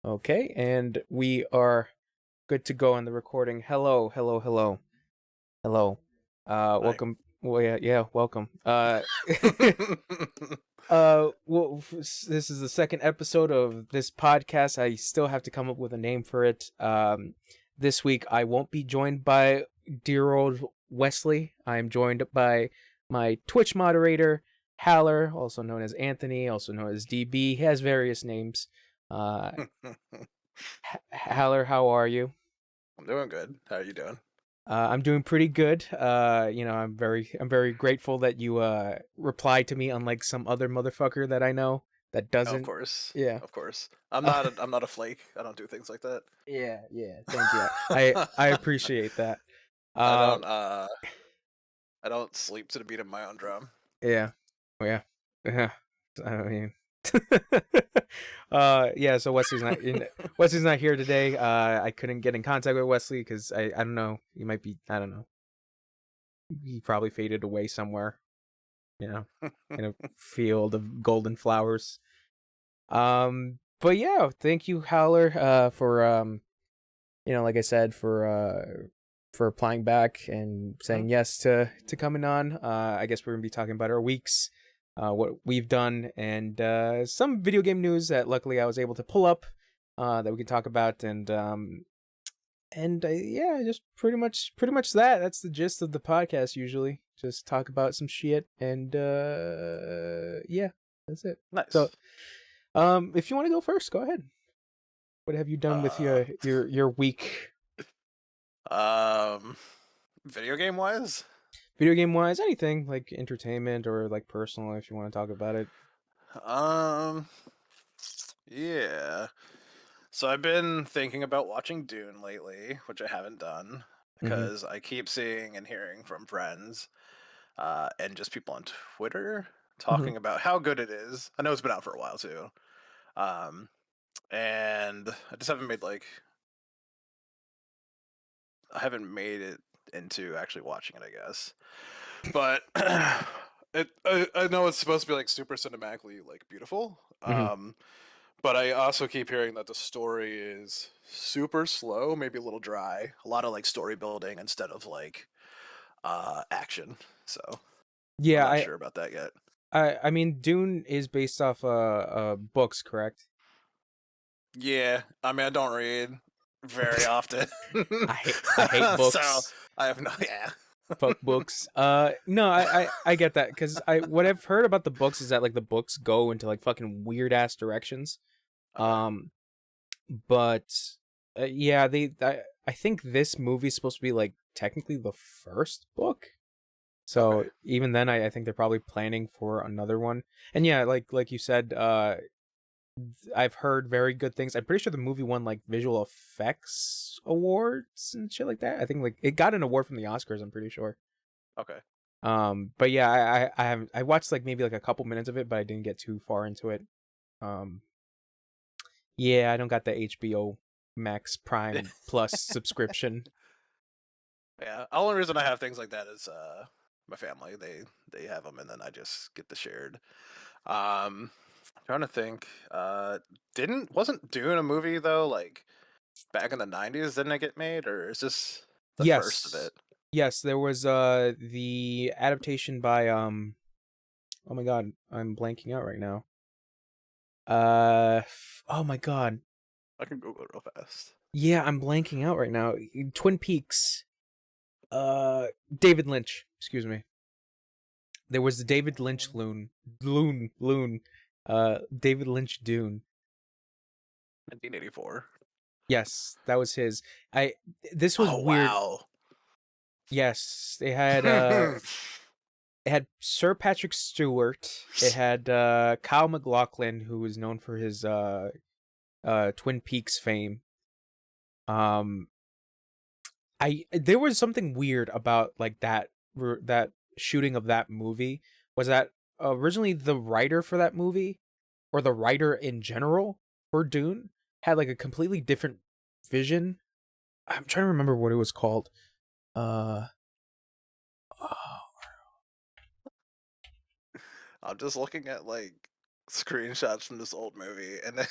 Okay, and we are good to go on the recording. Hello, hello, hello, hello. Hi. Welcome. Well, yeah, welcome. This is the second episode of this podcast. I still have to come up with a name for it. This week I won't be joined by dear old Wesley. I'm joined by my Twitch moderator, Haler, also known as Anthony, also known as DB. He has various names. Uh, Haller, how are you? I'm doing good. How are you doing? I'm doing pretty good. I'm very grateful that you replied to me, unlike some other motherfucker that I know that Oh, of doesn't. course. Yeah. Of course. I'm not a flake. I don't do things like that. Yeah, yeah. Thank you. I appreciate that. I Uh, don't I don't sleep to the beat of my own drum. yeah, oh, yeah, yeah. I mean, yeah. So Wesley's not here today. I couldn't get in contact with Wesley because I don't know. He might be. I don't know. He probably faded away somewhere. You know, in a field of golden flowers. But yeah, thank you, Howler, for like I said, for applying back and saying yes to coming on. I guess we're gonna be talking about our weeks, what we've done, and some video game news that luckily I was able to pull up, that we can talk about, and yeah, just pretty much that. That's the gist of the podcast usually. Just talk about some shit, and yeah, that's it. So, Nice. if you want to go first, go ahead. What have you done with Uh your week, um Video game wise? video game wise? Anything like entertainment or like personal, if you want to talk about it. Um yeah. So I've been thinking about watching Dune lately, which I haven't done Mm-hmm. because I keep seeing and hearing from friends and just people on Twitter Mm-hmm. talking about how good it is. I know it's been out for a while too. Um, and I just haven't I haven't made it into actually watching it, I guess. But I know it's supposed to be like super cinematically like beautiful. Mm-hmm. But I also keep hearing that the story is super slow, maybe a little dry. A lot of like story building instead of like action. So I'm Yeah, not sure about that yet. I mean, Dune is based off books, correct? Yeah, I mean I don't read very often, I hate so books. I have no yeah. Fuck books. No, I get that because what I've heard about the books is that like the books go into like fucking weird ass directions. Okay. Um, but yeah, I think this movie's supposed to be like technically the first book. So Okay. even then, I think they're probably planning for another one. And yeah, like you said, I've heard very good things. I'm pretty sure the movie won like visual effects awards and shit like that. I think like it got an award from the Oscars. I'm pretty sure. Okay. But yeah, I haven't. I watched like maybe like a couple minutes of it, but I didn't get too far into it. Um, yeah, I don't got the HBO Max Prime Plus subscription. Yeah. The only reason I have things like that is my family. They have them, and then I just get the shared. Trying to think. Didn't wasn't Dune a movie though? Like back in the '90s, didn't it get made, or is this the first of Yes, it? yes, there was the adaptation by oh my god, I'm blanking out right now. Oh my god, I can Google it real fast. yeah, I'm blanking out right now. Twin Peaks. David Lynch. Excuse me. There was the David Lynch loon. David Lynch Dune. 1984. Yes, that was his. I. This was Oh weird. wow. Yes, it had Sir Patrick Stewart. It had Kyle MacLachlan, who was known for his Twin Peaks fame. Um, I there was something weird about like that shooting of that movie. Was that originally the writer for that movie, or the writer in general for Dune, had like a completely different vision. I'm trying to remember what it was called. Uh, oh, I'm just looking at like screenshots from this old movie, and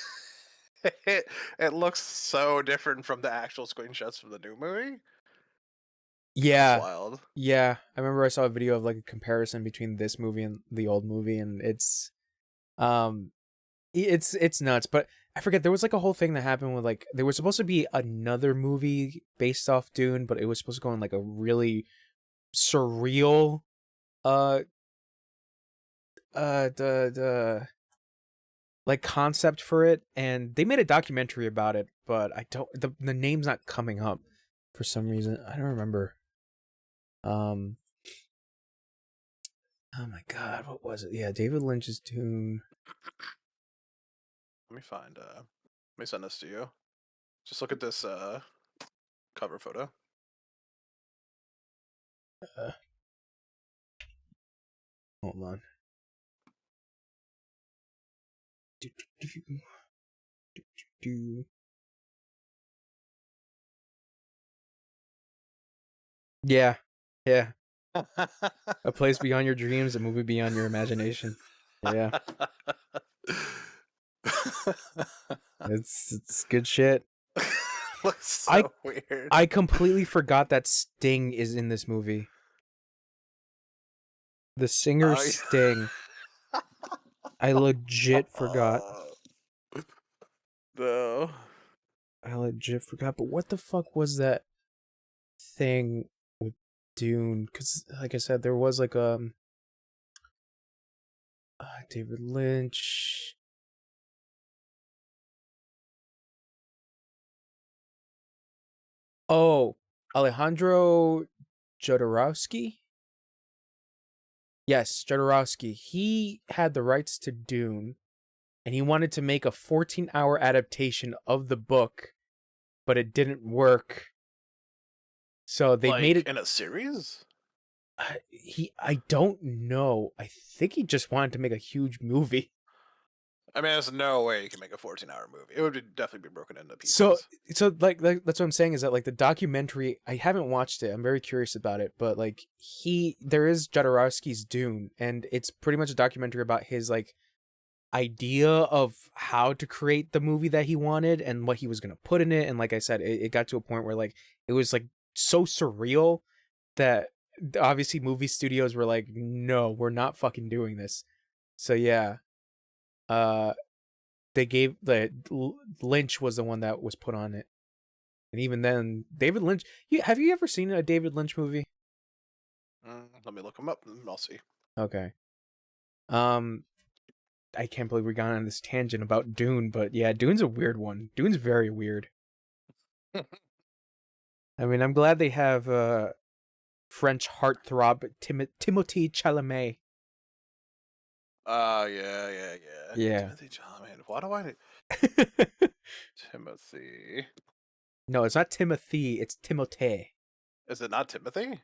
it looks so different from the actual screenshots from the new movie. It's Yeah. wild. Yeah. I remember I saw a video of like a comparison between this movie and the old movie, and um it's nuts. But I forget, there was like a whole thing that happened with like there was supposed to be another movie based off Dune, but it was supposed to go in like a really surreal uh the like concept for it, and they made a documentary about it, but I don't the name's not coming up for some reason. I don't remember. Um oh my god, what was it? Yeah, David Lynch's Dune. Let me find. Let me send this to you. Just look at this cover photo. Uh, hold on. Do, do, do, do. Yeah. Yeah. A place beyond your dreams, a movie beyond your imagination. Yeah. It's good shit. Looks I so weird. I completely forgot that Sting is in this movie. The singer Oh, yeah. Sting. I legit forgot. No. I legit forgot. But what the fuck was that thing with Dune? Because, like I said, there was like David Lynch. Oh, Alejandro Jodorowsky. Yes, Jodorowsky. He had the rights to Dune, and he wanted to make a 14-hour adaptation of the book, but it didn't work. So they made Like it. in a series? I don't know. I think he just wanted to make a huge movie. I mean, there's no way you can make a 14-hour movie. It would definitely be broken into So pieces. like that's what I'm saying, is that like the documentary, I haven't watched it. I'm very curious about it, but like there is Jodorowsky's Dune, and it's pretty much a documentary about his like idea of how to create the movie that he wanted and what he was going to put in it. And like I said, it got to a point where like it was like so surreal that obviously movie studios were like, no, we're not fucking doing this. So yeah, uh they gave Lynch was the one that was put on it. And even then, David Lynch, have you ever seen a David Lynch movie? Let me look them up and I'll see. Okay. I can't believe we got on this tangent about Dune, but yeah, Dune's a weird one. Dune's very weird. I mean, I'm glad they have French heartthrob Timothée Chalamet. Yeah. Yeah. Timothy Chalamet. Why do I... Timothy... No, it's not Timothy, it's Timothée. Is it not Timothy?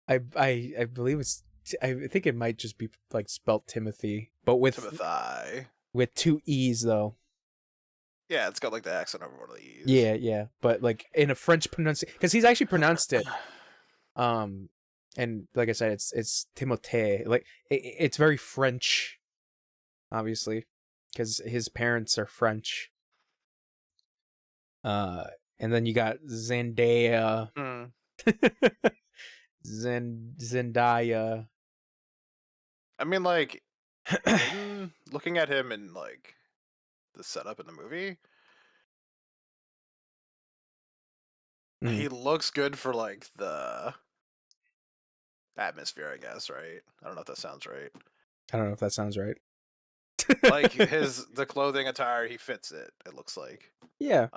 I believe it's I think it might just be like spelt Timothy, but with Timothy. with two E's though. Yeah, it's got like the accent over one of the E's. Yeah, but like in a French pronunciation, because he's actually pronounced it. And like I said, it's Timothée. Like it's very French, obviously, because his parents are French. And then you got Zendaya. Zendaya. I mean, like, looking at him in like the setup in the movie, he looks good for like the atmosphere, I guess, right? I don't know if that sounds right. I don't know if that sounds right. Like the clothing attire, he fits it. It looks like. Yeah.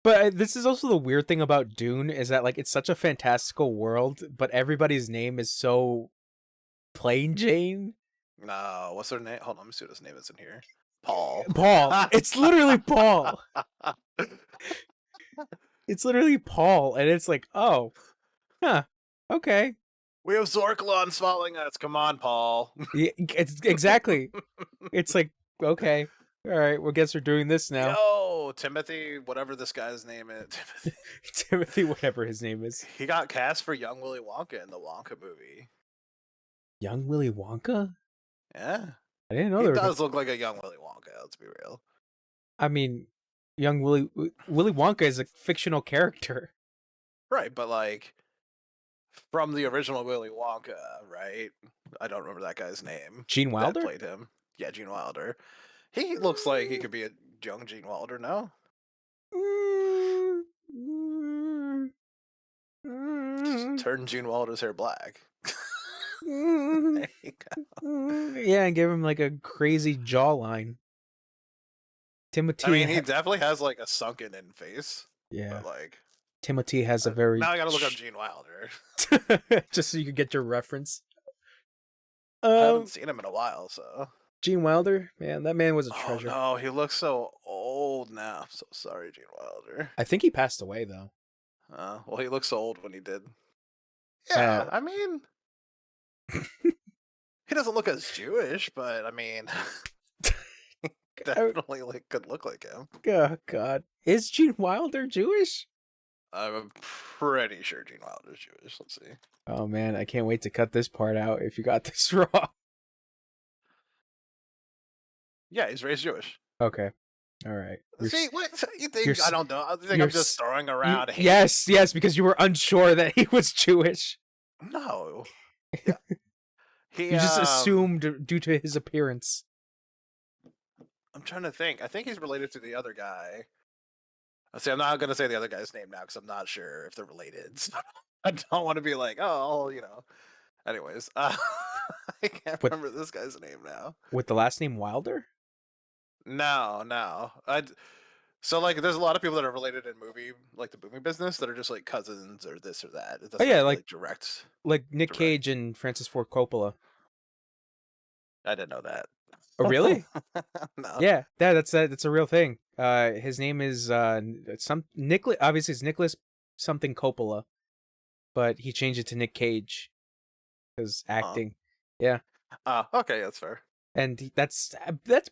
But this is also the weird thing about Dune, is that like it's such a fantastical world, but everybody's name is so plain Jane. No, what's their name? Hold on, let me see what his name is in here. Paul. Paul. It's literally Paul. It's literally Paul, and it's like, oh, huh, okay. We have Zorklons following us. Come on, Paul. Yeah, it's exactly. It's like, okay, all right. Well, guess we're doing this now. Yo, Timothy, whatever this guy's name is. Timothy, whatever his name is. He got cast for young Willy Wonka in the Wonka movie. Young Willy Wonka? Yeah. I didn't know he there does look like a young Willy Wonka, let's be real. I mean, young Willy Wonka is a fictional character. Right, but like from the original Willy Wonka, right? I don't remember that guy's name. Gene That Wilder? played him. Yeah, Gene Wilder. He looks like he could be a young Gene Wilder now. Just turn Gene Wilder's hair black. There you go. Yeah, and give him like a crazy jawline. Timothy. I mean, he definitely has like a sunken in face. Yeah. But like Timothy has a very. now I gotta look up Gene Wilder. Just so you can get your reference. I haven't seen him in a while, so. Gene Wilder, man, that man was a treasure. Oh no, he looks so old now. I'm so sorry, Gene Wilder. I think he passed away though. Well, he looked so old when he did. Yeah, I mean, he doesn't look as Jewish, but I mean, definitely like could look like him. Oh God, is Gene Wilder Jewish? I'm pretty sure Gene Wilder's Jewish. Let's see. Oh man, I can't wait to cut this part out if you got this wrong. Yeah, he's raised Jewish. Okay. All right. See, what you think? I don't know. I think I'm just throwing around. Yes, because you were unsure that he was Jewish. No. Yeah. You just assumed due to his appearance. I'm trying to think. I think he's related to the other guy. See, I'm not gonna say the other guy's name now because I'm not sure if they're related. So I don't want to be like, oh, you know. Anyways, I can't remember this guy's name now. With the last name Wilder? No. So like, there's a lot of people that are related in the movie business that are just like cousins or this or that. It doesn't yeah, like direct. Like Nick Cage and Francis Ford Coppola. I didn't know that. Oh, really? No. Yeah, that's a real thing. His name is Nicholas. Obviously, it's Nicholas something Coppola, but he changed it to Nick Cage because acting. Yeah. Okay, that's fair. And that's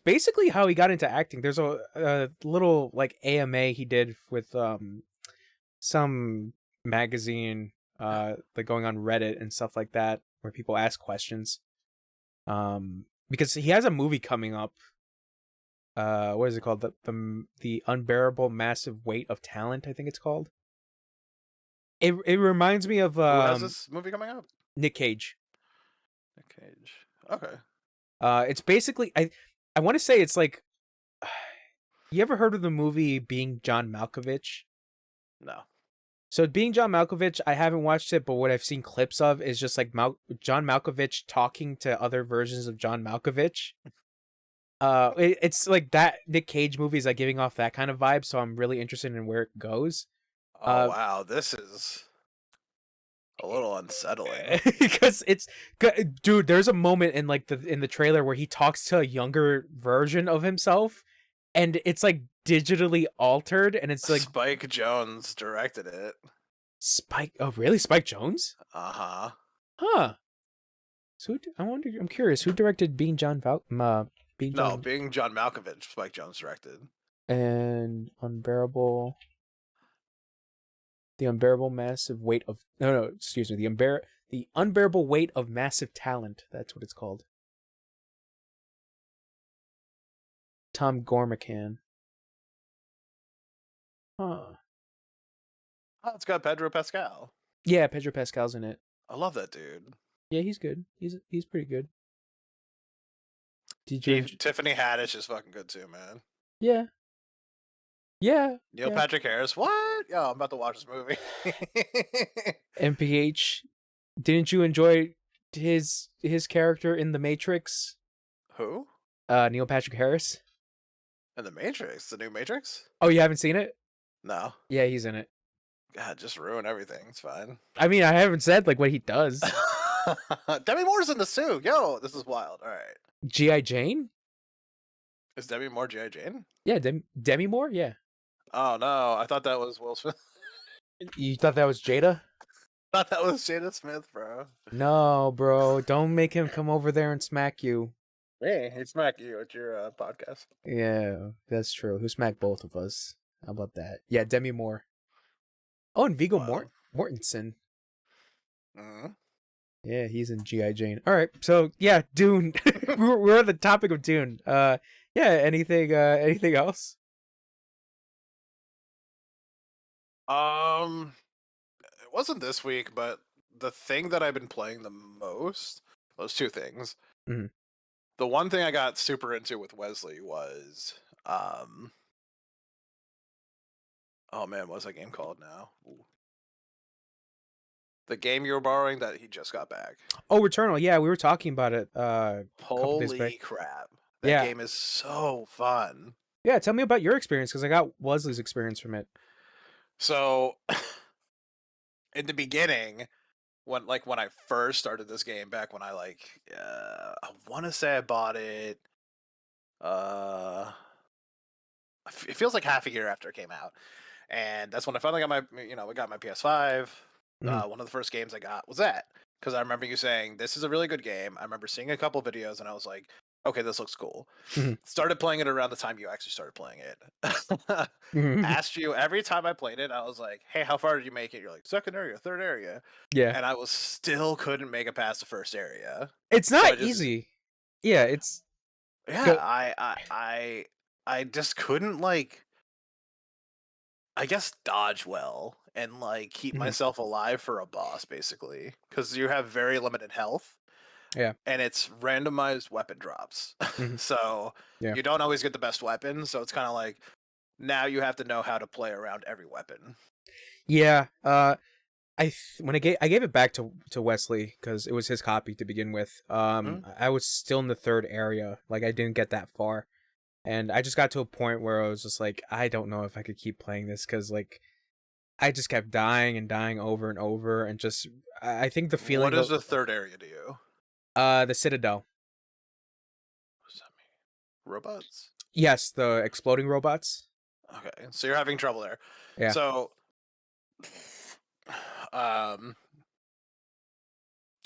basically how he got into acting. There's a little like AMA he did with some magazine like going on Reddit and stuff like that where people ask questions. Because he has a movie coming up. What is it called? The Unbearable Massive Weight of Talent, I think it's called. It reminds me of Who has this movie coming up? Nick Cage. Nick Cage. Okay. It's basically I want to say it's like, you ever heard of the movie Being John Malkovich? No. So Being John Malkovich, I haven't watched it, but what I've seen clips of is just like John Malkovich talking to other versions of John Malkovich. It's like that Nick Cage movie is like giving off that kind of vibe, so I'm really interested in where it goes. Oh wow, this is a little unsettling. Because dude, there's a moment in like in the trailer where he talks to a younger version of himself, and it's like digitally altered, and it's like Spike Jonze directed it. Oh really? Spike Jonze? Huh. So I'm curious, who directed Being John Being John Malkovich, Spike Jonze directed. And The Unbearable Massive Weight of excuse me, The Unbearable Weight of Massive Talent. That's what it's called. Tom Gormican. Huh. Oh, it's got Pedro Pascal. Yeah, Pedro Pascal's in it. I love that dude. Yeah, he's good. He's pretty good. Tiffany Haddish is fucking good too, man. Yeah. Neil Patrick Harris. What? Yo, I'm about to watch this movie. MPH. Didn't you enjoy his character in The Matrix? Who? Neil Patrick Harris. In The Matrix? The new Matrix? Oh, you haven't seen it? No. Yeah, he's in it. God, just ruin everything. It's fine. I mean, I haven't said like what he does. Demi Moore's in the suit. Yo, this is wild. All right. G.I. Jane? Is Demi Moore G.I. Jane? Yeah, Demi Moore? Yeah. Oh, no. I thought that was Will Smith. You thought that was Jada? I thought that was Jada Smith, bro. No, bro. Don't make him come over there and smack you. Hey, he smacked you at your podcast. Yeah, that's true. Who smacked both of us? How about that? Yeah, Demi Moore. Oh, and Viggo Mortensen. Mm-hmm. Yeah, he's in G.I. Jane. All right, so yeah, Dune. we're on the topic of Dune. Yeah, anything else? It wasn't this week, but the thing that I've been playing the most was two things. Mhm. The one thing I got super into with Wesley was, oh man, what's that game called now? Ooh. The game you were borrowing that he just got back. Oh, Returnal. Yeah, we were talking about it a couple days back. Holy crap. That Yeah. game is so fun. Yeah, tell me about your experience because I got Wesley's experience from it. So in the beginning, when I first started this game back when I want to say I bought it uh it feels like half a year after it came out. And that's when I finally got we got my PS5. Mhm. One of the first games I got was that, because I remember you saying this is a really good game. I remember seeing a couple videos and I was like, okay, this looks cool. Mhm. Started playing it around the time you actually started playing it. Mhm. Asked you every time I played it, I was like, hey, how far did you make it? You're like, second area, third area. Yeah. And I was still couldn't make it past the first area. It's So not I just easy. Yeah, it's yeah, go. I just couldn't like I guess dodge well and like keep Mhm. myself alive for a boss basically, because you have very limited health Yeah. and it's randomized weapon drops. Mhm. So Yeah. you don't always get the best weapon, so it's kind of like now you have to know how to play around every weapon. Yeah. When I gave it back to Wesley because it was his copy to begin with. Mhm. I was still in the third area. Like I didn't get that far. And I just got to a point where I was just like, I don't know if I could keep playing this because like I just kept dying and dying over and over and just I think the What feeling is of the third area to you? the Citadel. What does that mean? Robots? Yes, the exploding robots. Okay, so you're having trouble there. Yeah. So, um,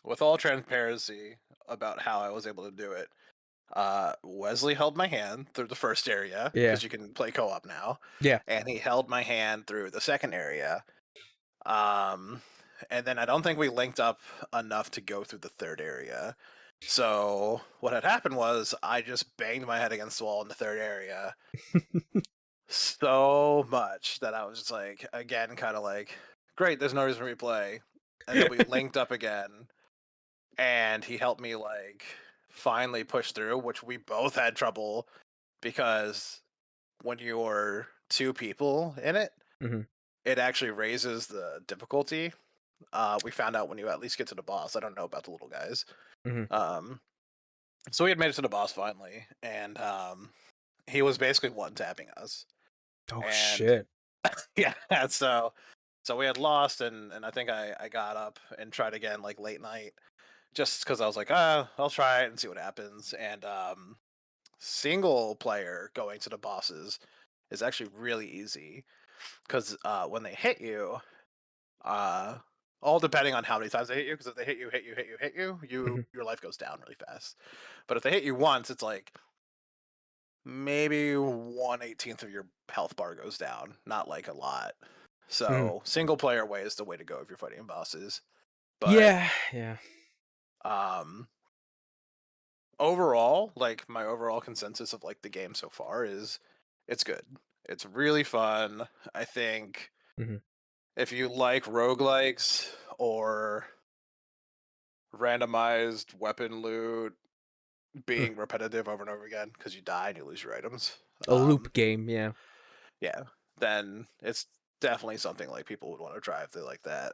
with all transparency about how I was able to do it, Wesley held my hand through the first area Yeah. because you can play co-op now, Yeah. and he held my hand through the second area. Um, and then I don't think we linked up enough to go through the third area. So what had happened was I just banged my head against the wall in the third area so much that I was just like, again, kind of like, great, there's no reason to replay. And then we linked up again, and he helped me like finally push through, which we both had trouble because when you're two people in it, Hmm. it actually raises the difficulty. We found out when you at least get to the boss. I don't know about the little guys. Hmm. Um, so we had made it to the boss finally, and he was basically one tapping us. Oh And shit. yeah, so we had lost, and I think I got up and tried again like late night, just because I was like, I'll try it and see what happens. And single player going to the bosses is actually really easy because when they hit you, uh, all depending on how many times they hit you, because if they hit you, Hmm. your life goes down really fast. But if they hit you once, it's like maybe 1/18 of your health bar goes down, not like a lot. Hmm. So single player way is the way to go if you're fighting bosses. But Yeah. Yeah. um overall, like my overall consensus of like the game so far is it's good. It's really fun. I think Hmm. if you like roguelikes or randomized weapon loot being repetitive over and over again because you die and you lose your items, A loop game. Yeah. yeah, then it's definitely something like people would want to try if they like that.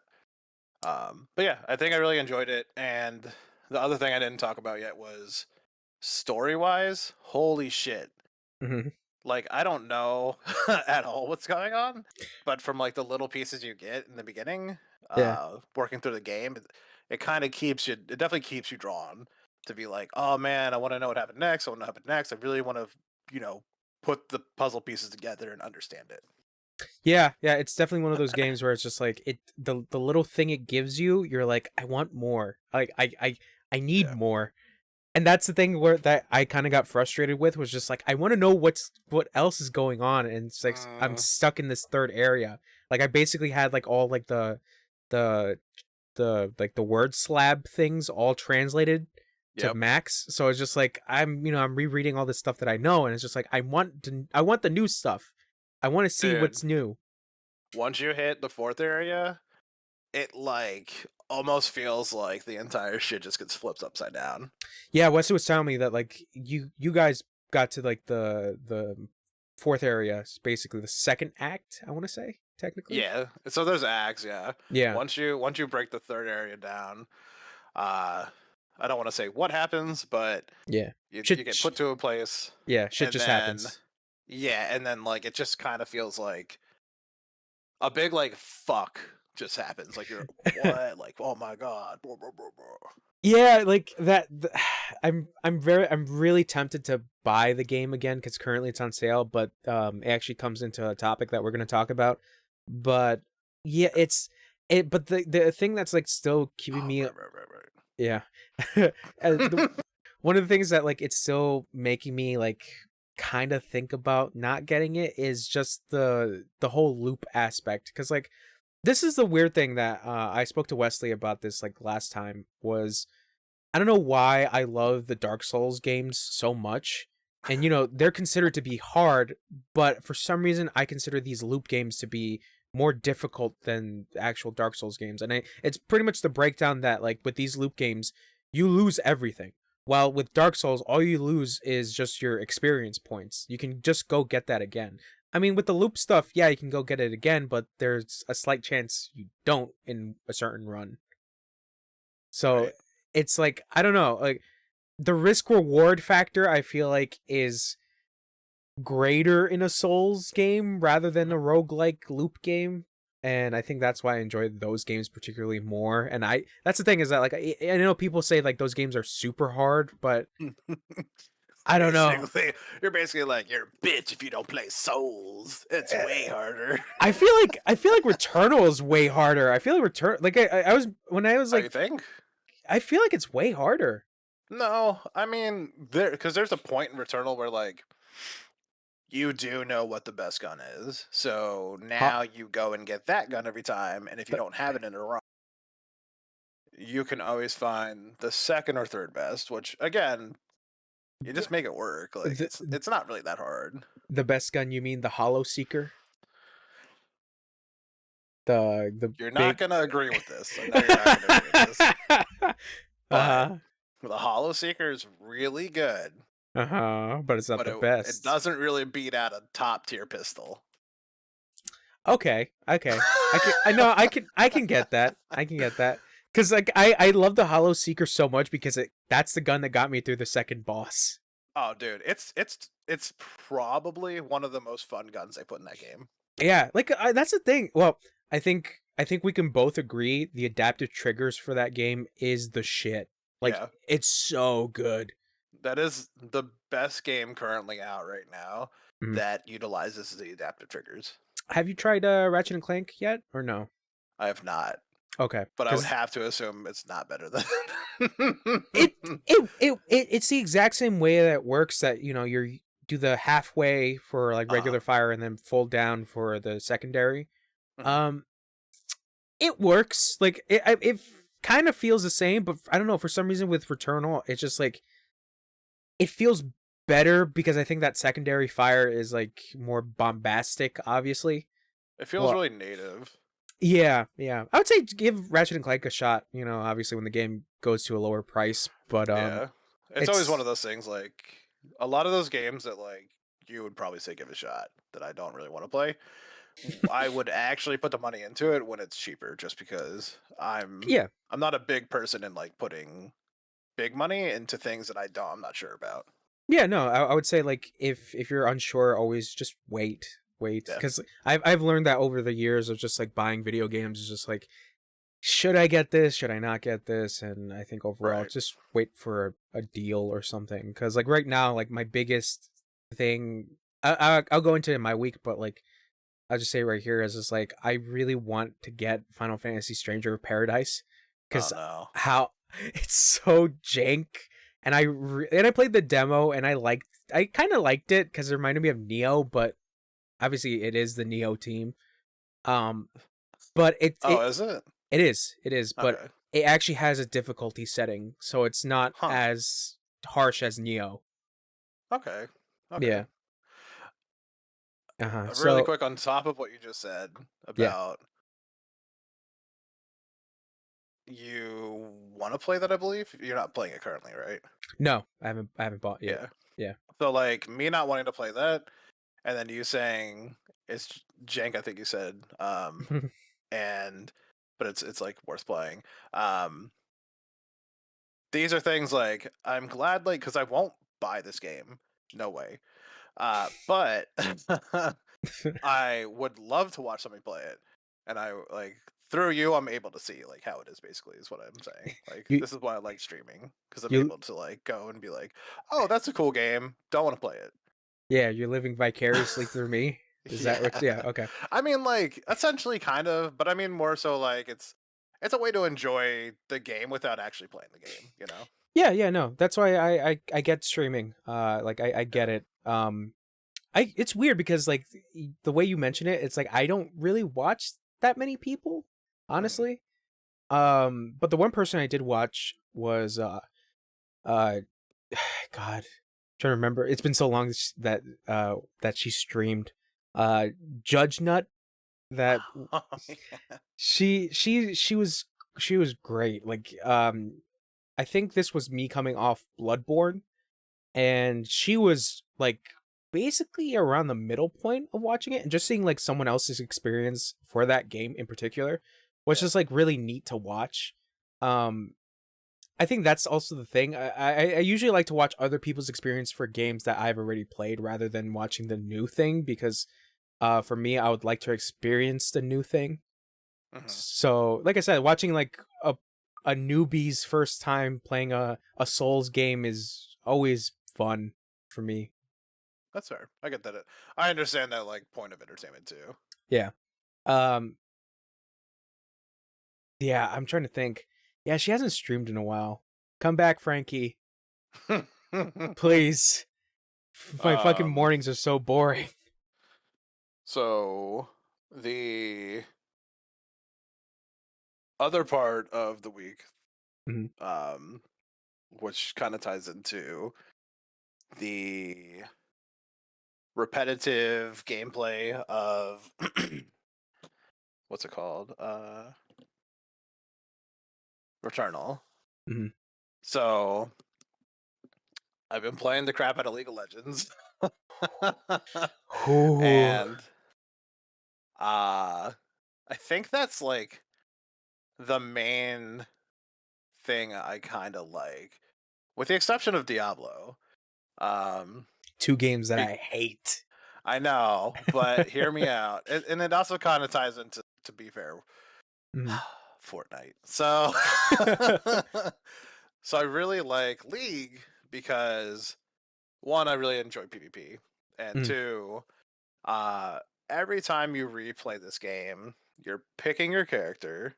But yeah, I think I really enjoyed it. And the other thing I didn't talk about yet was story wise, holy shit. Hmm. Like I don't know at all what's going on, but from like the little pieces you get in the beginning, Yeah. working through the game, it kind of keeps you. It definitely keeps you drawn to be like, oh man, I want to know what happened next. I want to know what happened next. I really want to, you know, put the puzzle pieces together and understand it. Yeah, yeah, it's definitely one of those games where it's just like the little thing it gives you, you're like, I want more. Like I need Yeah. more. And that's the thing where that I kind of got frustrated with was just like I want to know what else is going on and it's like I'm Mm, stuck in this third area. Like I basically had like all like the like the word slab things all translated to yep. max. So it's just like I'm rereading all this stuff that I know and it's just like I want the new stuff. I want to see Dude, what's new. once you hit the 4th area, it like almost feels like the entire shit just gets flipped upside down. Yeah, Wesley was telling me that like you guys got to like the fourth area, basically the second act, I want to say, technically. Yeah. So there's acts, yeah. Yeah. Once you break the 3rd area down, uh I don't want to say what happens, but Yeah. you Shit, get put to a place, yeah, shit and just then happens. yeah, and then like it just kind of feels like a big like fuck just happens. Like you're what? Like oh my god. Blah, blah, blah, blah. Yeah, like that I'm really tempted to buy the game again cuz currently it's on sale, but it actually comes into a topic that we're going to talk about. But yeah, but the thing that's like still keeping Oh, me, right. yeah. One of the things that like it's still making me like kind of think about not getting it is just the whole loop aspect, cuz like this is the weird thing that I spoke to Wesley about this like last time was I don't know why I love the Dark Souls games so much. And they're considered to be hard, but for some reason I consider these loop games to be more difficult than the actual Dark Souls games. And it's pretty much the breakdown that like with these loop games, you lose everything. While with Dark Souls, all you lose is just your experience points. You can just go get that again. I mean, with the loop stuff, yeah, you can go get it again, but there's a slight chance you don't in a certain run. So Right. it's like, I don't know, like the risk reward factor I feel like is greater in a Souls game rather than a roguelike loop game. And I think that's why I enjoy those games particularly more. And that's the thing is that like I know people say like those games are super hard, but I don't know. You're basically like you're a bitch if you don't play Souls. It's way harder. I feel like Returnal is way harder. I feel like I was when I was Oh, you like think? I feel like it's way harder. No, I mean there's a point in Returnal where like you do know what the best gun is, so Huh, now you go and get that gun every time, and if you don't have it in a run, you can always find the second or third best. Which again, you just make it work. Like the it's not really that hard. the best gun, you mean the Hollow Seeker? The You're not big gonna agree with this. I know you're not gonna agree with this, but Uh-huh. the Hollow Seeker is really good, Uh-huh. But it's not but the it best. doesn't really beat out a top tier pistol. Okay. Okay. I can get that. I can get that. Cause like I love the Hollow Seeker so much because that's the gun that got me through the second boss. Oh, dude, it's probably one of the most fun guns they put in that game. Yeah, like that's the thing. Well, I think we can both agree the adaptive triggers for that game is the shit. Like Yeah, it's so good. that is the best game currently out right now Mhm. that utilizes the adaptive triggers. Have you tried Ratchet and Clank yet or no? I have not, Okay, but I would because have to assume it's not better than. it it's the exact same way that it works. That you do the halfway for like uh, regular fire and then fold down for the secondary. mhm. Um, it works. Like it kind of feels the same, but I don't know, for some reason with Returnal, it's just like it feels better because I think that secondary fire is like more bombastic, obviously. It feels Well, really native. yeah. I would say give Ratchet and Clank a shot. Obviously when the game goes to a lower price, but Yeah, it's always one it's of those things. Like a lot of those games that like you would probably say give a shot that I don't really want to play. I would actually put the money into it when it's cheaper, just because yeah. I'm not a big person in like putting big money into things that I'm not sure about. Yeah, no, I would say like if you're unsure, always just wait, Yeah, because I've learned that over the years of just like buying video games is just like, should I get this? Should I not get this? And I think overall, right. just wait for a deal or something. Because like right now, like my biggest thing, I'll go into it in my week, but like I'll just say right here is just like I really want to get Final Fantasy Stranger of Paradise Oh because no. how it's so jank, and I played the demo and I kind of liked it because it reminded me of Neo, but obviously it is the Neo team. Um, but Oh, is it? it is, but Okay. it actually has a difficulty setting, so it's not Huh. as harsh as Neo. Okay. Okay. Yeah. Really So quick on top of what you just said yeah, about you want to play that, I believe you're not playing it currently, right? no, I haven't bought yet. Yeah. Yeah. So like me not wanting to play that, and then you saying it's jank, I think you said, and but it's like worth playing. Um, these are things like I'm glad like because I won't buy this game, no way. But I would love to watch somebody play it, and I like through you, I'm able to see like how it is. Basically, is what I'm saying. Like you this is why I like streaming because I'm you able to like go and be like, oh, that's a cool game. Don't want to play it. yeah, you're living vicariously through me. Is that what? Yeah. Yeah. Okay. I mean, like essentially, kind of, but I mean more so like it's a way to enjoy the game without actually playing the game. You know? Yeah. Yeah. No, that's why I get streaming. Like I get Yeah. it. It's weird because like the way you mention it, it's like I don't really watch that many people, Mhm. honestly. But the one person I did watch was uh God, trying to remember. It's been so long that she streamed. Judge Nut. That Oh, yeah. she was great. Like I think this was me coming off Bloodborne, and she was like basically around the middle point of watching it, and just seeing like someone else's experience for that game in particular was Yeah. just like really neat to watch. Um, I think that's also the thing. I usually like to watch other people's experience for games that I've already played rather than watching the new thing because for me I would like to experience the new thing. Hmm. So, like I said, watching like a newbie's first time playing a Souls game is always fun for me. That's fair. I get that. I understand that like point of entertainment too. Yeah. Um yeah, I'm trying to think. Yeah, she hasn't streamed in a while. Come back, Frankie. Please. My fucking um. mornings are so boring. So the other part of the week, Mhm. um, which kind of ties into the repetitive gameplay of what's it called? Returnal. Mhm. So I've been playing the crap out of League of Legends. Ooh. And uh I think that's like the main thing I kind of like, with the exception of Diablo. Um, Two games that be- I hate. I know, but hear me out, and it also kind of ties into, to be fair, Mhm. Fortnite. So, so I really like League because one, I really enjoy PvP, and Mhm. two, uh, every time you replay this game, you're picking your character.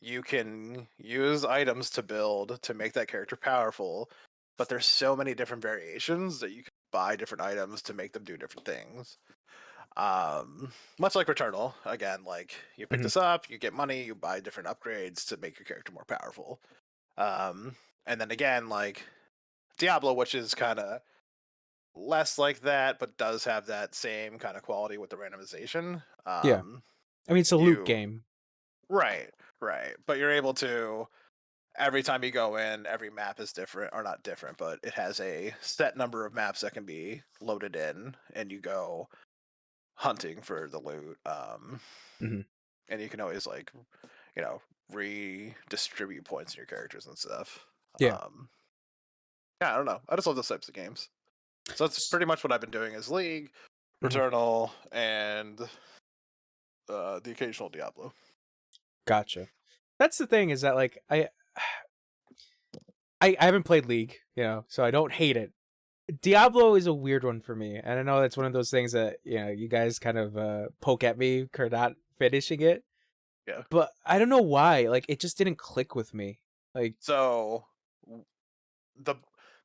You can use items to build to make that character powerful, but there's so many different variations that you can buy different items to make them do different things. Much like Returnal, again, like you pick Mhm. this up, you get money, you buy different upgrades to make your character more powerful. Um, and then again, like Diablo, which is kind of less like that, but does have that same kind of quality with the randomization. Yeah. I mean, it's a loot You game. right, right, but you're able to every time you go in, every map is different, or not different, but it has a set number of maps that can be loaded in, and you go hunting for the loot. Mhm. And you can always like, you know, redistribute points in your characters and stuff. Yeah. Yeah, I don't know. I just love those types of games. So that's pretty much what I've been doing is League, Mhm. Returnal, and the occasional Diablo. Gotcha. That's the thing is that like I haven't played League, so I don't hate it. Diablo is a weird one for me, and I know that's one of those things that you guys kind of poke at me for not finishing it, Yeah. but I don't know why. Like it just didn't click with me. Like, So the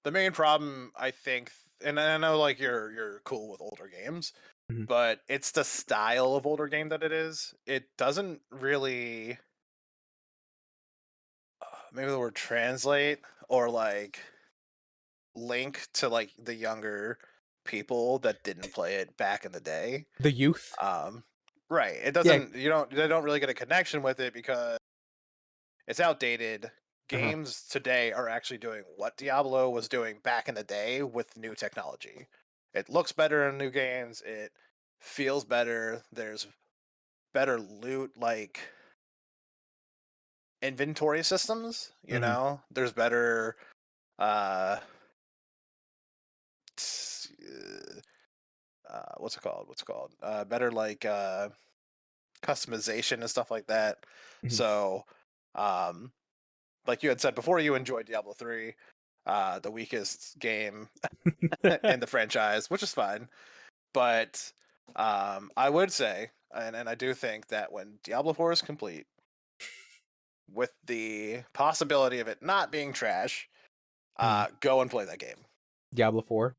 the main problem I think, and I know like you're cool with older games, mhm, but it's the style of older game that it is. It doesn't really maybe the word translate or like link to like the younger people that didn't play it back in the day. The youth. Right. It Yeah. doesn't. They don't really get a connection with it because it's outdated. Uh-huh. Games today are actually doing what Diablo was doing back in the day with new technology. It looks better in new games. It feels better. There's better loot, like inventory systems. Mhm. There's better uh what's it called? Better like customization and stuff like that. Mhm. So, um, like you had said before, you enjoyed Diablo 3, the weakest game in the franchise, which is fine. But I would say, and I do think that when Diablo 4 is complete, with the possibility of it not being trash, Mhm. go and play that game. Diablo 4.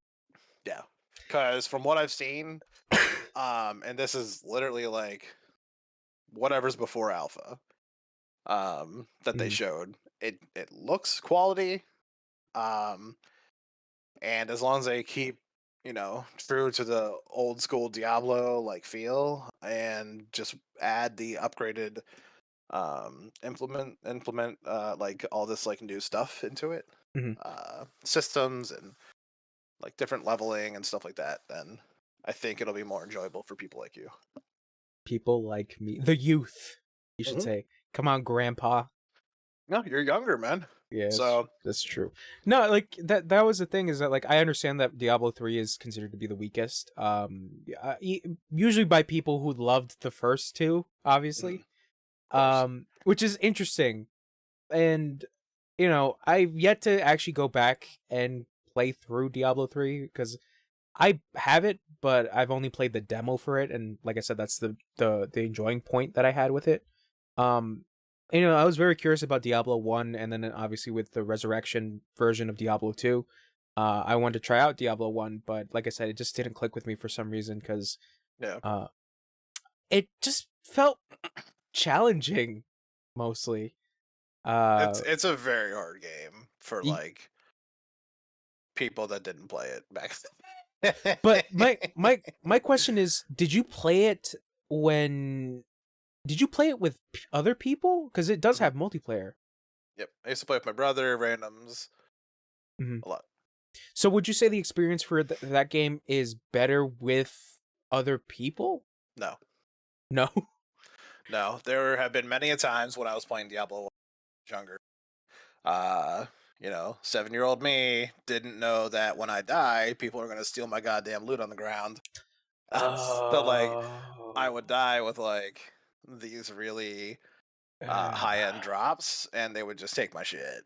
Yeah, because from what I've seen, and this is literally like whatever's before alpha, that they Mhm. showed, it looks quality, um, and as long as they keep true to the old school Diablo like feel and just add the upgraded implement like all this like new stuff into it, Mhm. systems and like different leveling and stuff like that, then I think it'll be more enjoyable for people like you. People like me. The youth, you should Hmm. say. Come on, grandpa. No, you're younger, man. Yes, So that's true. No, like that was the thing, is that like I understand that Diablo 3 is considered to be the weakest. Usually by people who loved the first two, mhm, obviously. of course. Which is interesting. And I've yet to actually go back and play through Diablo 3 because I have it, but I've only played the demo for it, and like I said, that's the enjoying point that I had with it. Um, I was very curious about Diablo 1, and then obviously with the Resurrection version of Diablo 2, I wanted to try out Diablo 1, but like I said, it just didn't click with me for some reason because Yeah. uh, it just felt challenging, mostly. Uh, It's a very hard game for y- like people that didn't play it back but then. my question is, when did you play it with other people? Because it does Mhm. have multiplayer. Yep. I used to play with my brother, randoms, Mhm. a lot. So would you say the experience for that game is better with other people? No. No. No. There have been many a times when I was playing Diablo when I was younger. Uh, 7-year-old me didn't know that when I die, people are gonna steal my goddamn loot on the ground. So like I would Oh. die with like these really high end drops, and they would just take my shit.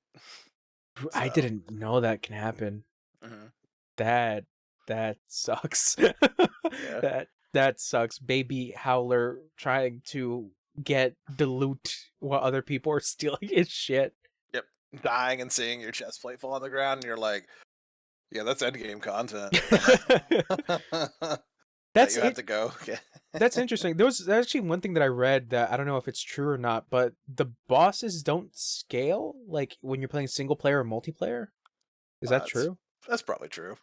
I So, didn't know that can happen. mhm, That that sucks. yeah, That sucks. Baby Howler trying to get the loot while other people are stealing his shit. yep. Dying and seeing your chest plate fall on the ground, and you're like, yeah, that's end game content. That That's you have it. to go. Yeah. That's interesting. There's actually one thing that I read that I don't know if it's true or not, but the bosses don't scale like when you're playing single player or multiplayer. Is that That's true? that's probably true.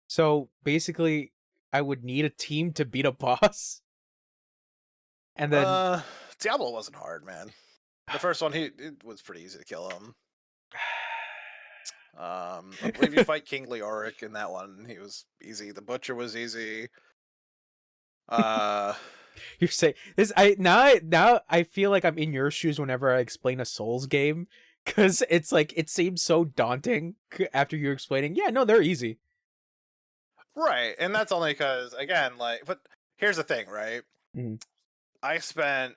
So basically, I would need a team to beat a boss, and then Uh, Diablo wasn't hard, man. The first one, it was pretty easy to kill him. I believe you fight King Leoric in that one. He was easy. The Butcher was easy. Uh, you're saying this. Now I feel like I'm in your shoes whenever I explain a Souls game, because it's like it seems so daunting after you're explaining. Yeah, no, they're easy. right, and that's only because again, like, but here's the thing, right? Mhm. I spent.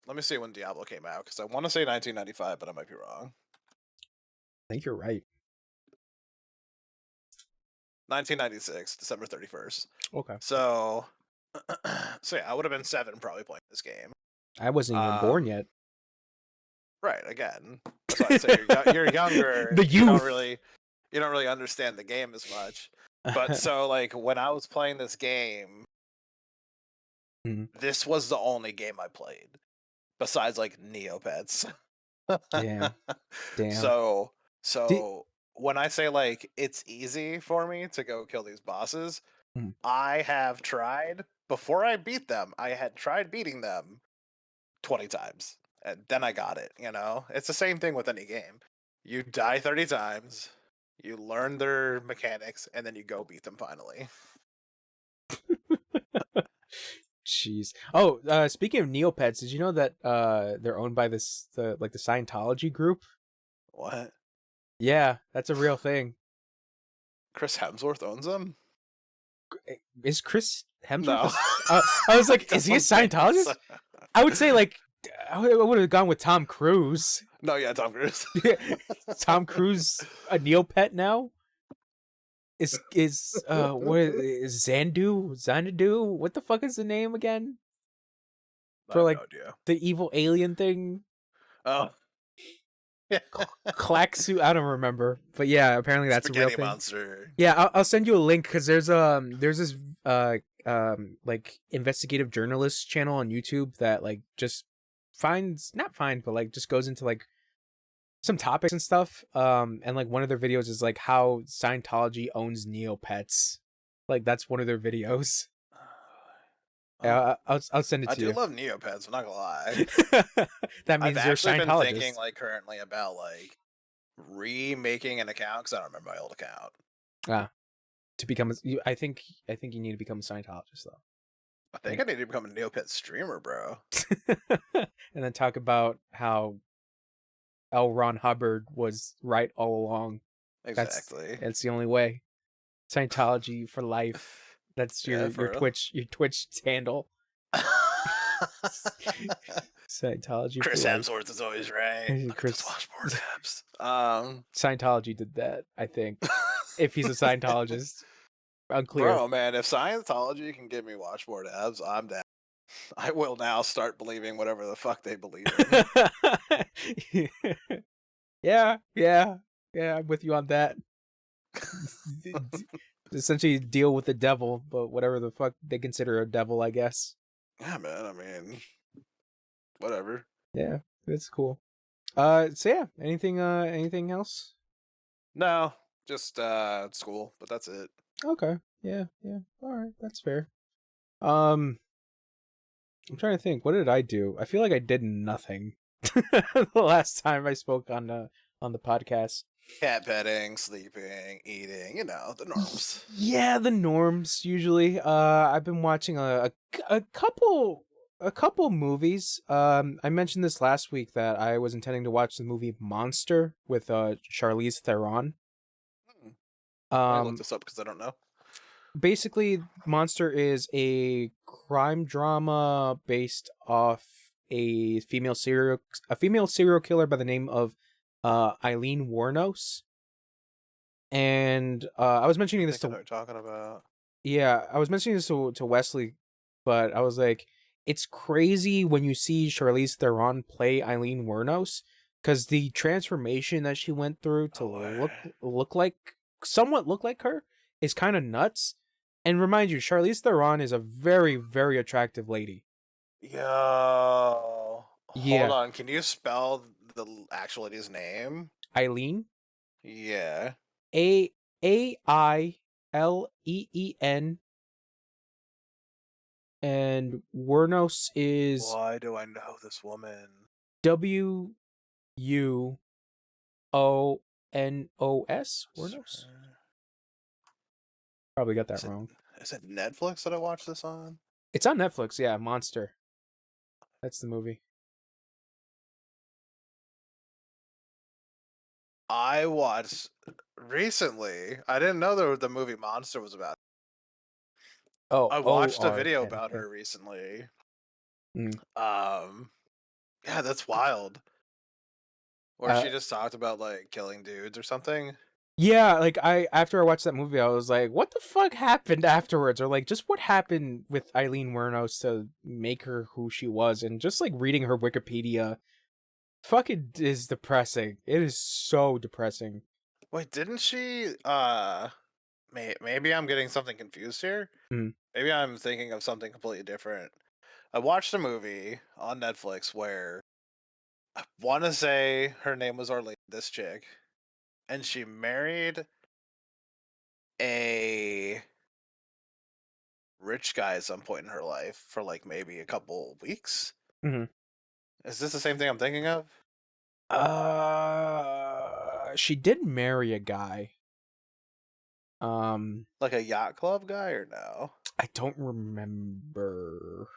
Let me see when Diablo came out because I want to say 1995, but I might be wrong. I think you're right. 1996, December 31st. Okay, So, so yeah, I would have been 7 probably playing this game. I wasn't even born Um, yet. right. Again, that's why I say you're younger. The youth. You don't really understand the game as much. But so like when I was playing this game, Mhm. this was the only game I played besides like Neopets. Damn, damn. so Did so when I say like it's easy for me to go kill these bosses, Mm. I have tried before I beat them. I had tried beating them 20 times, and then I got it. You know, it's the same thing with any game. You die 30 times, you learn their mechanics, and then you go beat them finally. Jeez. Oh, speaking of Neopets, did you know that they're owned by the Scientology group? What? Yeah, that's a real thing. Chris Hemsworth owns them? Is Chris Hemsworth? No. I was like, I is he a don't think Scientologist? so. I would say like I would have gone with Tom Cruise. No, yeah, Tom Cruise. Tom Cruise a Neopet now? Is what is Xanadu? What the fuck is the name again? I For have like no idea. the evil alien thing? Oh. Yeah. Klaxu, I don't remember. But yeah, apparently that's a real Spaghetti thing. monster. Yeah, I'll send you a link because there's this like investigative journalist channel on YouTube that like just but like just goes into like some topics and stuff. And like one of their videos is like how Scientology owns Neopets. Like that's one of their videos. Yeah, I'll send it I to do you. love Neopets, I'm not gonna lie. That I've means you're a actually been thinking Scientologist. like currently about like remaking an account because I don't remember my old account. To become I think you need to become a Scientologist though. I think I need to become a Neopet streamer, bro. And then talk about how L. Ron Hubbard was right all along. Exactly. That's the only way. Scientology for life. That's Yeah, your for real. Twitch handle. Scientology Chris for life. Hemsworth is always right. Look Chris- at those washboard abs. Scientology did that, I think. If he's a Scientologist. Unclear. Bro, man, if Scientology can give me washboard abs, I'm down. I will now start believing whatever the fuck they believe in. Yeah, I'm with you on that. Essentially deal with the devil, but whatever the fuck they consider a devil, I guess. Yeah, man, I mean, whatever. Yeah, that's cool. So yeah, anything else? No, just school, but that's it. Okay. Yeah. All right, that's fair. I'm trying to think. What did I do? I feel like I did nothing the last time I spoke on the podcast. Cat petting, sleeping, eating, you know, the norms. Yeah, the norms usually. I've been watching a couple movies. I mentioned this last week that I was intending to watch the movie Monster with Charlize Theron. I looked this up because I don't know. Basically, Monster is a crime drama based off a female serial killer by the name of Eileen Wuornos. And I was mentioning this I know what you're talking about. Yeah, I was mentioning this to Wesley, but I was like, it's crazy when you see Charlize Theron play Eileen Wuornos, because the transformation that she went through to somewhat look like her is kind of nuts. And remind you, Charlize Theron is a very, very attractive lady. Yo, Yeah. hold on. Can you spell the actual lady's name? Eileen? Yeah. Aileen. And Wuornos is Why do I know this woman? Wuonos. Wuornos? Probably got that wrong. Is it Netflix that I watched this on? It's on Netflix, yeah. Monster. That's the movie. I watched recently. I didn't know the movie Monster was about. Oh, I watched a video ORN, about okay. her recently. Mm. Yeah, that's wild. Or she just talked about like killing dudes or something. Yeah, like after I watched that movie, I was like, what the fuck happened afterwards? Or like just what happened with Eileen Wuornos to make her who she was? And just like reading her Wikipedia, fucking is depressing. It is so depressing. Wait, didn't she maybe I'm getting something confused here. Mm. Maybe I'm thinking of something completely different. I watched a movie on Netflix where I want to say her name was Arlene, this chick. and she married a rich guy at some point in her life for like maybe a couple weeks. Mm-hmm. Is this the same thing I'm thinking of? She did marry a guy. Like a yacht club guy or no? I don't remember.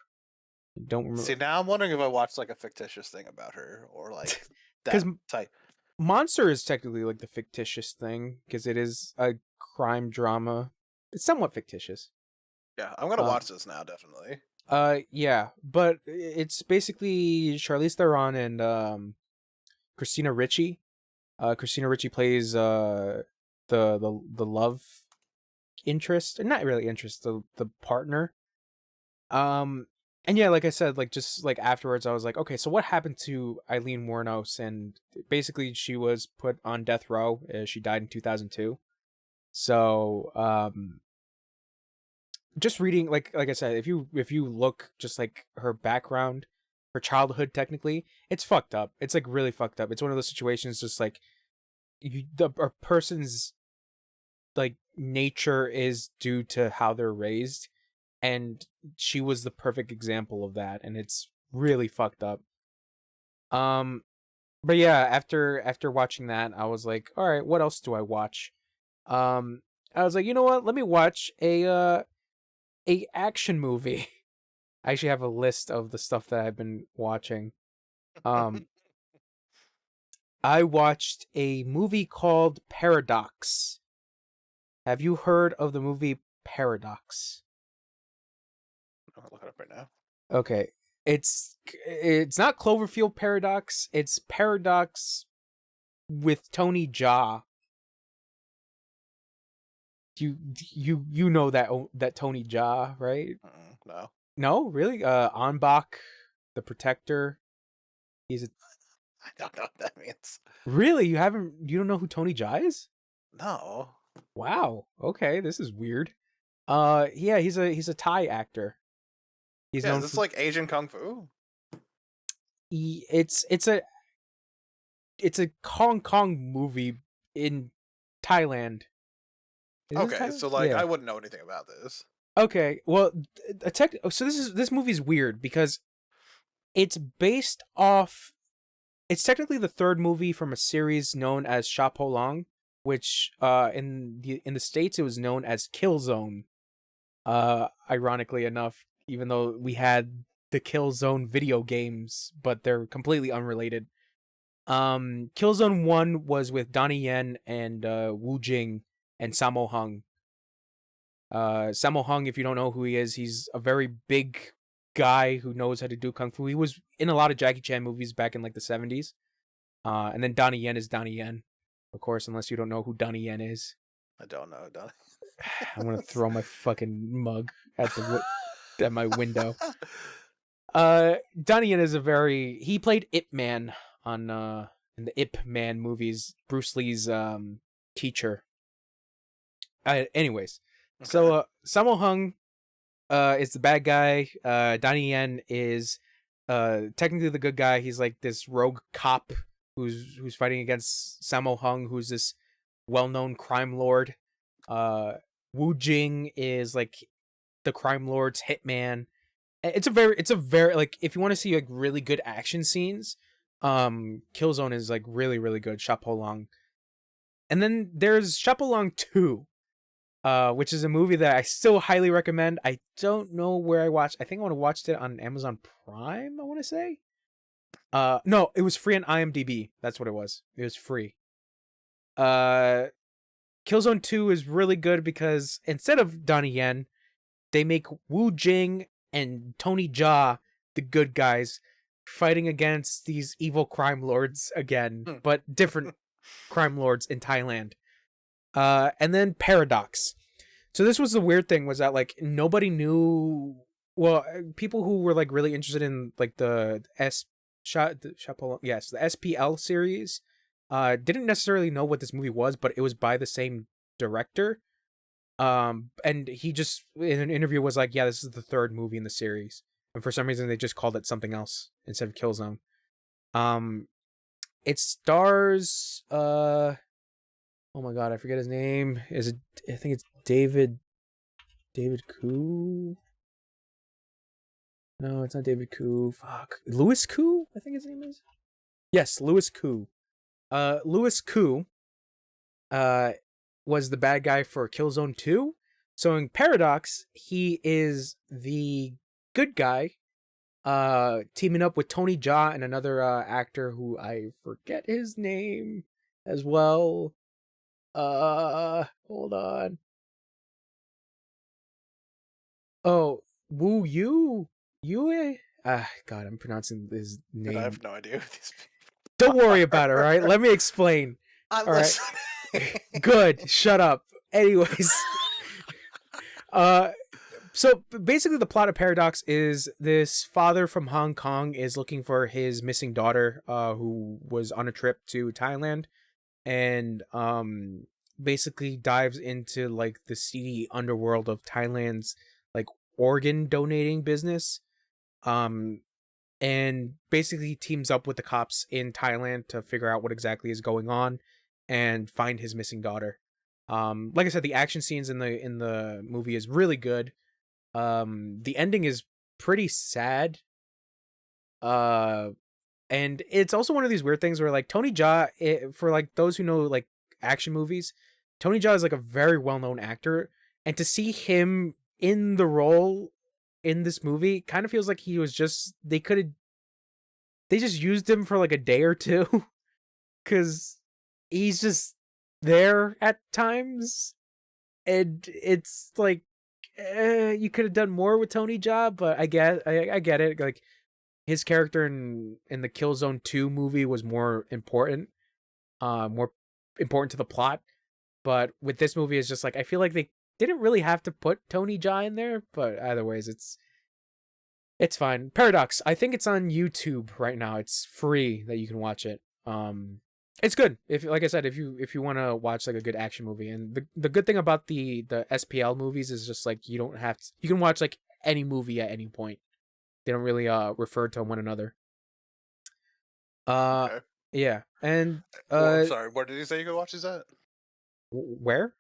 Don't remember See, now I'm wondering if I watched like a fictitious thing about her or like because that type. Monster is technically like the fictitious thing because it is a crime drama. It's somewhat fictitious. Yeah, I'm gonna watch this now, definitely. Yeah, but it's basically Charlize Theron and Christina Ricci. Christina Ricci plays the love interest, not really interest, the partner. And yeah, like I said, like just like afterwards, I was like, okay, so what happened to Eileen Wuornos? And basically, she was put on death row. She died in 2002. So, just reading, like I said, if you look just like her background, her childhood, technically, it's fucked up. It's like really fucked up. It's one of those situations, just like a person's like nature is due to how they're raised, and she was the perfect example of that, and it's really fucked up. But yeah, after watching that, I was like, all right, what else do I watch? um I was like, you know what, let me watch a action movie. I actually have a list of the stuff that I've been watching. um I watched a movie called Paradox. Have you heard of the movie Paradox? I'm gonna look it up right now. Okay. It's not Cloverfield Paradox. It's Paradox with Tony Jaa. You know that Tony Jaa, right? No, No, really? Anbach, the Protector. He's a I don't know what that means. Really? You don't know who Tony Jaa is? No. Wow. Okay, this is weird. Yeah, he's a Thai actor. He's Yeah, is known this for like Asian Kung Fu? it's a Hong Kong movie in Thailand. Is this Okay, Thailand? so like Yeah. I wouldn't know anything about this. Okay. Well, so this movie's weird because it's based off. It's technically the third movie from a series known as Chapeau Long, which in the States it was known as Killzone. Ironically enough, even though we had the Killzone video games, but they're completely unrelated. Killzone 1 was with Donnie Yen and Wu Jing and Sammo Hung. Sammo Hung, if you don't know who he is, he's a very big guy who knows how to do kung fu. He was in a lot of Jackie Chan movies back in like the 70s. And then Donnie Yen is Donnie Yen, of course, unless you don't know who Donnie Yen is. I don't know, don't I'm gonna throw my fucking mug at at my window. Donnie Yen is he played Ip Man on in the Ip Man movies, Bruce Lee's teacher. Anyways, Okay. so Sammo Hung is the bad guy. Donnie Yen is technically the good guy. He's like this rogue cop who's fighting against Sammo Hung, who's this well-known crime lord. Wu Jing is like the crime lord's hitman. It's a very like, if you want to see like really good action scenes, Killzone is like really really good. Chapeau Long. And then there's Chapeau Long 2, which is a movie that I still highly recommend. I don't know where I watched. I think I watched it on Amazon Prime, I want to say. No, it was free on IMDb. That's what it was. It was free. Killzone 2 is really good because instead of Donnie Yen, they make Wu Jing and Tony Jaa the good guys fighting against these evil crime lords again, but different crime lords in Thailand. And then Paradox. So this was the weird thing, was that like nobody knew. Well, people who were like really interested in like the the SPL series, didn't necessarily know what this movie was, but it was by the same director. And he just in an interview was like, yeah, this is the third movie in the series, and for some reason they just called it something else instead of Killzone. It stars Oh my god, I forget his name. Is it? I think it's David Koo. No, it's not David Koo. Fuck, Louis Koo. I think his name is. Yes, Louis Koo. Louis Koo. Was the bad guy for Killzone 2. So in Paradox, he is the good guy, teaming up with Tony Jaa and another actor who I forget his name as well. Hold on. Oh, Woo Yu? Yue? God, I'm pronouncing his name. I have no idea who these people Don't worry about it, all right? Let me explain. I'm All right. listening. Good. Shut up. Anyways. So basically the plot of Paradox is this father from Hong Kong is looking for his missing daughter, who was on a trip to Thailand, and basically dives into like the seedy underworld of Thailand's like organ donating business. And basically teams up with the cops in Thailand to figure out what exactly is going on and find his missing daughter. Like I said, the action scenes in the movie is really good. The ending is pretty sad. And it's also one of these weird things where like Tony Jaa, for like those who know like action movies, Tony Jaa is like a very well-known actor, and to see him in the role in this movie kind of feels like he was just they just used him for like a day or two because he's just there at times, and it's like you could have done more with Tony Jaa, but I get it. Like his character in the Killzone 2 movie was more important to the plot. But with this movie, it's just like I feel like they didn't really have to put Tony Jaa in there. But either ways, it's fine. Paradox, I think it's on YouTube right now. It's free that you can watch it. It's good. If like I said, if you want to watch like a good action movie, and the good thing about the SPL movies is just like you can watch like any movie at any point. They don't really refer to one another. Okay. Yeah. And I'm sorry, where did you say you could watch these at? Where?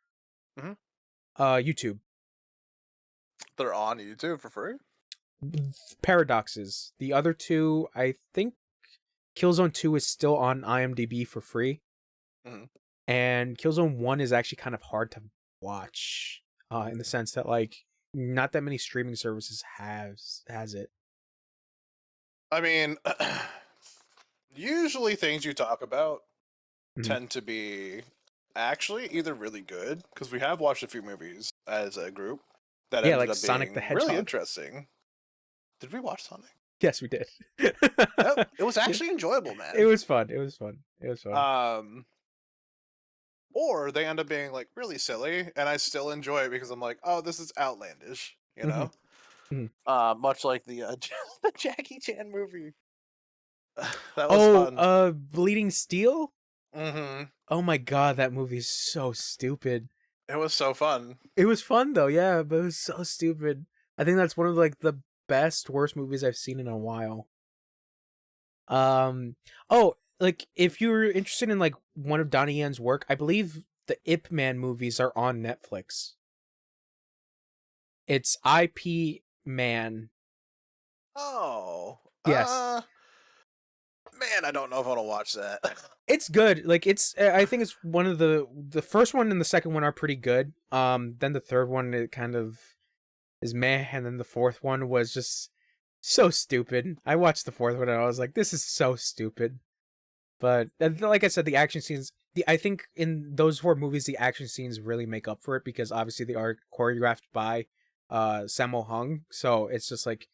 Mhm. YouTube. They're on YouTube for free? Paradoxes. The other two, I think Killzone 2 is still on IMDb for free. Mhm. And Killzone 1 is actually kind of hard to watch, in the sense that like not that many streaming services has it. I mean, usually things you talk about Mhm. tend to be actually either really good, because we have watched a few movies as a group that ended like up Sonic the being really Hedgehog. interesting. Did we watch Sonic? Yes, we did. Yep, it was actually enjoyable, man. It was fun. Or they end up being like really silly, and I still enjoy it because I'm like, oh, this is outlandish, you know. Mhm. Much like the the Jackie Chan movie. That was fun. Bleeding Steel? Mm-hmm. Oh my god, that movie is so stupid. It was so fun. It was fun though, yeah, but it was so stupid. I think that's one of like the worst movies I've seen in a while. Oh, like if you're interested in like one of Donnie Yen's work, I believe the Ip Man movies are on Netflix. It's IP Man. Oh. Yes. Man, I don't know if I want to watch that. It's good. Like I think it's one of the first one and the second one are pretty good. Then the third one it kind of is meh, and then the fourth one was just so stupid. I watched the fourth one and I was like, this is so stupid. But like I said, the action scenes, I think in those four movies, the action scenes really make up for it because obviously they are choreographed by Sammo Hung. So it's just like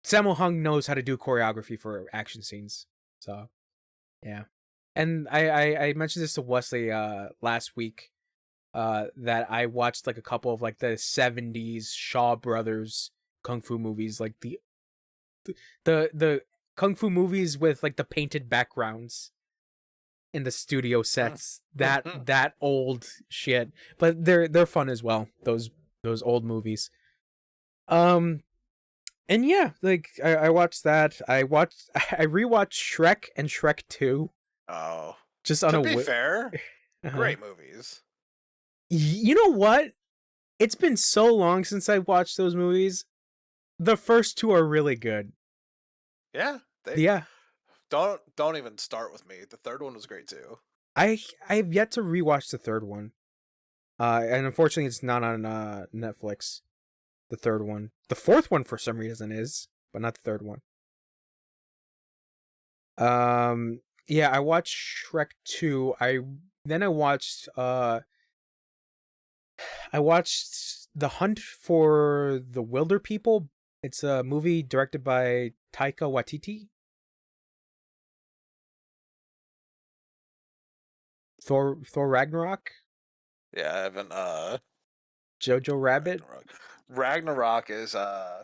Sammo Hung knows how to do choreography for action scenes. So yeah. And I mentioned this to Wesley last week, that I watched like a couple of like the 70s Shaw Brothers kung fu movies, like the kung fu movies with like the painted backgrounds in the studio sets. that old shit. But they're fun as well, those old movies. And yeah, like I watched that. I rewatched Shrek and Shrek 2. Oh. Just on To a be fair, Great movies. You know what? It's been so long since I watched those movies. The first two are really good. Yeah, they Yeah. don't even start with me. The third one was great too. I've yet to rewatch the third one. And unfortunately it's not on Netflix. The third one. The fourth one for some reason is, but not the third one. Yeah, I watched Shrek 2. I watched The Hunt for the Wilder People. It's a movie directed by Taika Waititi. Thor Ragnarok. Yeah, I haven't Jojo Rabbit. Ragnarok is man.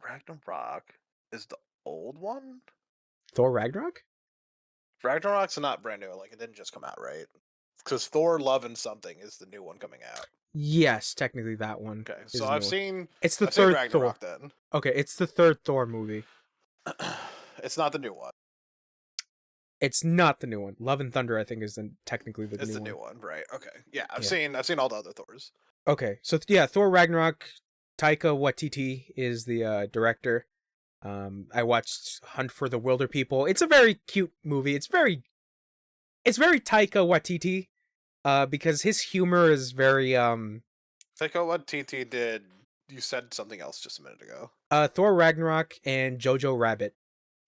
Ragnarok is the old one? Thor Ragnarok? Ragnarok's not brand new, like it didn't just come out, right? Because Thor Love and Something is the new one coming out. Yes, technically that one. Okay, so I've seen I've third seen Ragnarok Thor. then. Okay, it's the third Thor movie. It's not the new one. It's not the new one. Love and Thunder, I think, is technically the new one. It's the new one, right? Okay, yeah, I've seen all the other Thors. Okay, so yeah, Thor Ragnarok. Taika Waititi is the director. I watched Hunt for the Wilder People. It's a very cute movie. It's very Taika Waititi, because his humor is very Taika Waititi did. You said something else just a minute ago. Thor Ragnarok and Jojo Rabbit.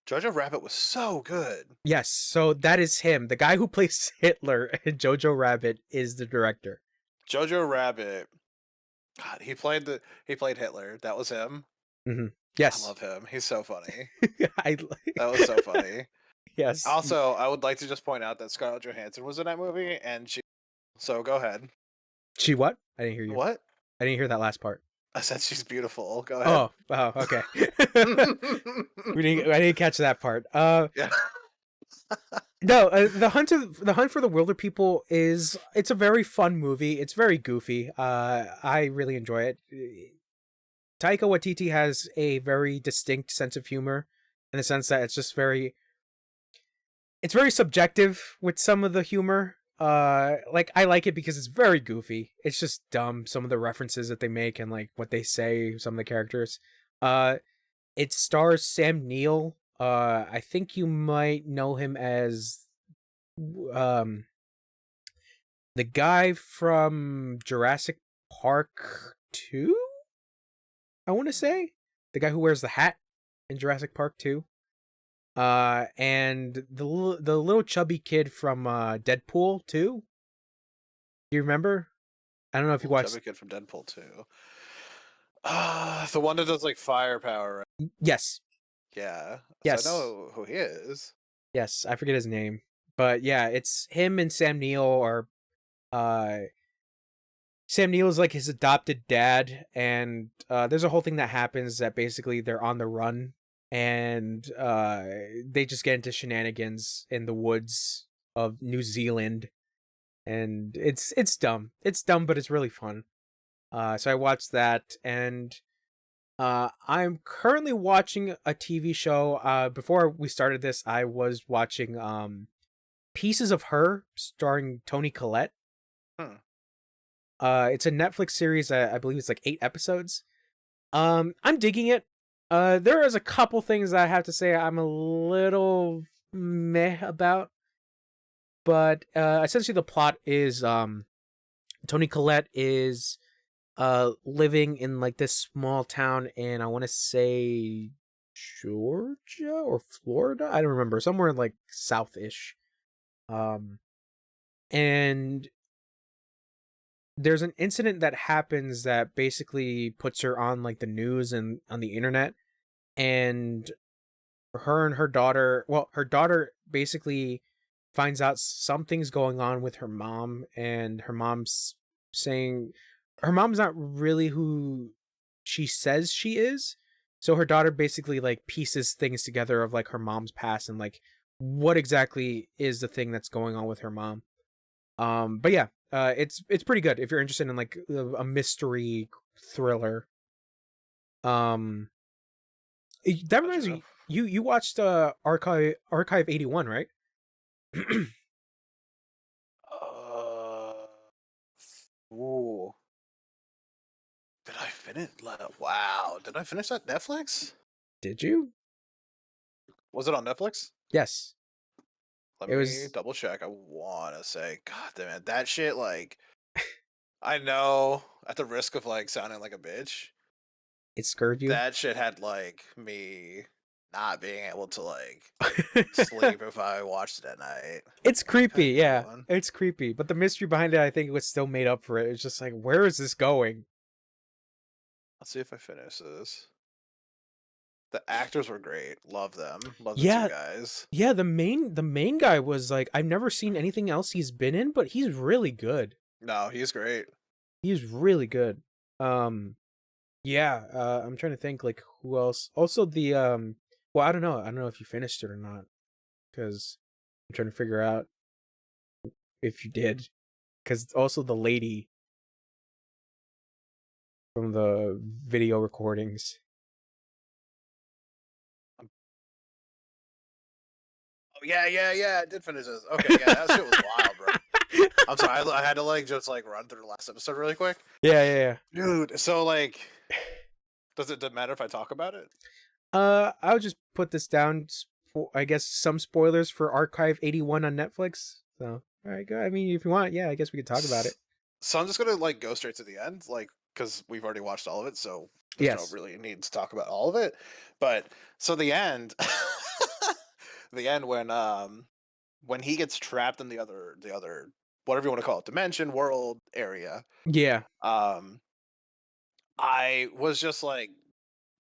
Jojo Rabbit was so good. Yes, so that is him. The guy who plays Hitler in Jojo Rabbit is the director. Jojo Rabbit. God, he played Hitler. That was him. Mm-hmm. Yes, I love him. He's so funny. That was so funny. Yes. Also, I would like to just point out that Scarlett Johansson was in that movie, and so go ahead. She what? I didn't hear you. What? I didn't hear that last part. I said she's beautiful. Go ahead. Oh, okay. I didn't catch that part. Yeah. No, the Hunt for the Wilder People it's a very fun movie. It's very goofy. I really enjoy it. Taika Waititi has a very distinct sense of humor, in the sense that it's very subjective with some of the humor. Like, I like it because it's very goofy. It's just dumb, some of the references that they make and like what they say, some of the characters. It stars Sam Neill. I think you might know him as the guy from Jurassic Park 2. I want to say the guy who wears the hat in Jurassic Park 2. And the little chubby kid from Deadpool 2. Do you remember? I don't know if you watched. Chubby kid from Deadpool 2. The one that does like firepower, right? Yes. Yeah. Yes. So I know who he is. Yes, I forget his name, but yeah, it's him and Sam Neill are. Sam Neill is like his adopted dad, and there's a whole thing that happens that basically they're on the run, and they just get into shenanigans in the woods of New Zealand, and it's dumb. It's dumb, but it's really fun. So I watched that, and I'm currently watching a TV show. Before we started this, I was watching Pieces of Her, starring Toni Collette. It's a Netflix series. I believe it's like 8 episodes. I'm digging it. There is a couple things that I have to say I'm a little meh about, but essentially the plot is Toni Collette is living in like this small town in, I want to say, Georgia or Florida. I don't remember. Somewhere like south-ish. And there's an incident that happens that basically puts her on like the news and on the internet, and her daughter basically finds out something's going on with her mom, and her mom's saying her mom's not really who she says she is. So her daughter basically like pieces things together of like her mom's past and like what exactly is the thing that's going on with her mom. But yeah, it's pretty good if you're interested in like a mystery thriller. That reminds me, you watched Archive 81, right? Uh, ooh. Did I finish? Wow. Did I finish that Netflix? Did you? Was it on Netflix? Yes. Let It me was. double check. I want to say, God damn it. That shit, like, I know at the risk of, like, sounding like a bitch, It scared you. that shit had, like, me not being able to, like, sleep if I watched it at night. It's Like, I creepy, had another yeah. one. It's creepy, but the mystery behind it, I think, was still made up for it. It's just like, where is this going? Let's see if I finish this. The actors were great. Love them. Love the two Yeah, guys. yeah. The main guy was like, I've never seen anything else he's been in, but he's really good. No, he's great. He's really good. Um, yeah. I'm trying to think like who else. Also the well, I don't know. I don't know if you finished it or not, because I'm trying to figure out if you did. Because also the lady from the video recordings. Oh, yeah. I did finish this. Okay, yeah, that shit was wild, bro. I'm sorry. I had to, like, just, like, run through the last episode really quick. Yeah. Dude, so, like, does it matter if I talk about it? I'll just put this down. I guess some spoilers for Archive 81 on Netflix. So, all right, go. I mean, if you want, yeah, I guess we could talk about it. So I'm just gonna, like, go straight to the end, like, because we've already watched all of it, so there's no Yes. really need to talk about all of it. But so the end, the end when he gets trapped in the other whatever you want to call it, dimension, world, area. Yeah. Um, I was just like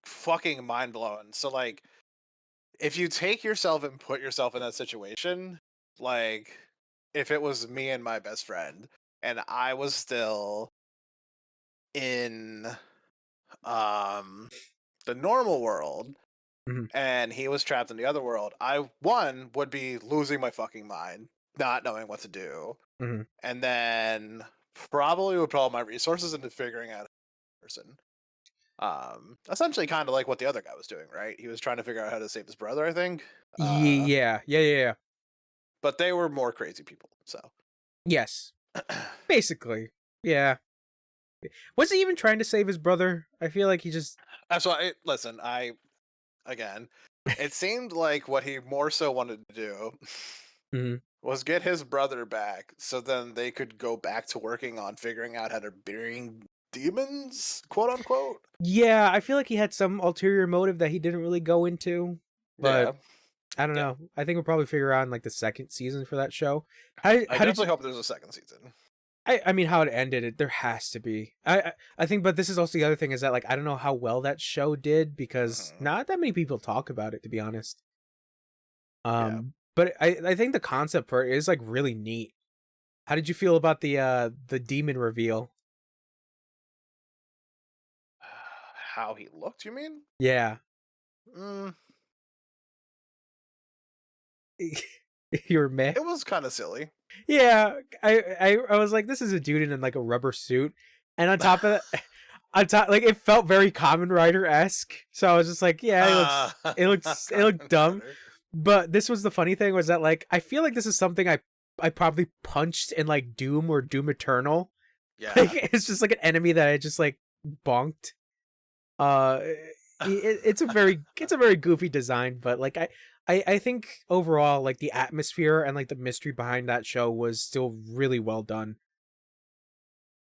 fucking mind blown. So, like, if you take yourself and put yourself in that situation, like, if it was me and my best friend and I was still in the normal world Hmm. and he was trapped in the other world, I one would be losing my fucking mind, not knowing what to do, Hmm. and then probably would put all my resources into figuring out a person. Essentially kind of like what the other guy was doing, right? He was trying to figure out how to save his brother, I think. Yeah. But they were more crazy people, so Yes. Basically. Yeah. Was he even trying to save his brother? I feel like he just. that's why. Listen, again, it seemed like what he more so wanted to do Mhm. was get his brother back, so then they could go back to working on figuring out how to bring demons, quote unquote. Yeah, I feel like he had some ulterior motive that he didn't really go into, but Yeah, I don't yeah. know. I think we'll probably figure out in like the second season for that show. I How did you? definitely hope there's a second season. I mean, how it ended. There has to be. I think, but this is also the other thing is that like I don't know how well that show did because Hmm. not that many people talk about it, to be honest. Yeah. But I think the concept for it is like really neat. How did you feel about the demon reveal? How he looked, you mean? Yeah. Mm, You were meh. it was kind of silly. Yeah, I was like, this is a dude in like a rubber suit, and on top of that, on top like it felt very Common Rider esque. So I was just like, yeah, it looked dumb. Rider. But this was the funny thing was that like I feel like this is something I probably punched in like Doom or Doom Eternal. Yeah. Like it's just like an enemy that I just like bonked. Uh, it's a very goofy design, but like I think overall like the atmosphere and like the mystery behind that show was still really well done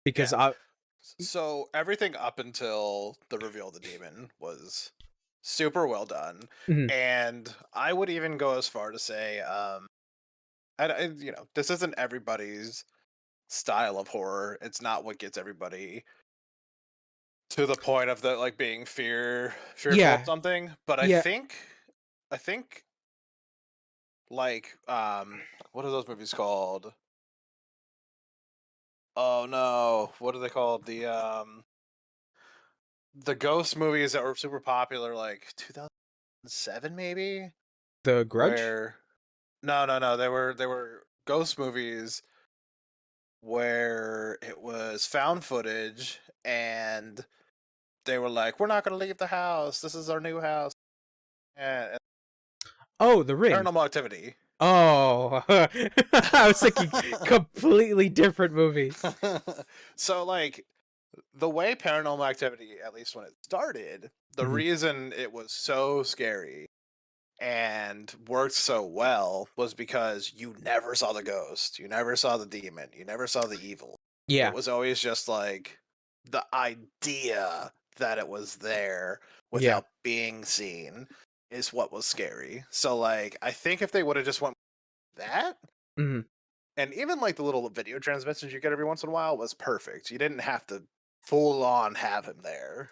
because Yeah. I So everything up until the reveal of the demon was super well done, Mhm. and I would even go as far to say, this isn't everybody's style of horror. It's not what gets everybody to the point of the, like, being fearful of Yeah, something. But yeah, I think like what are those movies called? Oh no, what are they called? The ghost movies that were super popular, like 2007 maybe, the Grudge. where no, they were ghost movies where it was found footage and they were like, we're not going to leave the house, this is our new house, and Oh, The Ring. Paranormal Activity. Oh, I was thinking completely different movie. So like the way Paranormal Activity, at least when it started, the Mhm. reason it was so scary and worked so well was because you never saw the ghost, you never saw the demon, you never saw the evil. It Yeah. was always just like the idea that it was there Yeah. without being seen is what was scary. So like I think if they would have just went with that, Mhm. and even like the little video transmissions you get every once in a while was perfect. You didn't have to full on have him there.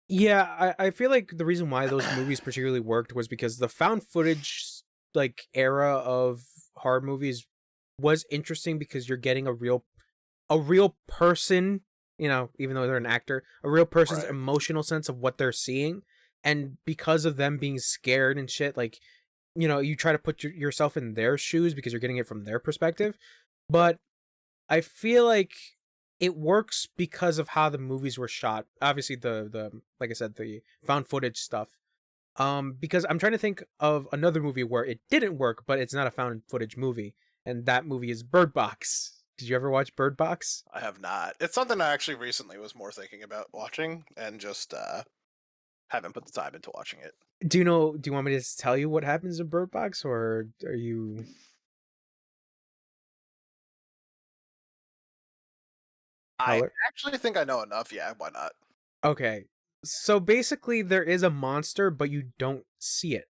Yeah, I feel like the reason why those movies particularly worked was because the found footage like era of horror movies was interesting because you're getting a real person, you know, even though they're an actor, a real person's Right. emotional sense of what they're seeing. And because of them being scared and shit, like, you know, you try to put yourself in their shoes because you're getting it from their perspective. Yep. But I feel like it works because of how the movies were shot. Obviously the like I said, the found footage stuff. Because I'm trying to think of another movie where it didn't work, but it's not a found footage movie, and that movie is Bird Box. Did you ever watch Bird Box? I have not. It's something I actually recently was more thinking about watching and just haven't put the time into watching it. Do you know? Do you want me to tell you what happens in Bird Box, or are you? I Haler? actually think I know enough. Yeah, why not? Okay, so basically there is a monster, but you don't see it,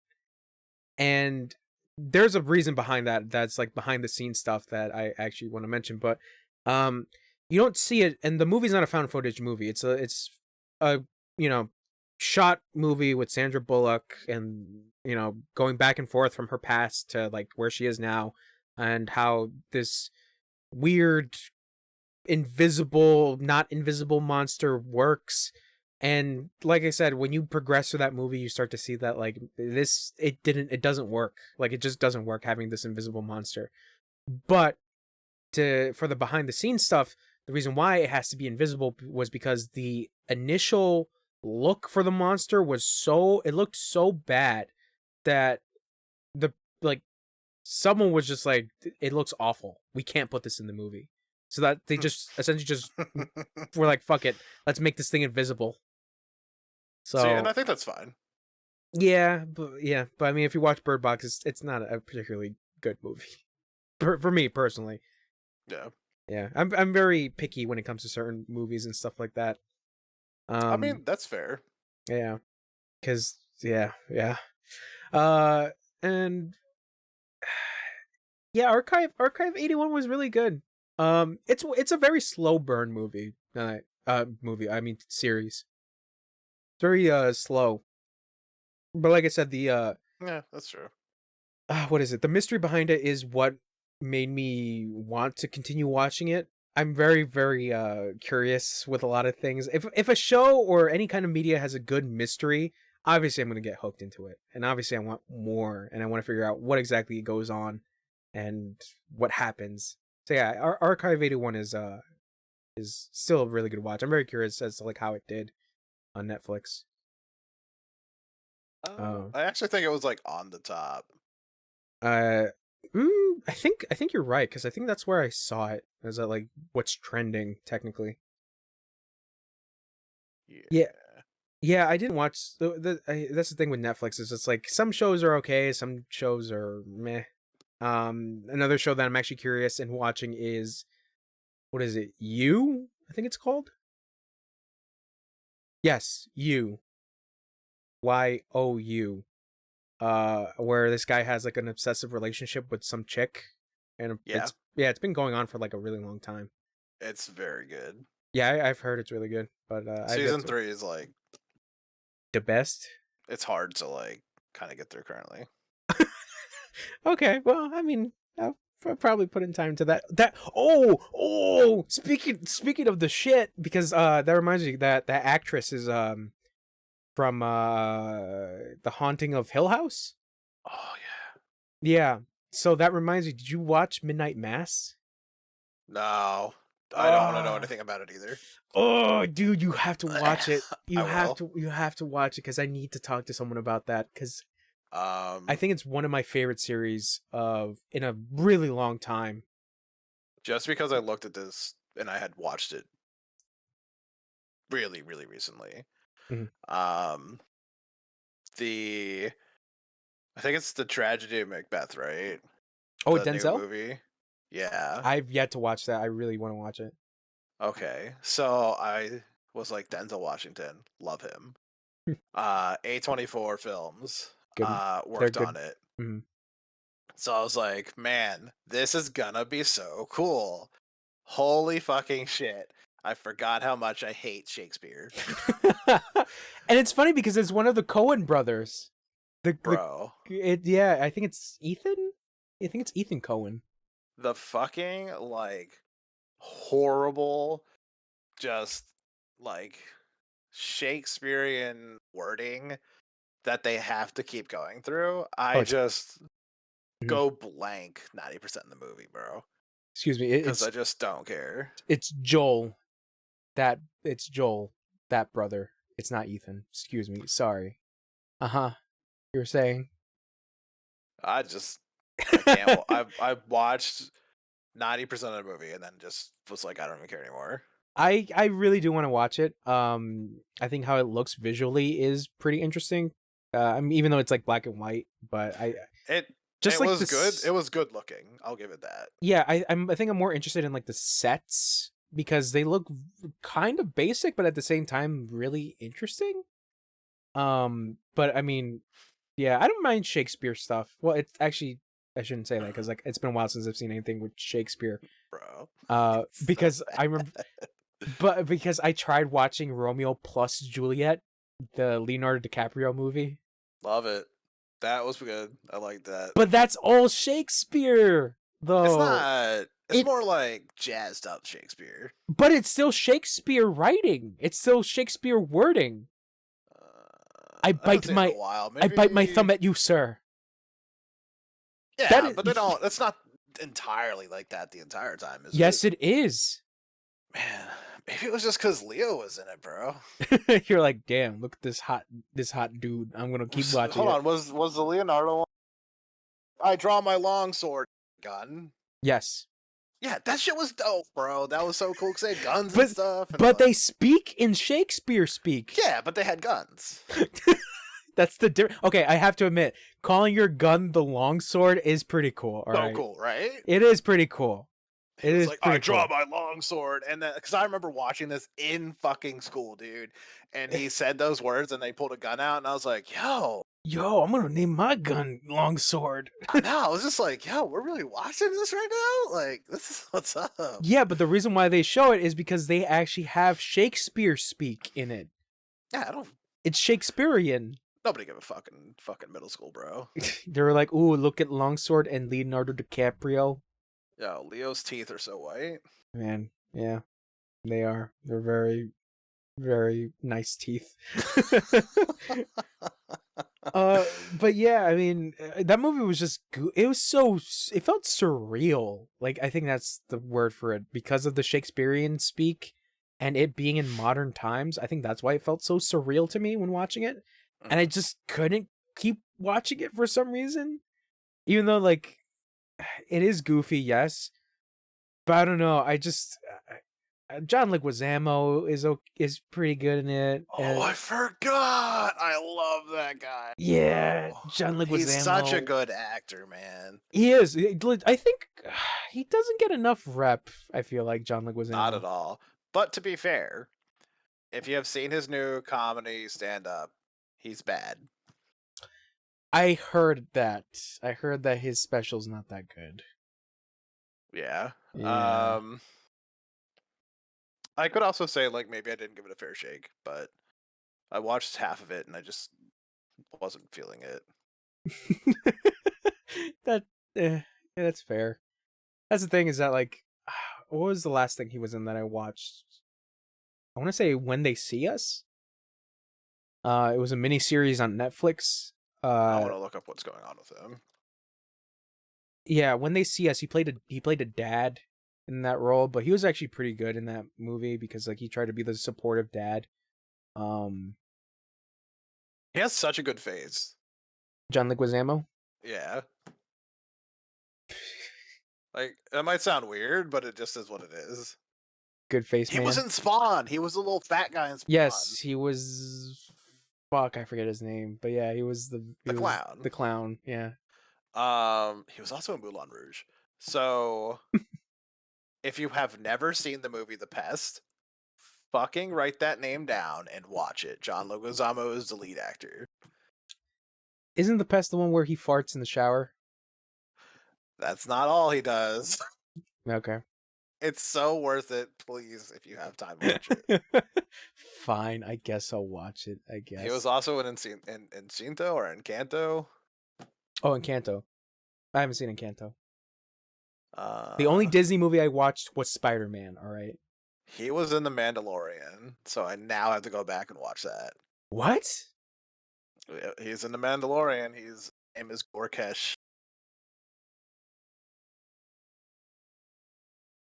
and there's a reason behind that. That's like behind the scenes stuff that I actually want to mention, but um, you don't see it, and the movie's not a found footage movie. It's a you know shot movie with Sandra Bullock, and you know going back and forth from her past to like where she is now, and how this weird invisible, not invisible monster works. And like I said, when you progress through that movie, you start to see that like it doesn't work. Like it just doesn't work having this invisible monster. But for the behind the scenes stuff, the reason why it has to be invisible was because the initial look for the monster was it looked so bad that the like someone was just like, it looks awful, we can't put this in the movie, so that they just essentially just were like, fuck it, let's make this thing invisible. See, and So I think that's fine. but I mean, if you watch Bird Box, it's not a particularly good movie for me personally. Yeah. Yeah, I'm very picky when it comes to certain movies and stuff like that. I um mean, that's fair. yeah, because yeah. uh and Yeah, Archive 81 was really good. It's a very slow burn movie. I mean series. It's very slow. But like I said, the Yeah, that's true. what is it? The mystery behind it is what made me want to continue watching it. I'm very very curious with a lot of things. If a show or any kind of media has a good mystery, obviously I'm going to get hooked into it. And obviously I want more, and I want to figure out what exactly goes on and what happens. So yeah, Archive 81 is still a really good watch. I'm very curious as to like how it did on Netflix. Uh, I actually think it was like on the top. uh, I think you're right, because I think that's where I saw it. Is that like what's trending technically? Yeah, Yeah. yeah. I didn't watch that's the thing with Netflix, is it's like some shows are okay, some shows are meh. Another show that I'm actually curious in watching is, what is it? You, I think it's called. Yes, You. You. Where this guy has like an obsessive relationship with some chick, and Yeah, it's been going on for like a really long time. it's very good. Yeah, I've heard it's really good, but I've yet Season to 3 is like the best. it's hard to like kind of get through currently. Okay, well, I mean, I'll probably put in time to that. Speaking of the shit, because that reminds me that that actress is from The Haunting of Hill House. Oh yeah. Yeah. So that reminds me, did you watch Midnight Mass? No, I don't want to know Oh, anything about it either. oh, dude, you have to watch it. I will. You have to watch it, because I need to talk to someone about that. Because I think it's one of my favorite series in a really long time. Just because I looked at this and I had watched it really, really recently. Mhm. The I think it's the Tragedy of Macbeth, right? Oh, The new Denzel? movie. Yeah. I've yet to watch that. I really want to watch it. Okay. So I was like Denzel Washington, love him. A24 Films Good. They're worked good. on it. Mhm. So I was like, man, this is gonna be so cool. Holy fucking shit. I forgot how much I hate Shakespeare. And it's funny because it's one of the Coen brothers. Bro. Yeah, I think it's Ethan. I think it's Ethan Coen. The fucking like horrible, just like Shakespearean wording that they have to keep going through. Oh, I just Mhm. go blank 90% of the movie, bro. Excuse me. Because I just don't care. It's Joel. It's Joel, that brother. It's not Ethan. Excuse me. Sorry. Uh-huh. You were saying? I can't. I watched 90% of the movie and then just was like, I don't even care anymore. I really do want to watch it. I think how it looks visually is pretty interesting. I mean, even though it's like black and white, but It like was good. this. It was good looking. I'll give it that. Yeah, I think I'm more interested in like the sets because they look kind of basic, but at the same time really interesting. But I mean, yeah, I don't mind Shakespeare stuff. Well, it's actually I shouldn't say that because like it's been a while since I've seen anything with Shakespeare. Bro. Because I remember, but because I tried watching Romeo plus Juliet, the Leonardo DiCaprio movie. Love it. That was good. I like that. But that's all Shakespeare, though. It's not. It's more like jazzed up Shakespeare. But it's still Shakespeare writing. It's still Shakespeare wording. I bite my thumb at you, sir. Yeah, but they don't. That's not entirely like that the entire time, is it? Yes, it is. Man, maybe it was just because Leo was in it, bro. You're like, damn, look at this hot dude. I'm gonna keep watching. Hold on, was the Leonardo one? I draw my longsword gun. Yes. Yeah, that shit was dope, bro. That was so cool because they had guns and stuff. And but they speak in Shakespeare speak. Yeah, but they had guns. That's the difference. Okay, I have to admit, calling your gun the longsword is pretty cool. All right? Cool, right? It is pretty cool. It is like, I draw my longsword, and then because I remember watching this in fucking school, dude, and he said those words, and they pulled a gun out, and I was like, yo, I'm gonna name my gun Longsword. I was just like, yo, we're really watching this right now. Like, this is what's up. Yeah, but the reason why they show it is because they actually have Shakespeare speak in it. Yeah, I don't. It's Shakespearean. Nobody give a fucking middle school, bro. They were like, ooh, look at Longsword and Leonardo DiCaprio. Yo, Leo's teeth are so white. Man, yeah, they are. They're very, very nice teeth. But yeah, I mean, that movie was just it felt surreal. Like, I think that's the word for it because of the Shakespearean speak and it being in modern times. I think that's why it felt so surreal to me when watching it. And I just couldn't keep watching it for some reason, even though like it is goofy, yes, but I don't know. I just John Leguizamo is pretty good in it. Oh, I forgot. I love that guy. Yeah, John Leguizamo. He's such a good actor, man. He is. I think he doesn't get enough rep. I feel like John Leguizamo. Not at all. But to be fair, if you have seen his new comedy stand-up, he's bad. I heard that. I heard that his special's not that good. Yeah. Yeah. I could also say like maybe I didn't give it a fair shake, but I watched half of it and I just wasn't feeling it. Yeah, that's fair. That's the thing is that like, what was the last thing he was in that I watched? I want to say When They See Us. It was a mini series on Netflix. I want to look up what's going on with him. Yeah, When They See Us, he played a dad in that role, but he was actually pretty good in that movie because like he tried to be the supportive dad. He has such a good face. John Leguizamo. Yeah. Like, that might sound weird, but it just is what it is. Good face He man. was in Spawn. He was the little fat guy in Spawn. Yes, he was. Fuck, I forget his name, but yeah, he was the clown. The clown, yeah. He was also in Moulin Rouge. So, if you have never seen the movie The Pest, fucking write that name down and watch it. John Leguizamo is the lead actor. Isn't The Pest the one where he farts in the shower? That's not all he does. Okay. It's so worth it. Please, if you have time, watch it. Fine, I guess I'll watch it. I guess He was also in Encanto or Encanto. Oh, Encanto. I haven't seen Encanto. Uh, The only Disney movie I watched was Spider-Man. All right. He was in The Mandalorian, so I now have to go back and watch that. What? He's in The Mandalorian. His name is Gorkesh.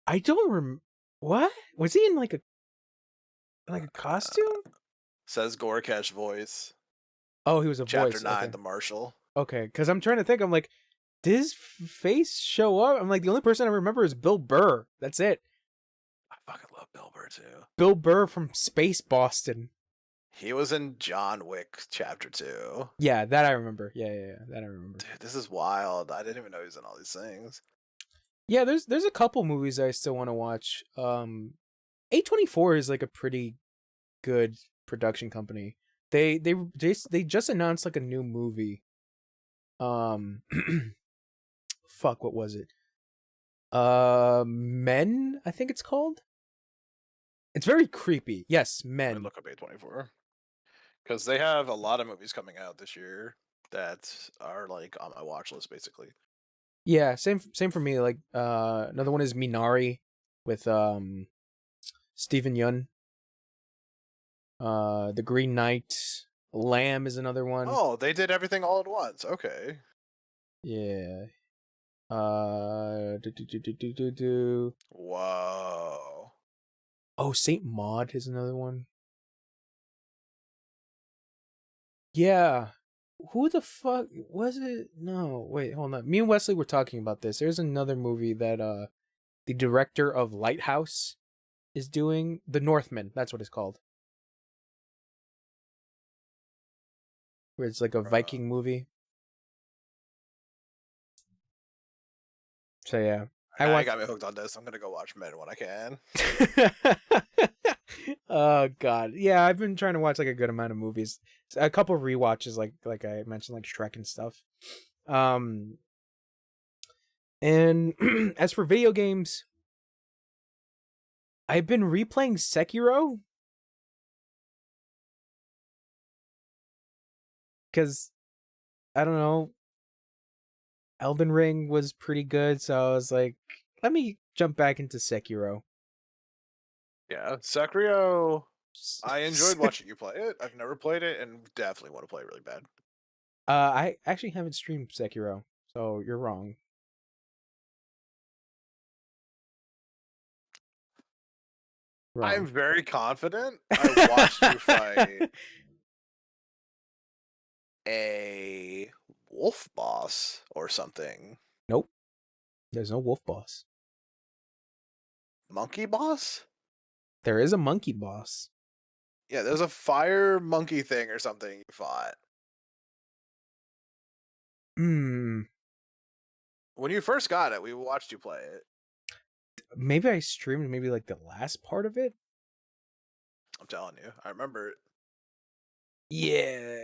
I don't remember. What was he in? Like a costume? Says Gorkesh voice. Oh, he was a Chapter voice. 9, Okay. The Marshal. Okay, because I'm trying to think. I'm like, did his face show up? I'm like, the only person I remember is Bill Burr. That's it. I fucking love Bill Burr too. Bill Burr from Space Boston. He was in John Wick Chapter 2. Yeah, that I remember. Yeah, that I remember. Dude, this is wild. I didn't even know he was in all these things. Yeah, there's a couple movies I still want to watch. A24 is like a pretty good production company. They just announced like a new movie. Fuck, what was it? Men, I think it's called. It's very creepy. Yes, Men. Look up A24. Because they have a lot of movies coming out this year that are like on my watch list, basically. Yeah, same for me. Like another one is Minari with Stephen Yeun. The Green Knight. Lamb is another one. Oh, they did everything all at once. Okay. Yeah. Whoa. Oh, Saint Maud is another one. Yeah. Who the fuck was it? No, wait, hold on. Me and Wesley were talking about this. There's another movie that the director of Lighthouse is doing. The Northman, that's what it's called. Where it's like a Viking movie. So yeah. I got me hooked on this. I'm gonna go watch Men when I can. Oh god. Yeah, I've been trying to watch like a good amount of movies. A couple of rewatches like I mentioned, like Shrek and stuff. And as for video games, I've been replaying Sekiro. Cause I don't know. Elden Ring was pretty good, so I was like, let me jump back into Sekiro. Yeah, Sekiro. I enjoyed watching you play it. I've never played it and definitely want to play it really bad. I actually haven't streamed Sekiro, so you're wrong. I'm very confident I watched you fight a wolf boss or something. Nope. There's no wolf boss. Monkey boss? There is a monkey boss. Yeah, there's a fire monkey thing or something you fought. Hmm. When you first got it, we watched you play it. Maybe I streamed maybe like the last part of it. I'm telling you, I remember it. Yeah.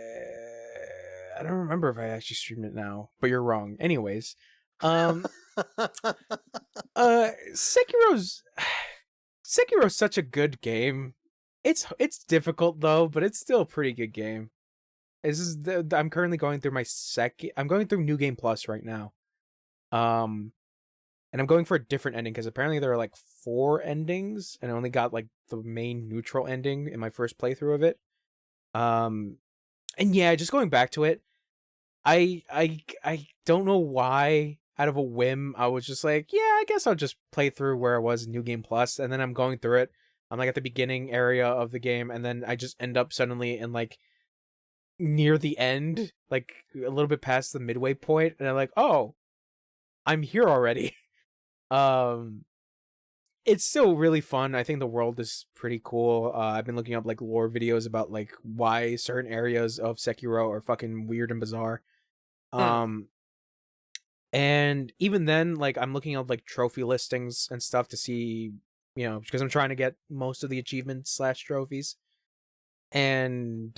I don't remember if I actually streamed it now, but you're wrong. Anyways, Sekiro's such a good game. It's difficult though, but it's still a pretty good game. I'm currently going through I'm going through New Game Plus right now. And I'm going for a different ending because apparently there are like 4 endings, and I only got like the main neutral ending in my first playthrough of it. And yeah, just going back to it, I don't know why, out of a whim, I was just like, yeah, I guess I'll just play through where I was in New Game Plus, and then I'm going through it. I'm like at the beginning area of the game, and then I just end up suddenly in like near the end, like a little bit past the midway point, and I'm like, oh, I'm here already. Um, it's still really fun. I think the world is pretty cool. I've been looking up like lore videos about like why certain areas of Sekiro are fucking weird and bizarre. Hmm. Um, and even then, like I'm looking up like trophy listings and stuff to see, because I'm trying to get most of the achievements slash trophies. And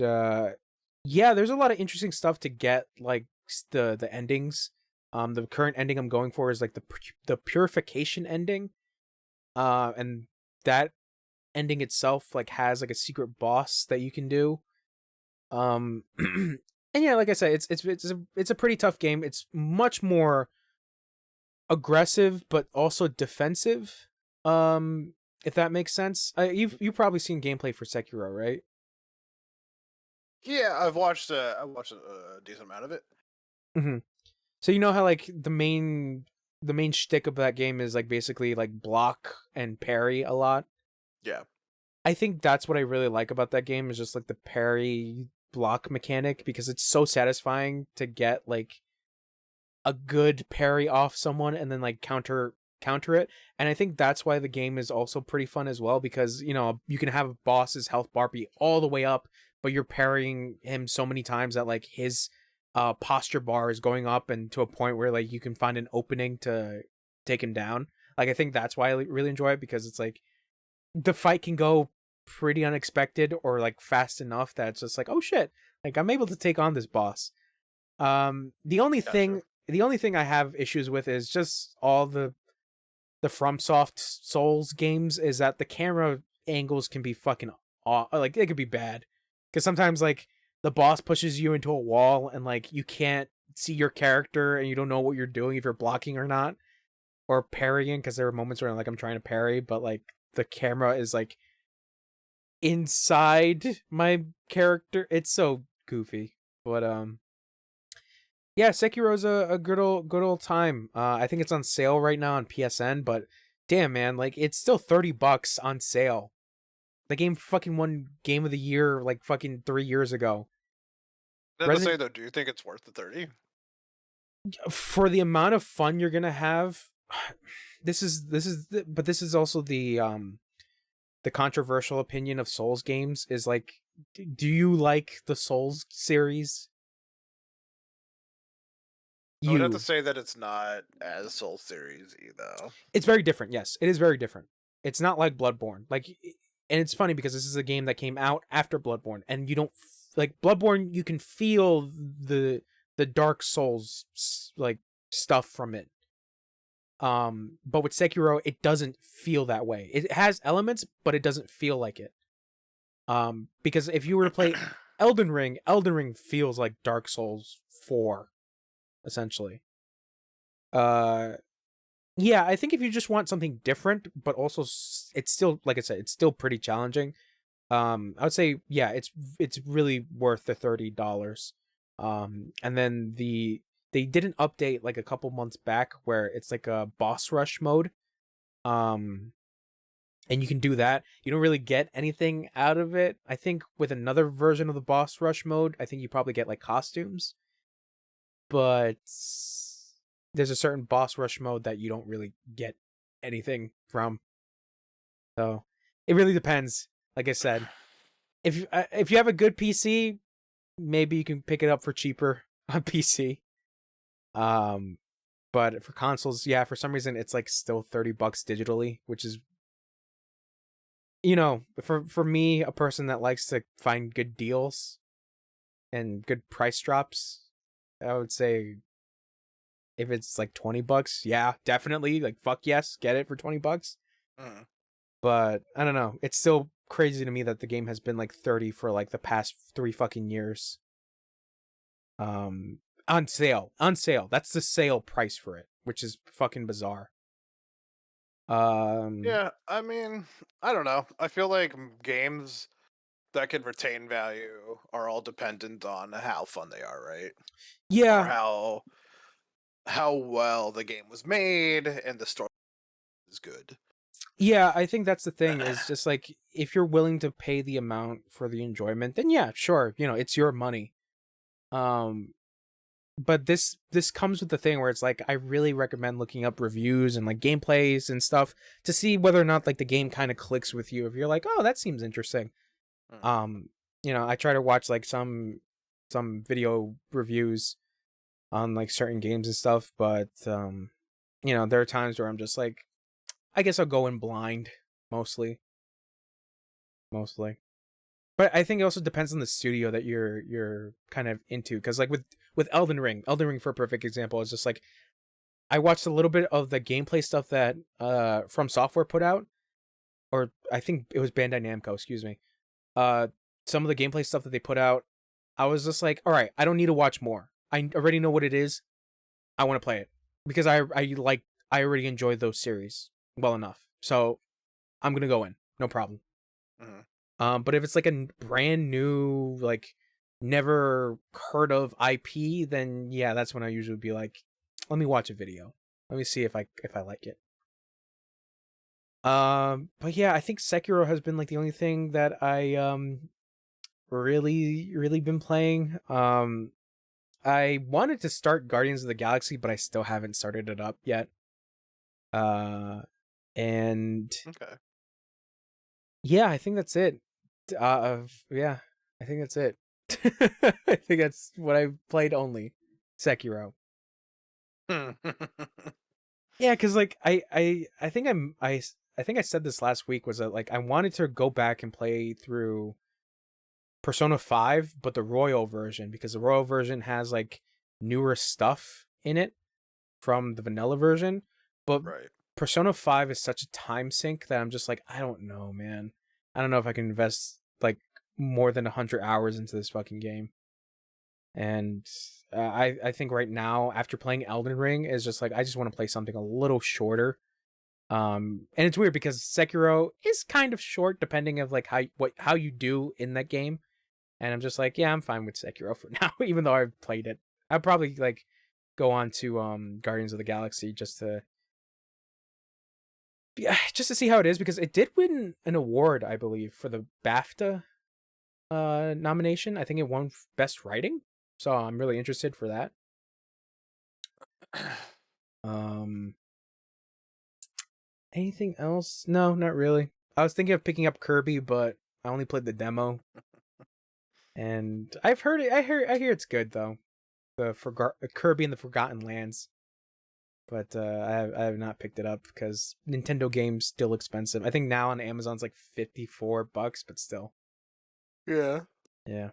yeah, there's a lot of interesting stuff to get, like the endings. The current ending I'm going for is like the purification ending. And that ending itself like has like a secret boss that you can do. And yeah, like I said, it's a pretty tough game. It's much more aggressive but also defensive. If that makes sense. You've probably seen gameplay for Sekiro, right? Yeah, I've watched a decent amount of it. Hmm. So you know how like the main shtick of that game is like basically like block and parry a lot. Yeah. I think that's what I really like about that game is just like the parry block mechanic, because it's so satisfying to get like a good parry off someone and then like counter it. And I think that's why the game is also pretty fun as well, because you can have a boss's health bar be all the way up, but you're parrying him so many times that like his posture bar is going up, and to a point where like you can find an opening to take him down. Like I think that's why I really enjoy it, because it's like the fight can go pretty unexpected or like fast enough that it's just like, oh shit, like I'm able to take on this boss. The only Gotcha. thing the only thing I have issues with is just all the FromSoft Souls games, is that the camera angles can be fucking like they could be bad, because sometimes like the boss pushes you into a wall and like you can't see your character and you don't know what you're doing, if you're blocking or not, or parrying, because there are moments where like I'm trying to parry but like the camera is like inside my character. It's so goofy. But yeah, Sekiro's a good old time. I think it's on sale right now on PSN, but damn man, like it's still $30 on sale. The game fucking won Game of the Year like fucking 3 years ago. I have to Resident say though, do you think it's worth the 30? For the amount of fun you're gonna have, but this is also the controversial opinion of Souls games is like, do you like the Souls series? I would have to You. say that it's not as Soul Series though. It's very different. Yes, it is very different. It's not like Bloodborne. And it's funny because this is a game that came out after Bloodborne, and you don't like Bloodborne. You can feel the Dark Souls like stuff from it. But with Sekiro, it doesn't feel that way. It has elements, but it doesn't feel like it. Because if you were to play Elden Ring feels like Dark Souls 4, essentially. Uh, yeah, I think if you just want something different, but also it's still, like I said, it's still pretty challenging. I would say, yeah, it's really worth the $30. And then they did an update like a couple months back where it's like a boss rush mode. Um, and you can do that. You don't really get anything out of it. I think with another version of the boss rush mode, I think you probably get like costumes, but there's a certain boss rush mode that you don't really get anything from. So it really depends. Like I said, if you have a good PC, maybe you can pick it up for cheaper on PC. Um, but for consoles, yeah, for some reason it's like still $30 digitally, which is, for me, a person that likes to find good deals and good price drops, I would say if it's like $20, yeah, definitely, like fuck yes, get it for $20. Mm. But I don't know. It's still crazy to me that the game has been like 30 for like the past 3 fucking years. Um, on sale, on sale. That's the sale price for it, which is fucking bizarre. Um, Yeah, I mean, I don't know. I feel like games that can retain value are all dependent on how fun they are, right? Or yeah, how well the game was made and the story is good. yeah. I think that's the thing. Is just like if you're willing to pay the amount for the enjoyment, then yeah, sure. It's your money. But this comes with the thing where it's like I really recommend looking up reviews and like gameplays and stuff to see whether or not like the game kind of clicks with you. If you're like, oh, that seems interesting. Mm. I try to watch like some video reviews on like certain games and stuff, but there are times where I'm just like, I guess I'll go in blind mostly. But I think it also depends on the studio that you're kind of into, because like with Elden Ring for a perfect example is just like I watched a little bit of the gameplay stuff that From Software put out, or I think it was Bandai Namco, excuse me. Some of the gameplay stuff that they put out, I was just like, all right, I don't need to watch more. I already know what it is. I want to play it because I already enjoyed those series well enough. So I'm gonna go in, no problem. Mhm. But if it's like a brand new, like never heard of IP, then yeah, that's when I usually be like, let me watch a video. Let me see if I like it. But yeah, I think Sekiro has been like the only thing that I really been playing. I wanted to start Guardians of the Galaxy, but I still haven't started it up yet. And Okay. yeah, I think that's it. Yeah, I think that's it. I think that's what I played only. Sekiro. Yeah, because like I think I think I said this last week, was that like I wanted to go back and play through Persona 5, but the Royal version, because the Royal version has like newer stuff in it from the vanilla version. But Right. Persona 5 is such a time sink that I'm just like, I don't know, man. I don't know if I can invest like more than 100 hours into this fucking game. And I think right now, after playing Elden Ring, is just like I just want to play something a little shorter. And it's weird because Sekiro is kind of short depending of like how you do in that game. And I'm just like, yeah, I'm fine with Sekiro for now, even though I've played it. I'll probably like go on to Guardians of the Galaxy just to see how it is, because it did win an award, I believe, for the BAFTA nomination. I think it won Best Writing, so I'm really interested for that. Um, anything else? No, not really. I was thinking of picking up Kirby, but I only played the demo, and I've heard it. I hear it's good though. The Kirby and the Forgotten Lands, but I have not picked it up because Nintendo games still expensive. I think now on Amazon's like $54, but still. Yeah. Yeah. I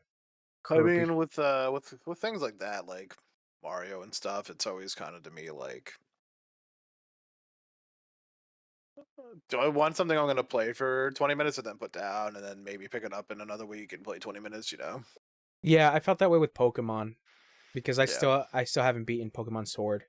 Kirby. mean, with things like that, like Mario and stuff, it's always kind of to me like, do I want something I'm gonna play for 20 minutes and then put down, and then maybe pick it up in another week and play 20 minutes? You know? Yeah, I felt that way with Pokemon because Yeah. I still haven't beaten Pokemon Sword.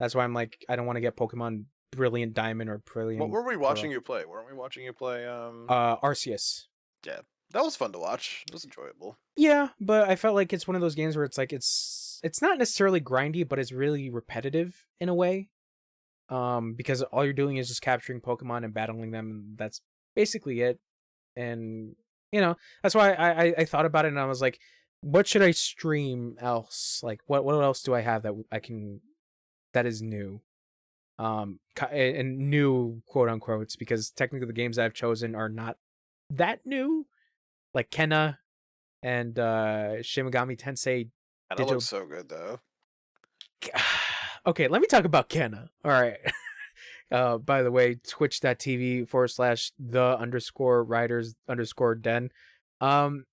That's why I'm like, I don't want to get Pokemon Brilliant Diamond or What Brilliant were we watching Pearl. you play? Weren't we watching you play? Arceus. Yeah, that was fun to watch. It was enjoyable. Yeah, but I felt like it's one of those games where it's like it's not necessarily grindy, but it's really repetitive in a way. Because all you're doing is just capturing Pokemon and battling them, and that's basically it. And that's why I thought about it, and I was like, what should I stream else? Like, what else do I have that I can that is new? And new quote unquote, because technically the games I've chosen are not that new, like Kenna and Shin Megami Tensei And it looks Digital. so good though. Okay, let me talk about Kenna. All right. By the way, twitch.tv/the_writers_den.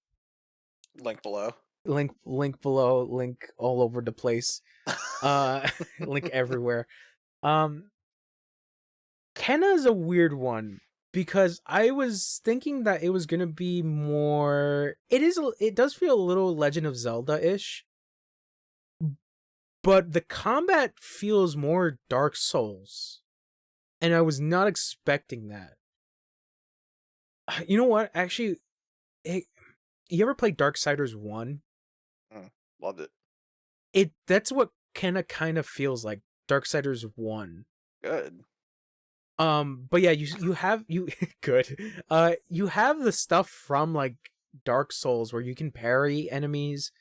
Link below. Link below, link all over the place. Link everywhere. Um, Kenna is a weird one because I was thinking that it was gonna be more. It does feel a little Legend of Zelda-ish, but the combat feels more Dark Souls, and I was not expecting that. You know what? Actually, hey, you ever play Darksiders 1? Loved it. That's what Kenna kind of feels like. Darksiders 1. Good. But yeah, you have you good. You have the stuff from like Dark Souls where you can parry enemies.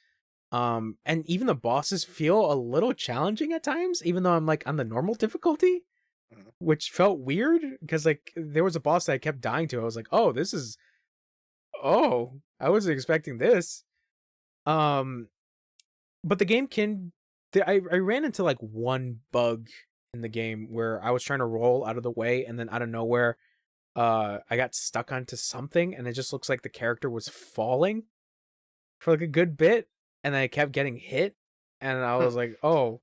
And even the bosses feel a little challenging at times, even though I'm like on the normal difficulty, Mhm. which felt weird because like there was a boss that I kept dying to. I was like, oh, I wasn't expecting this. Um, but the game I ran into like one bug in the game where I was trying to roll out of the way, and then out of nowhere, I got stuck onto something, and it just looks like the character was falling for like a good bit, and then I kept getting hit, and I was like, oh,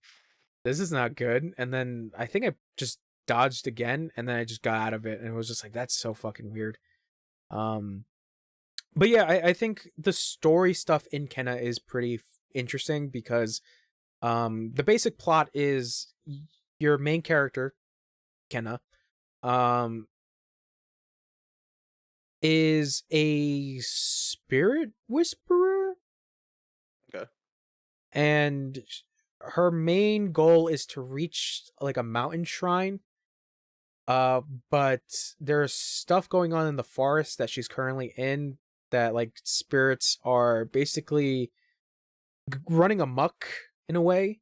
this is not good. And then I think I just dodged again, and then I just got out of it, and it was just like, that's so fucking weird. Um, but yeah, I think the story stuff in Kenna is pretty interesting because the basic plot is your main character, Kenna, um, is a spirit whisperer, Okay. and her main goal is to reach like a mountain shrine. But there's stuff going on in the forest that she's currently in that like spirits are basically running amok in a way.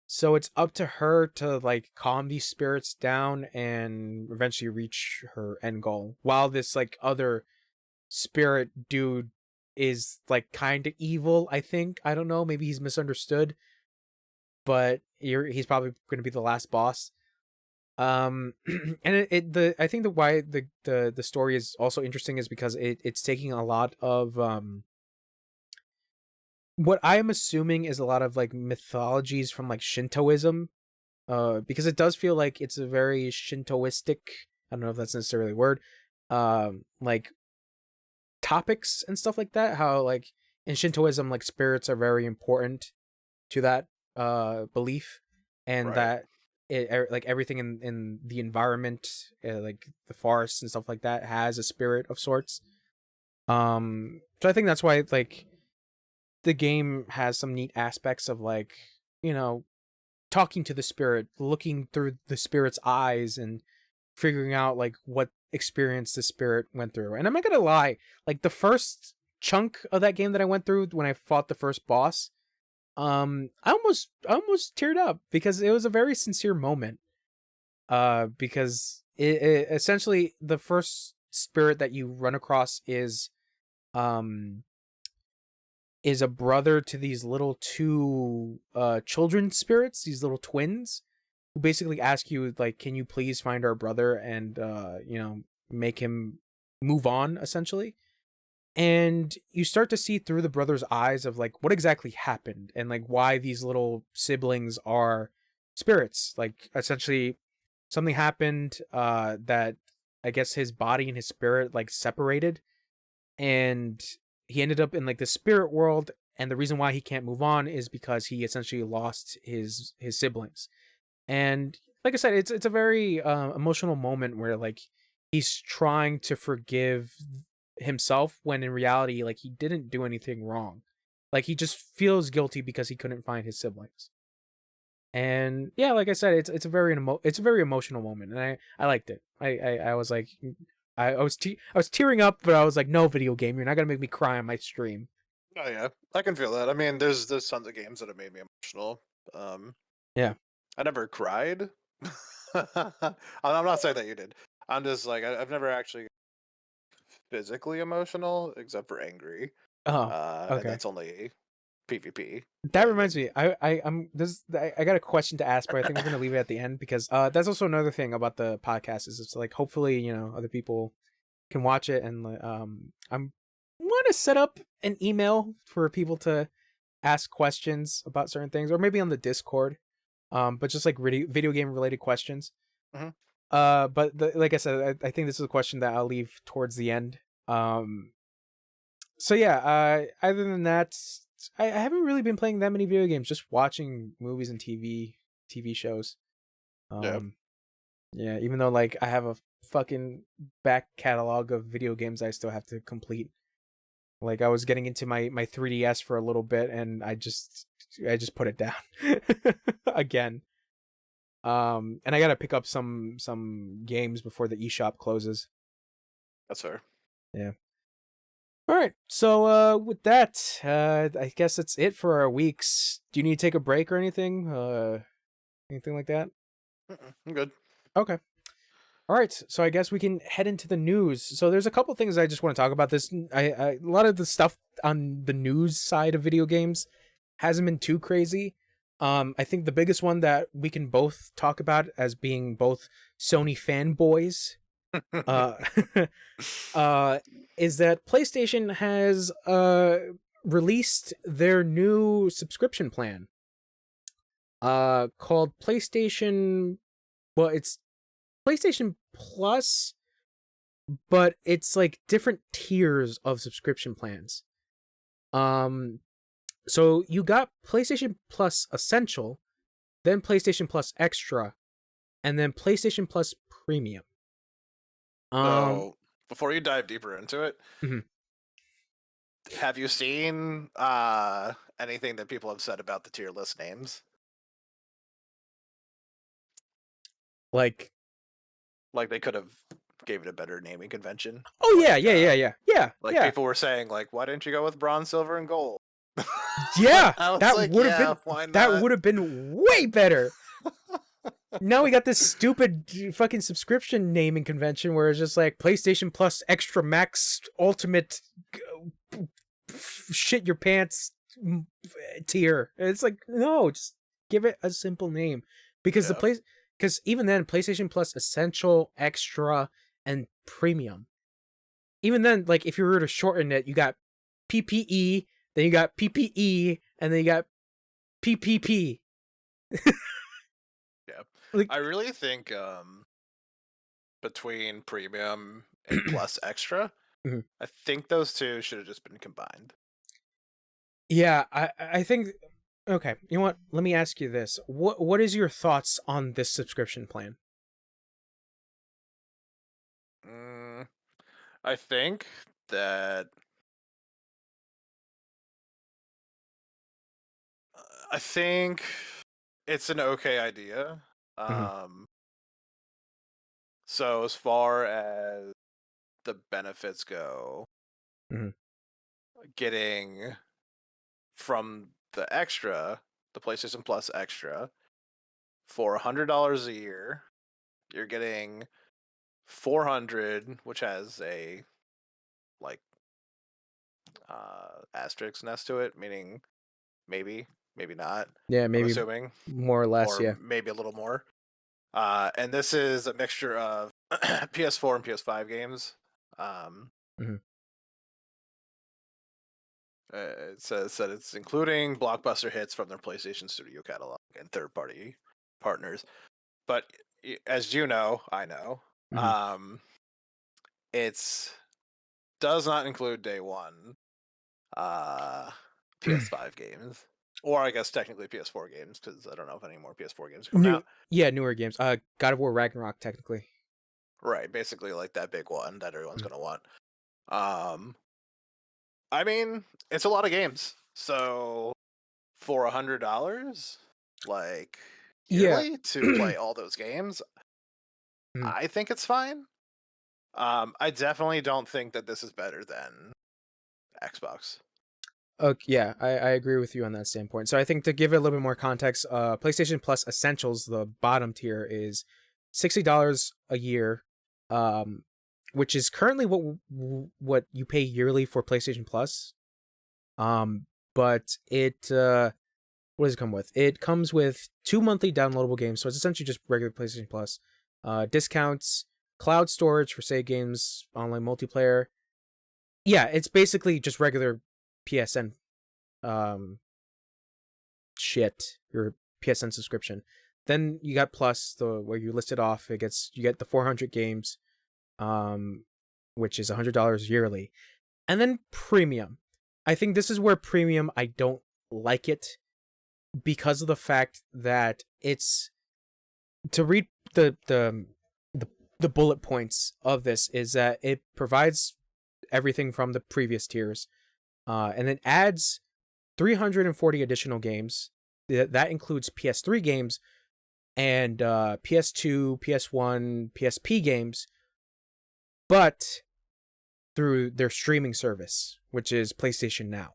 So it's up to her to like calm these spirits down and eventually reach her end goal. While this like other spirit dude is like kind of evil, I think. I don't know, maybe he's misunderstood, but he's probably going to be the last boss. And I think the why the story is also interesting is because it's taking a lot of what I am assuming is a lot of like mythologies from like Shintoism, because it does feel like it's a very Shintoistic, I don't know if that's necessarily a word, like topics and stuff like that, how like in Shintoism like spirits are very important to that belief, and Right. that like everything in the environment, like the forest and stuff like that, has a spirit of sorts. So I think that's why like the game has some neat aspects of like, you know, talking to the spirit, looking through the spirit's eyes, and figuring out like what experience the spirit went through. And I'm not gonna lie, like the first chunk of that game that I went through when I fought the first boss, I almost teared up because it was a very sincere moment. Because it essentially the first spirit that you run across um is a brother to these little two children spirits, these little twins, who basically ask you like, can you please find our brother and make him move on, essentially. And you start to see through the brother's eyes of like what exactly happened, and like why these little siblings are spirits. Like essentially something happened that I guess his body and his spirit like separated, and he ended up in like the spirit world, and the reason why he can't move on is because he essentially lost his siblings. And like I said, it's a very emotional moment where like he's trying to forgive himself when in reality like he didn't do anything wrong. Like he just feels guilty because he couldn't find his siblings. And yeah, like I said, it's a very emotional moment, and I liked it. I was like, I was tearing up, but I was like, no, video game, you're not gonna make me cry on my stream. Oh yeah, I can feel that. I mean, there's tons of games that have made me emotional. Yeah. I never cried. I'm not saying that you did. I'm just like I've never actually physically emotional except for angry. Oh, And okay. that's only PvP. That Like reminds me. I got a question to ask, but I think we're gonna leave it at the end because that's also another thing about the podcast is it's like hopefully other people can watch it, and I'm want to set up an email for people to ask questions about certain things, or maybe on the Discord, but just like video game related questions. mhm. But like I said, I think this is a question that I'll leave towards the end. Um, so yeah, other than that, I haven't really been playing that many video games. Just watching movies and TV shows. Yeah, Um, yeah, even though like I have a fucking back catalog of video games I still have to complete. Like I was getting into my 3DS for a little bit, and I just put it down again. And I gotta pick up some games before the eShop closes. that's fair. Yeah. All right. So with that, I guess that's it for our weeks. Do you need to take a break or anything? Anything like that? I'm good. Okay. All right. So I guess we can head into the news. So there's a couple things I just want to talk about. A lot of the stuff on the news side of video games hasn't been too crazy. I think the biggest one that we can both talk about as being both Sony fanboys, uh, uh, is that PlayStation has released their new subscription plan, called PlayStation. Well, it's PlayStation Plus, but it's like different tiers of subscription plans. So you got PlayStation Plus Essential, then PlayStation Plus Extra, and then PlayStation Plus Premium. So before you dive deeper into it, Mhm. have you seen anything that people have said about the tier list names? Like, Like they could have gave it a better naming convention. oh yeah, Like, Like yeah, people were saying, like, why didn't you go with bronze, silver, and gold? yeah. I was That like, would have yeah, been why that not? would have been way better. Now we got this stupid fucking subscription naming convention where it's just like PlayStation Plus Extra Max Ultimate shit your pants tier. It's like, no, just give it a simple name, because Yeah. because even then PlayStation Plus Essential, Extra, and Premium. Even then, like if you were to shorten it, you got PPE, then you got PPE, and then you got PPP. Yeah. Like, I really think between premium and plus extra, Mhm. I think those two should have just been combined. Yeah, I think, okay, you know what? Let me ask you this. What is your thoughts on this subscription plan? Mm, I think that I think it's an okay idea. Mhm. So as far as the benefits go, Mhm. getting from the PlayStation Plus extra, for $100 a year, you're getting 400, which has a like asterisk next to it, meaning maybe, maybe not. Yeah, I'm maybe assuming, more or less, or yeah. maybe a little more. And this is a mixture of PS4 and PS5 games. Um, Mhm. it says that it's including blockbuster hits from their PlayStation Studio catalog and third-party partners. But as you know, I know, Mhm. it's does not include day one uh, PS5 games, or I guess technically PS4 games, because I don't know if any more PS4 games are coming New out. Yeah, newer games. God of War Ragnarok technically. Right, basically like that big one that everyone's Mhm. gonna want. Um, I mean, it's a lot of games, so for $100, like Yeah. yearly, to play all those games, Mhm. I think it's fine. I definitely don't think that this is better than Xbox. Okay, yeah, I agree with you on that standpoint. So I think to give it a little bit more context, PlayStation Plus Essentials, the bottom tier, is $60 a year, um, which is currently what you pay yearly for PlayStation Plus. But what does it come with? It comes with 2 monthly downloadable games, so it's essentially just regular PlayStation Plus. Discounts, cloud storage for save games, online multiplayer. Yeah, it's basically just regular PSN um shit, your PSN subscription. Then you got Plus, the where you list it off. You get the 400 games, um, which is $100 yearly, and then Premium. I think this is where Premium I don't like it, because of the fact that it's, to read the the bullet points of this, is that it provides everything from the previous tiers, and it adds 340 additional games. That includes PS3 games and PS2, PS1, PSP games. But through their streaming service, which is PlayStation Now.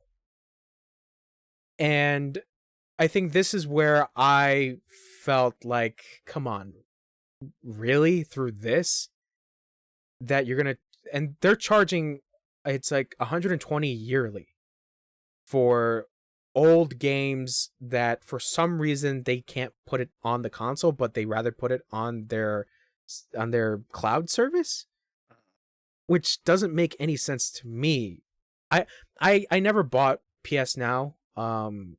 And I think this is where I felt like, come on, really? Through this? That you're gonna, and they're charging, it's like 120 yearly for old games that for some reason they can't put it on the console, but they rather put it on their cloud service, which doesn't make any sense to me. I never bought PS Now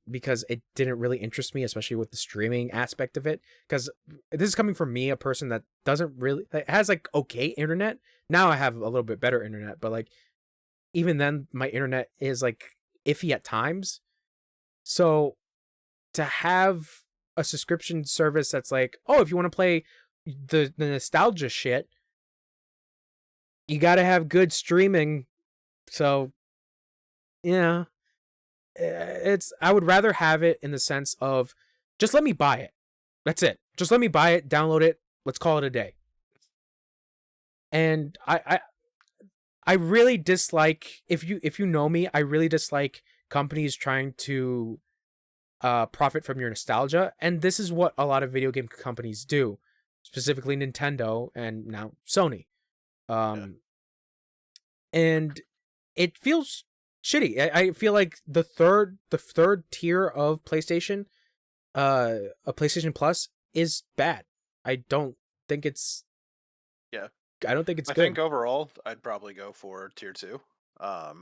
because it didn't really interest me, especially with the streaming aspect of it, because this is coming from me, a person that doesn't really, it has like okay internet. Now I have a little bit better internet, but like even then my internet is like iffy at times. So to have a subscription service that's like, oh, if you want to play the nostalgia shit, you got to have good streaming. So yeah, I would rather have it in the sense of just let me buy it. That's it. Just let me buy it, download it. Let's call it a day. And I really dislike, if you know me, I really dislike companies trying to profit from your nostalgia, and this is what a lot of video game companies do, specifically Nintendo and now Sony. And it feels shitty. I feel like the third tier of PlayStation, a PlayStation Plus, is bad. I don't think it's I don't think it's good. I think overall I'd probably go for tier 2. Yeah,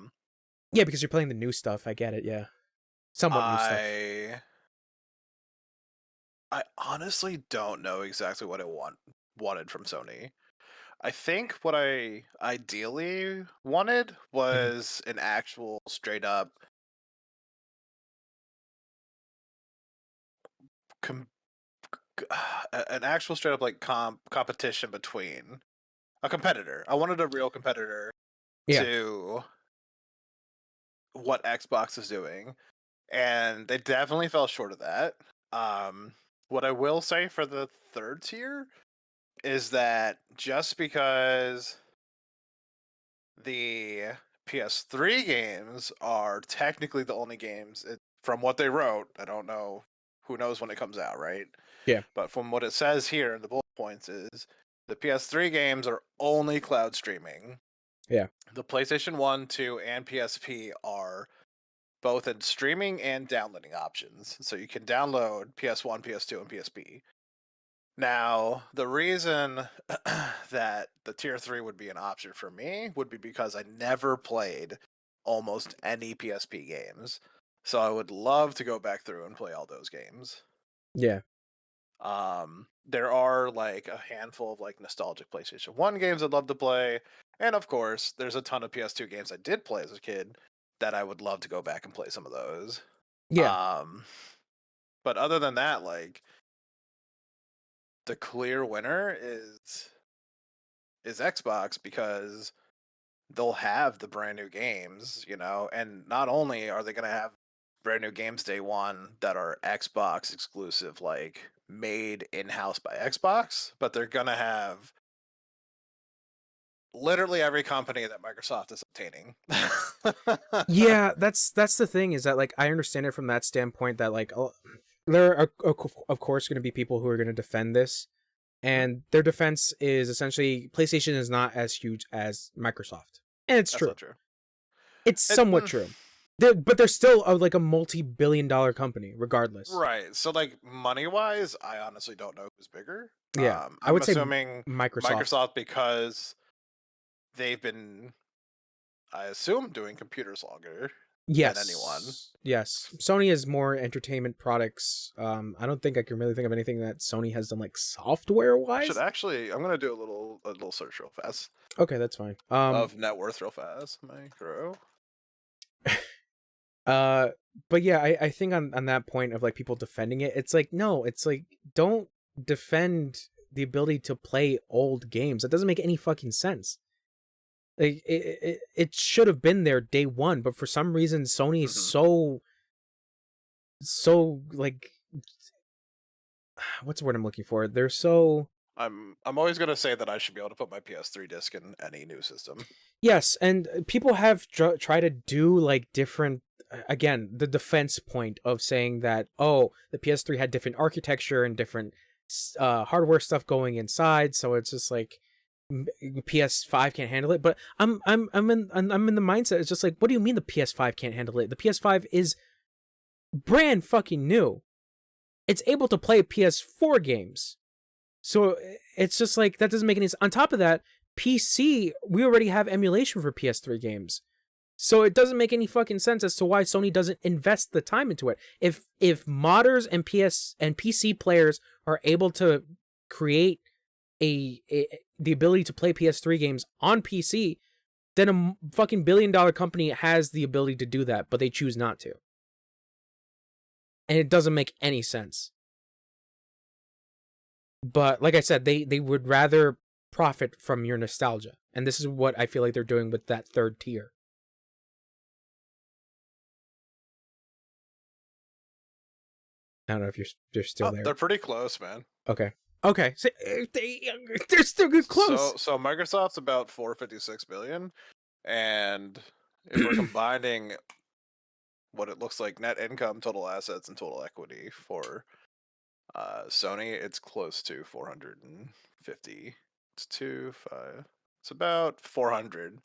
because you're playing the new stuff. I get it. Yeah, somewhat new stuff. I honestly don't know exactly what I wanted from Sony. I think what I ideally wanted was an actual straight up like competition between a competitor. I wanted a real competitor to what Xbox is doing, and they definitely fell short of that. What I will say for the third tier is that just because the PS3 games are technically the only games, from what they wrote, I don't know, who knows when it comes out, right? Yeah. But from what it says here in the bullet points is the PS3 games are only cloud streaming. Yeah. The PlayStation 1, 2, and PSP are both in streaming and downloading options. So you can download PS1, PS2, and PSP. Now, the reason that the tier 3 would be an option for me would be because I never played almost any PSP games. So I would love to go back through and play all those games. Yeah. There are like a handful of like nostalgic PlayStation 1 games I'd love to play. And of course, there's a ton of PS2 games I did play as a kid that I would love to go back and play some of those. Yeah. But other than that, like, the clear winner is Xbox, because they'll have the brand new games, you know, and not only are they going to have brand new games day one that are Xbox exclusive, like made in-house by Xbox, but they're going to have literally every company that Microsoft is obtaining. Yeah, that's the thing, is that like I understand it from that standpoint that like there are of course going to be people who are going to defend this, and their defense is essentially PlayStation is not as huge as Microsoft, and it's true. Not true. It's somewhat true. But they're still like a multi-billion-dollar company, regardless. Right. So, like, money-wise, I honestly don't know who's bigger. Yeah, I would say assuming Microsoft, because they've been, I assume, doing computers longer than anyone. Yes. Sony has more entertainment products. I don't think I can really think of anything that Sony has done like software-wise. I'm gonna do a little search real fast. Okay, that's fine. Of net worth real fast. Micro. But yeah, I think on that point of like people defending it, it's like, no, it's like, don't defend the ability to play old games. That doesn't make any fucking sense. Like it should have been there day one, but for some reason Sony is so like, what's the word I'm looking for? They're so I'm always gonna say that I should be able to put my PS3 disc in any new system. Yes, and people have tried to do like different. Again, the defense point of saying that the PS3 had different architecture and different hardware stuff going inside, so it's just like PS5 can't handle it. But I'm in the mindset. It's just like, what do you mean the PS5 can't handle it? The PS5 is brand fucking new. It's able to play PS4 games. So it's just like, that doesn't make any sense. On top of that, PC, we already have emulation for PS3 games. So it doesn't make any fucking sense as to why Sony doesn't invest the time into it. If modders and PC players are able to create the ability to play PS3 games on PC, then a fucking billion-dollar company has the ability to do that, but they choose not to. And it doesn't make any sense. But like I said, they would rather profit from your nostalgia. And this is what I feel like they're doing with that third tier. I don't know if you're still there. They're pretty close, man. Okay. So, they're still good close. So Microsoft's about 456 billion, and if we're combining what it looks like net income, total assets, and total equity for Sony, it's close to 450. It's 5. It's about 400,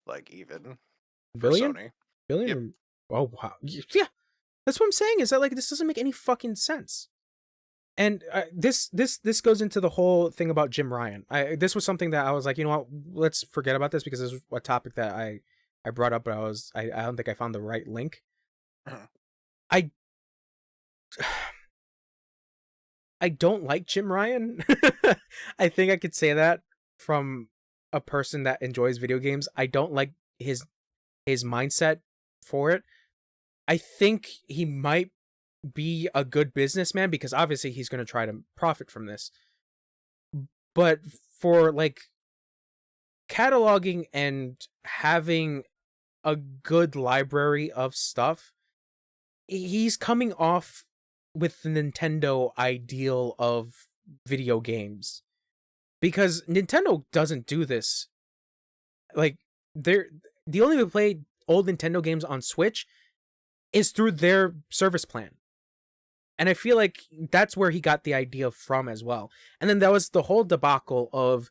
like even for Billion? Sony. Billion? Yep. Oh wow. Yeah. That's what I'm saying. Is that like, this doesn't make any fucking sense. And this goes into the whole thing about Jim Ryan. This was something that I was like, you know what, let's forget about this, because this was a topic that I brought up, but I don't think I found the right link. I don't like Jim Ryan. I think I could say that from a person that enjoys video games. I don't like his mindset for it. I think he might be a good businessman, because obviously he's going to try to profit from this. But for like cataloging and having a good library of stuff, he's coming off with the Nintendo ideal of video games, because Nintendo doesn't do this. Like, the only way to play old Nintendo games on Switch is through their service plan. And I feel like that's where he got the idea from as well. And then that was the whole debacle of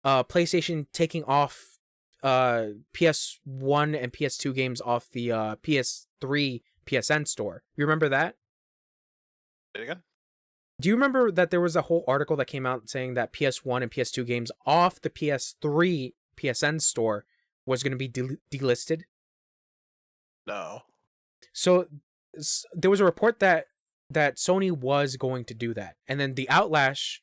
PlayStation taking off PS1 and PS2 games off the PS3 PSN store. You remember that? Say it again? Do you remember that there was a whole article that came out saying that PS1 and PS2 games off the PS3 PSN store was going to be delisted? No. So there was a report that Sony was going to do that. And then the backlash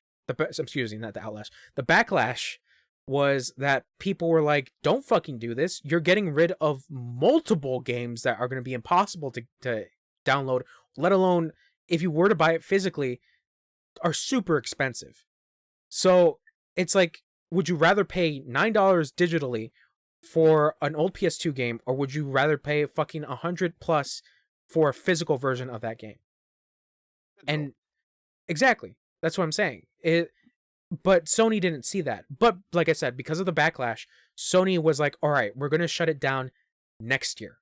was that people were like, don't fucking do this. You're getting rid of multiple games that are going to be impossible to download, let alone if you were to buy it physically, are super expensive. So it's like, would you rather pay $9 digitally for an old PS2 game, or would you rather pay fucking $100+ for a physical version of that game? And exactly, that's what I'm saying. But Sony didn't see that. But like I said, because of the backlash, Sony was like, all right, we're going to shut it down next year.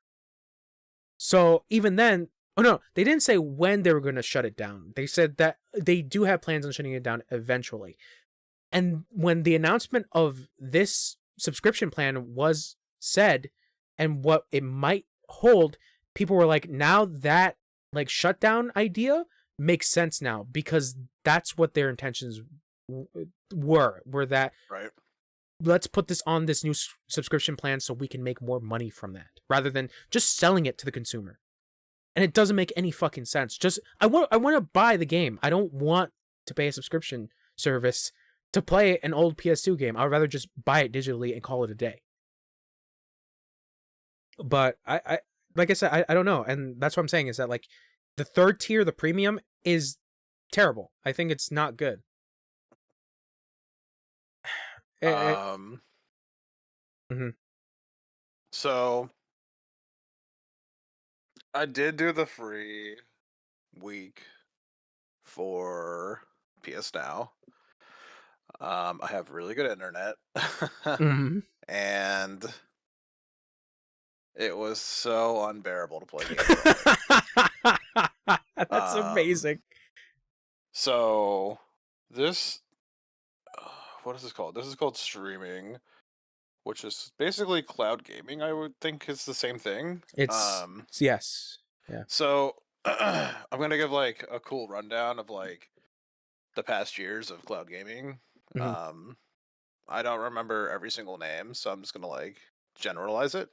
So even then, oh no, they didn't say when they were going to shut it down. They said that they do have plans on shutting it down eventually. And when the announcement of this subscription plan was said and what it might hold, people were like, now that like shutdown idea makes sense now, because that's what their intentions were that, right, let's put this on this new subscription plan so we can make more money from that, rather than just selling it to the consumer. And it doesn't make any fucking sense. Just I want to buy the game. I don't want to pay a subscription service to play an old PS2 game. I'd rather just buy it digitally and call it a day. But I like I said, I don't know. And that's what I'm saying, is that like the third tier, the premium, is terrible. I think it's not good. So I did do the free week for PS Now. I have really good internet, Mhm. and it was so unbearable to play games on it. That's Um, amazing. so this, what is this called? This is called streaming, which is basically cloud gaming. I would think is the same thing. It's yes. Yeah. So I'm gonna give like a cool rundown of like the past years of cloud gaming. Mhm. Um, I don't remember every single name, so I'm just gonna like generalize it.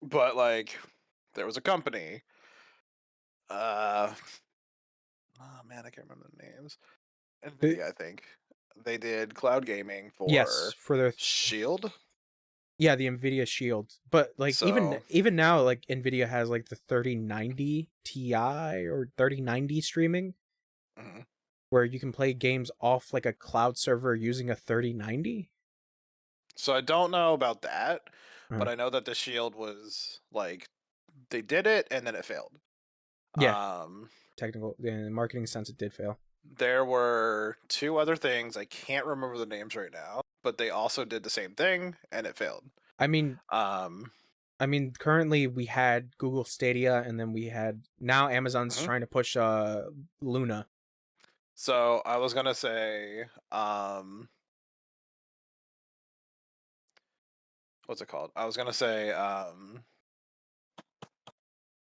But like, there was a company. Uh, oh man, I can't remember the names. The- Nvidia, I think. They did cloud gaming yes, for for their Shield. yeah, the Nvidia Shield. But like So, even now like Nvidia has like the 3090 Ti or 3090 streaming mhm. where you can play games off like a cloud server using a 3090. So I don't know about that, Uh, but I know that the Shield was like they did it and then it failed. yeah, Um, technical in the marketing sense it did fail. there were two other things I can't remember the names right now, but they also did the same thing and it failed. I mean Um, currently we had Google Stadia and then we had now Amazon's mhm. trying to push Luna. So I was gonna say, what's it called? I was gonna say,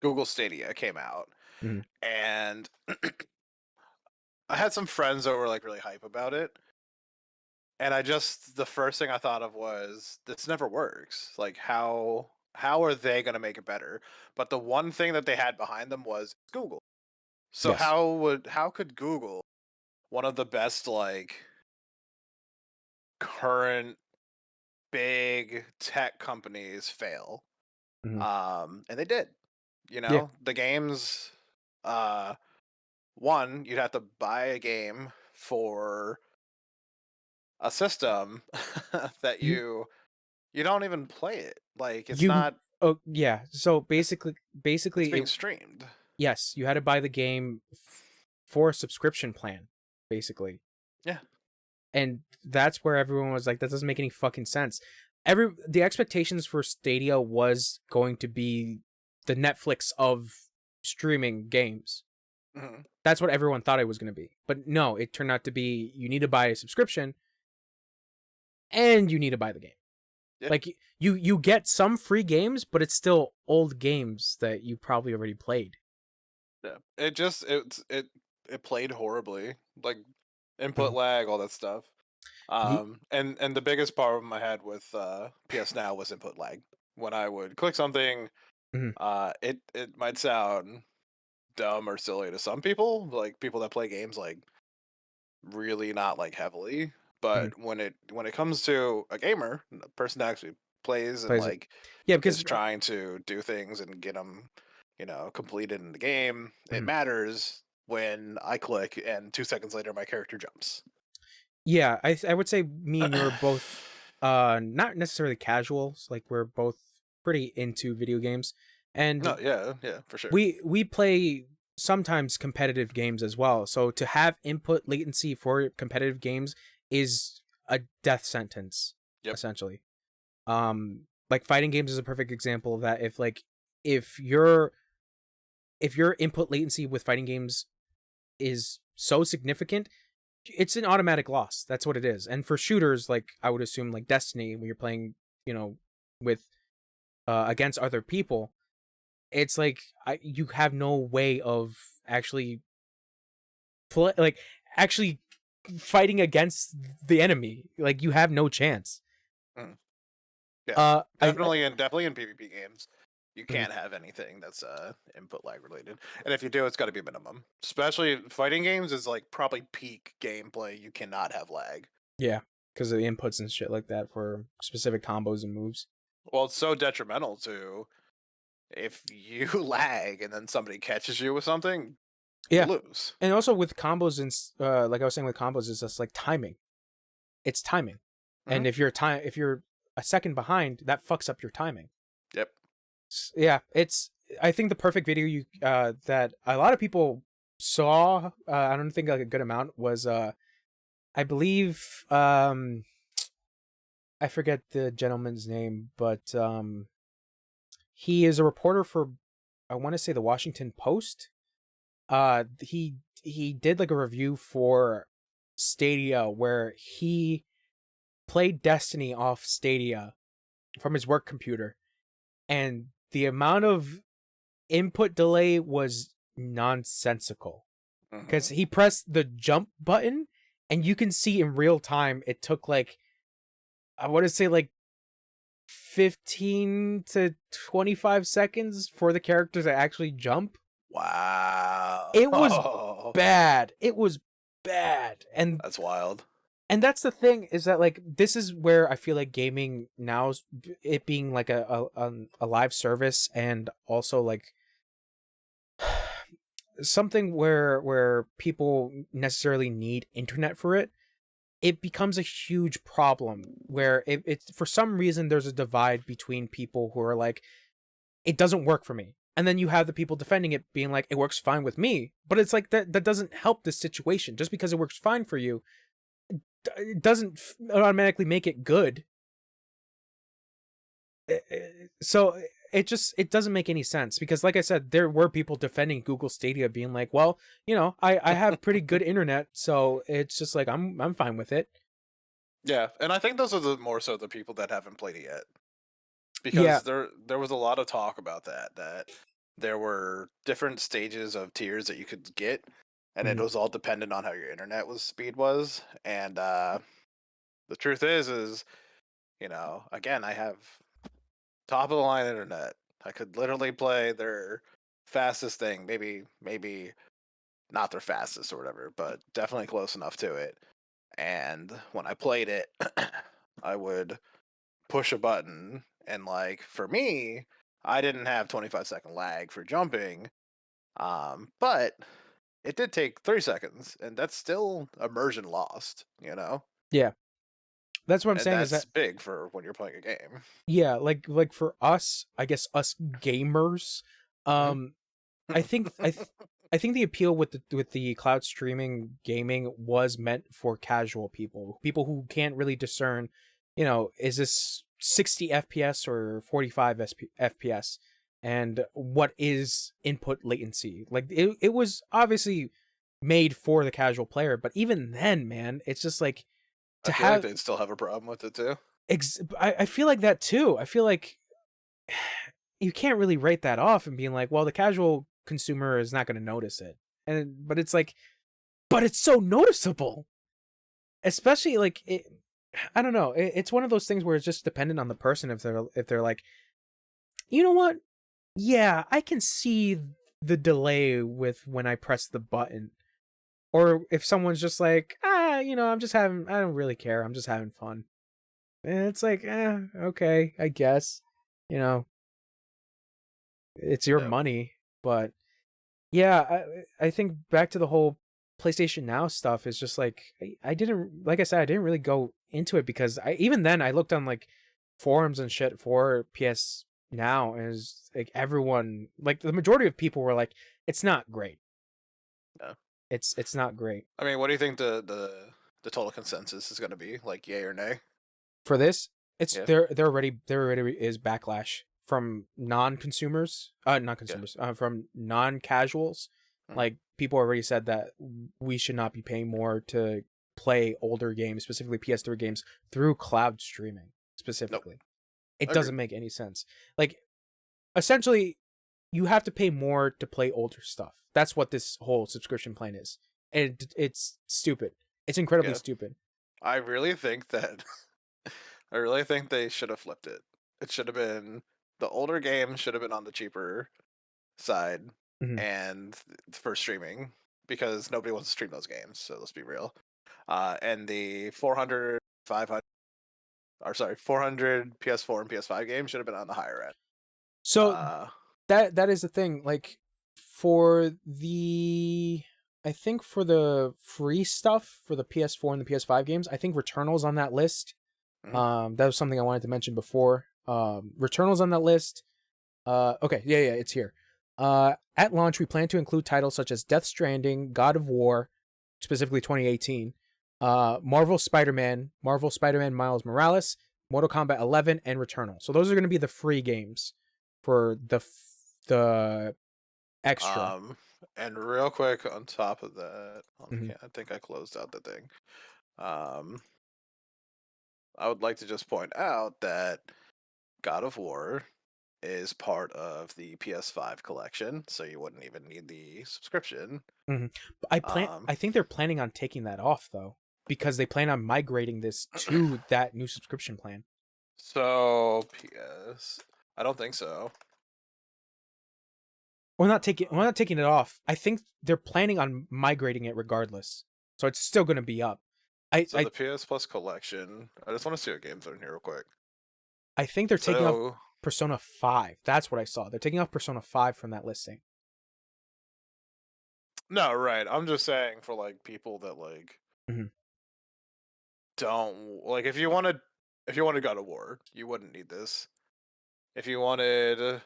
Google Stadia came out, Mhm. and I had some friends that were like really hype about it, and the first thing I thought of was this never works. Like how are they gonna make it better? But the one thing that they had behind them was Google. So Yes. how could Google, one of the best like current big tech companies, fail? Mhm. And they did. You Yeah. know, the games, uh one, you'd have to buy a game for a system that You you don't even play it. Like it's you not oh yeah. So it's it's basically being it streamed. yes, you had to buy the game for a subscription plan basically. Yeah. And that's where everyone was like that doesn't make any fucking sense. The expectations for Stadia was going to be the Netflix of streaming games. Hmm. That's what everyone thought it was going to be. But no, it turned out to be you need to buy a subscription and you need to buy the game. Yeah. Like you get some free games, but it's still old games that you probably already played. Yeah. It played horribly. Like input Mhm. lag, all that stuff. Ye- And the biggest problem I had with PS Now was input lag. When I would click something, mhm, it might sound dumb or silly to some people, like people that play games like really not like heavily. mhm. But when it comes to a gamer, a person that actually plays and Plays it. like Yeah, because is trying to do things and get them, completed in the game, it mhm. matters when I click and 2 seconds later my character jumps. Yeah, I would say me and you are both not necessarily casuals, like we're both pretty into video games. No, And yeah, yeah, for sure. we play sometimes competitive games as well. So to have input latency for competitive games is a death sentence Yep. essentially. Like fighting games is a perfect example of that. If your if your input latency with fighting games is so significant, it's an automatic loss. That's what it is. And for shooters, like I would assume, like Destiny, when you're playing, you know, with against other people, it's like you have no way of actually like actually fighting against the enemy. Like you have no chance. Mm. Yeah, I definitely in PvP games, you mhm. can't have anything that's input lag related, and if you do, it's got to be minimum. Especially fighting games is like probably peak gameplay. You cannot have lag. Yeah, because of the inputs and shit like that for specific combos and moves. Well, it's so detrimental to if you lag and then somebody catches you with something, you Yeah, lose. and also with combos and like I was saying with combos, it's just like timing. It's timing, Hmm. and if you're a second behind, that fucks up your timing. Yep. Yeah, it's I think the perfect video you that a lot of people saw. I don't think like a good amount was I believe I forget the gentleman's name, but he is a reporter for, I want to say, the Washington Post. He did like a review for Stadia where he played Destiny off Stadia from his work computer, and the amount of input delay was nonsensical because he pressed the jump button and you can see in real time it took like, I want to say, like 15 to 25 seconds for the character to actually jump. Wow. It was bad. It was bad. And that's wild. And that's the thing, is that like this is where I feel like gaming now, it being like a live service, and also like something where people necessarily need internet for it, it becomes a huge problem where it's for some reason there's a divide between people who are like, it doesn't work for me, and then you have the people defending it being like, it works fine with me. But it's like that doesn't help this situation. Just because it works fine for you, it doesn't automatically make it good. So it doesn't make any sense, because like I said, there were people defending Google Stadia being like, well, I have pretty good internet, so it's just like I'm fine with it. Yeah, and I think those are more so the people that haven't played it yet. Because there was a lot of talk about that there were different stages of tiers that you could get, and it was all dependent on how your internet speed was. And the truth is, again, I have top of the line internet. I could literally play their fastest thing, maybe not their fastest or whatever, but definitely close enough to it. And when I played it, I would push a button, and like for me, I didn't have 25-second lag for jumping, but it did take 3 seconds, and that's still immersion lost, Yeah, that's what I'm and saying, that's is that big for when you're playing a game. yeah, like for us, I guess us gamers, I think I think the appeal with the cloud streaming gaming was meant for casual people who can't really discern, is this 60 FPS or 45 FPS, and what is input latency. Like it was obviously made for the casual player, but even then, man, it's just like I to feel like have they'd still have a problem with it too. I feel like that too. I feel like you can't really write that off and being like, well, the casual consumer is not going to notice it. But it's like, but it's so noticeable. Especially like I don't know. It's one of those things where it's just dependent on the person. If they're like, you know what? Yeah, I can see the delay with when I press the button. Or if someone's just like, I don't really care. I'm just having fun. And it's like, okay, I guess. It's your money. But yeah, I think back to the whole PlayStation Now stuff is just like, I didn't, like I said, I didn't really go into it because even then I looked on like forums and shit for PS Now, and it's like everyone, like the majority of people were like, it's not great. No. It's not great. I mean, what do you think the total consensus is going to be? Like, yay or nay? For this, there already is backlash from non-consumers, from non-casuals. Like, people already said that we should not be paying more to play older games, specifically PS3 games, through cloud streaming specifically. Nope. It doesn't make any sense. Like, essentially, you have to pay more to play older stuff. That's what this whole subscription plan is. And it's stupid. It's incredibly stupid. I really think they should have flipped it. It should have been, the older games should have been on the cheaper side, and for streaming, because nobody wants to stream those games, so let's be real. And the 400 PS4 and PS5 games should have been on the higher end. So that is the thing. Like, for the, I think for the free stuff for the PS4 and the PS5 games, I think Returnal's on that list. That was something I wanted to mention before. Returnal's on that list. Okay, yeah, it's here. At launch, we plan to include titles such as Death Stranding, God of War, specifically 2018, Marvel Spider-Man Miles Morales, Mortal Kombat 11, and Returnal. So those are going to be the free games for the extra. And real quick on top of that, Mhm. I think I closed out the thing. I would like to just point out that God of War is part of the PS5 collection, so you wouldn't even need the subscription. But Um, I think they're planning on taking that off though, because they plan on migrating this to that new subscription plan. so I don't think so. We're not taking it off. I think they're planning on migrating it regardless. So it's still going to be up. So the PS Plus collection, I just want to see what games are in here real quick. I think they're taking off So Persona 5. That's what I saw. They're taking off Persona 5 from that listing. no, right. I'm just saying for like people that like Mhm. don't like if you wanted God of War, you wouldn't need this. If you wanted,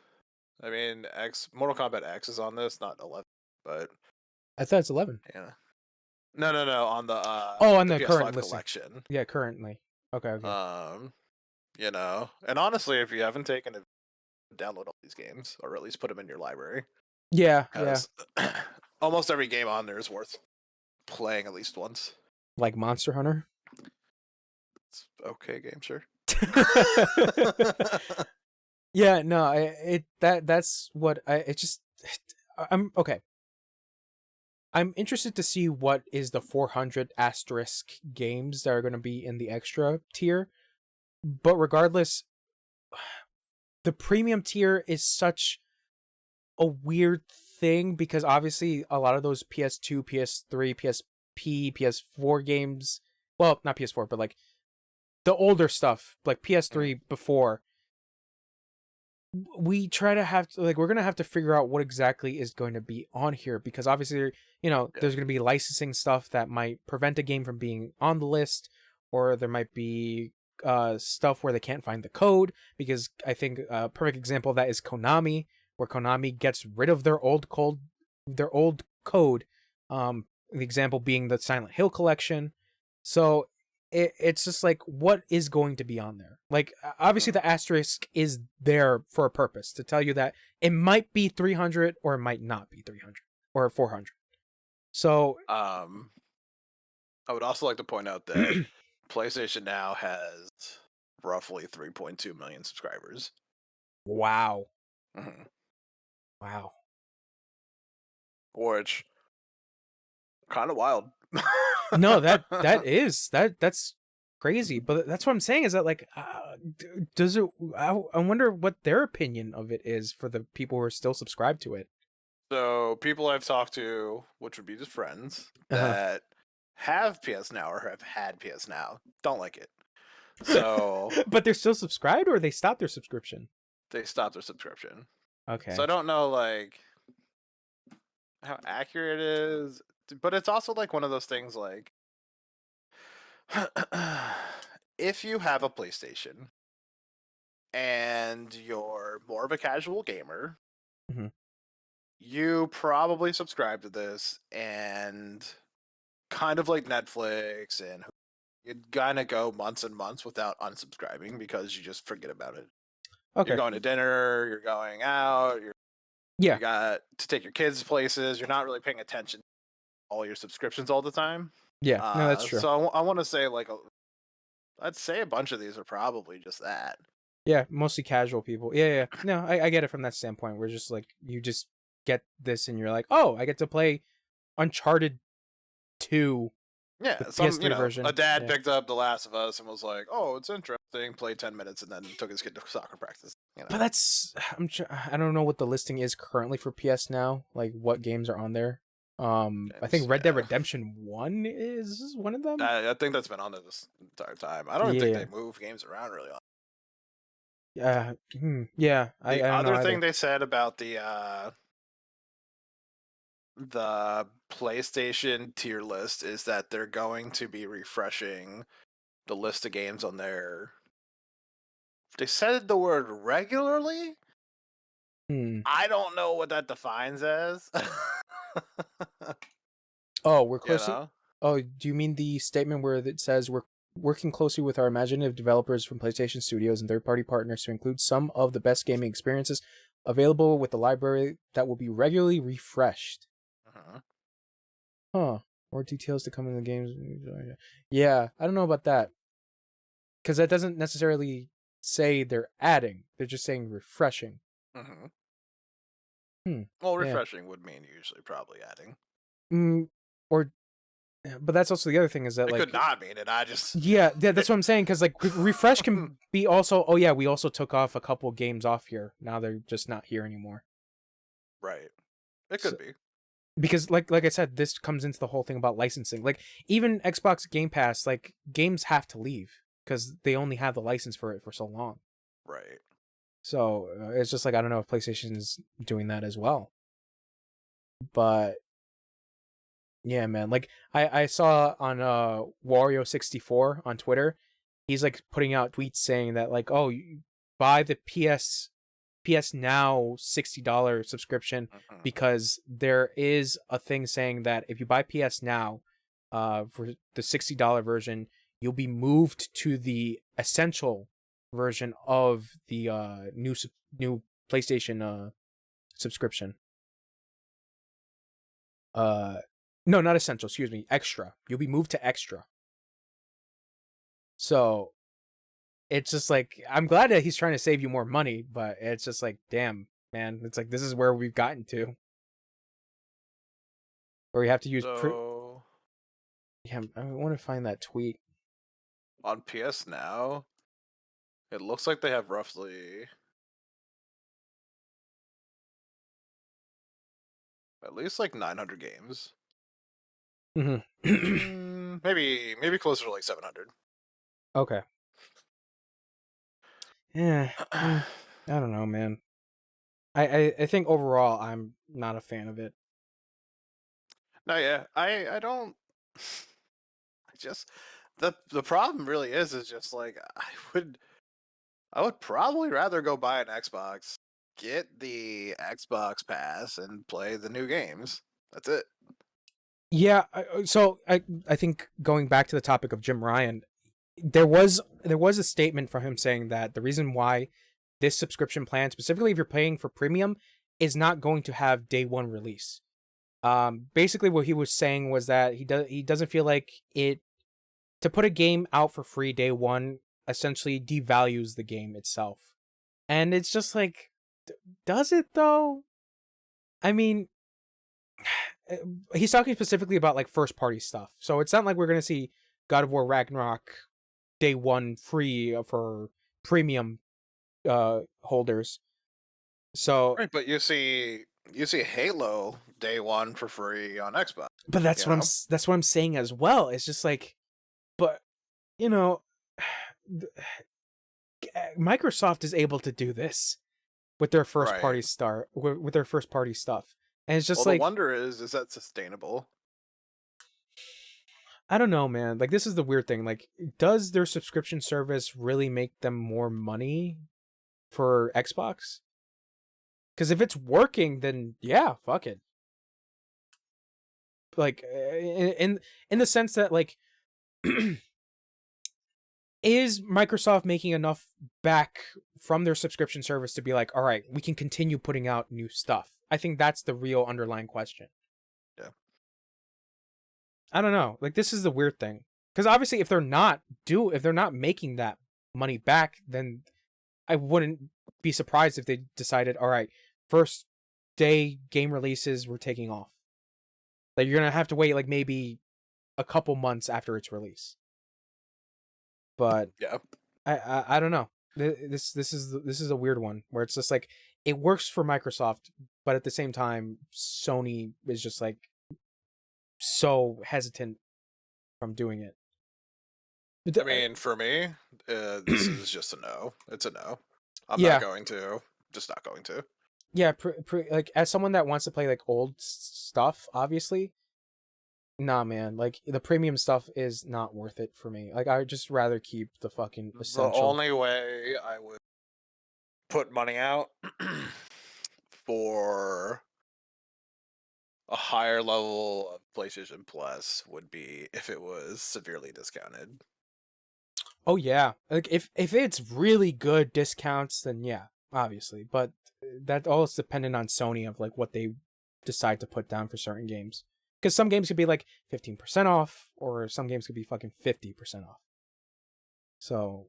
I mean, Mortal Kombat X is on this, not 11, but I thought it's 11. yeah. No, on On the the current PS5 listing. collection. Yeah, currently. Okay. You know, and honestly, if you haven't taken it, download all these games, or at least put them in your library, Yeah. because almost every game on there is worth playing at least once. Like Monster Hunter. It's okay game, sure. Yeah, no, that's what I'm okay. I'm interested to see what is the 400 asterisk games that are going to be in the extra tier. But regardless, the premium tier is such a weird thing because obviously a lot of those PS2, PS3, PSP, PS4 games, well, not PS4, but like the older stuff, like PS3 before, we try to have to, like, we're gonna have to figure out what exactly is going to be on here because obviously, there's gonna be licensing stuff that might prevent a game from being on the list, or there might be stuff where they can't find the code because I think a perfect example of that is Konami, where Konami gets rid of their old code. The example being the Silent Hill collection. So it's just like, what is going to be on there? Like, obviously the asterisk is there for a purpose to tell you that it might be 300 or it might not be 300 or 400. So I would also like to point out that PlayStation Now has roughly 3.2 million subscribers. wow. Mm-hmm. Wow. Which kind of wild. No, that's crazy, but that's what I'm saying is that, like, does it I wonder what their opinion of it is for the people who are still subscribed to it. So people I've talked to, which would be just friends that have PS Now or have had PS Now, don't like it. So But they're still subscribed, or they stopped their subscription? they stopped their subscription. Okay. So I don't know like how accurate it is, but it's also like one of those things like if you have a PlayStation and you're more of a casual gamer, Mhm. you probably subscribe to this, and kind of like Netflix, and you'd kind of go months and months without unsubscribing because you just forget about it. Okay. You're going to dinner, you're going out, you Yeah. got to take your kids places. You're not really paying attention to all your subscriptions all the time. Yeah. No, that's true. So I want to say like I'd say a bunch of these are probably just that. Yeah, mostly casual people. Yeah. No, I get it from that standpoint. We're just like, you just get this and you're like, oh, I get to play Uncharted 2, Yeah, the some PS3 version. a dad Yeah. picked up The Last of Us and was like, "Oh, it's interesting." Played 10 minutes and then took his kid to soccer practice. But that's I don't know what the listing is currently for PS Now, like what games are on there. I think Red Dead Redemption 1 is one of them. I think that's been on there this entire time. I don't think they move games around really. Yeah. Yeah. I don't know other thing either. they said about the PlayStation tier list is that they're going to be refreshing the list of games on there. They said the word regularly. I don't know what that defines as. Oh, we're You close. know? Oh, do you mean the statement where it says we're working closely with our imaginative developers from PlayStation Studios and third-party partners to include some of the best gaming experiences available with the library that will be regularly refreshed? Uh-huh. Huh. More details to come in the games. Yeah, I don't know about that. Because that doesn't necessarily say they're adding. They're just saying refreshing. Mm-hmm. Hmm. Well, Yeah. refreshing would mean usually probably adding. Or, but that's also the other thing is that It could like, not mean it. I just yeah, that's what I'm saying. Because like refresh can be also. Oh yeah, we also took off a couple games off here. Now they're just not here anymore. right. It So, could be. because like I said, this comes into the whole thing about licensing. Like even Xbox Game Pass, like games have to leave because they only have the license for it for so long. Right. So it's just like I don't know if PlayStation is doing that as well. But yeah, man. Like I saw on Wario64 on Twitter, he's like putting out tweets saying that like, oh, you buy the PS Now $60 subscription Mm-hmm. because there is a thing saying that if you buy PS Now for the $60 version, you'll be moved to the essential version of the new PlayStation subscription. Uh no, not essential, excuse me, extra. You'll be moved to extra. So it's just like I'm glad that he's trying to save you more money, but it's just like damn, man, it's like this is where we've gotten to. Where we have to use So yeah, I want to find that tweet. on PS Now, it looks like they have roughly at least like 900 games. Mm-hmm. Maybe closer to like 700. Okay. Yeah. I don't know, man. I think overall I'm not a fan of it. No, yeah, I don't. I just the problem really is just like I would probably rather go buy an Xbox, get the Xbox Pass, and play the new games. That's it. Yeah, so I think going back to the topic of Jim Ryan, there was a statement from him saying that the reason why this subscription plan, specifically if you're paying for premium, is not going to have day one release. Basically what he was saying was that he doesn't feel like it to put a game out for free day one essentially devalues the game itself. And it's just like does it though? I mean, he's talking specifically about like first party stuff. So it's not like we're going to see God of War Ragnarok day one free for premium holders. So, Right, but you see Halo day one for free on Xbox. but You know, that's what I'm saying as well. It's just like, but you know, Microsoft is able to do this with their first right? party with their first party stuff, and it's Well, just the like wonder is that sustainable? I don't know, man. Like this is the weird thing. Like, does their subscription service really make them more money for Xbox? Because if it's working, then yeah, fuck it. Like in the sense that like is Microsoft making enough back from their subscription service to be like, all right, we can continue putting out new stuff? I think that's the real underlying question. Yeah. I don't know. Like this is the weird thing. Because obviously if they're not making that money back, then I wouldn't be surprised if they decided, all right, first day game releases we're taking off. Like you're gonna have to wait like maybe a couple months after its release. But Yeah. I don't know. This is a weird one where it's just like it works for Microsoft, but at the same time, Sony is just like so hesitant from doing it. I mean, for me, this is just a no. It's a no. I'm not Yeah, going to. Just not going to. yeah. Like as someone that wants to play like old stuff, obviously, nah, man. Like the premium stuff is not worth it for me. Like I would just rather keep the fucking The essential. only way I would put money out for a higher level of PlayStation Plus would be if it was severely discounted. Oh yeah, like if it's really good discounts, then yeah, obviously. But that all is dependent on Sony of like what they decide to put down for certain games. Because some games could be like 15% off, or some games could be fucking 50% off. So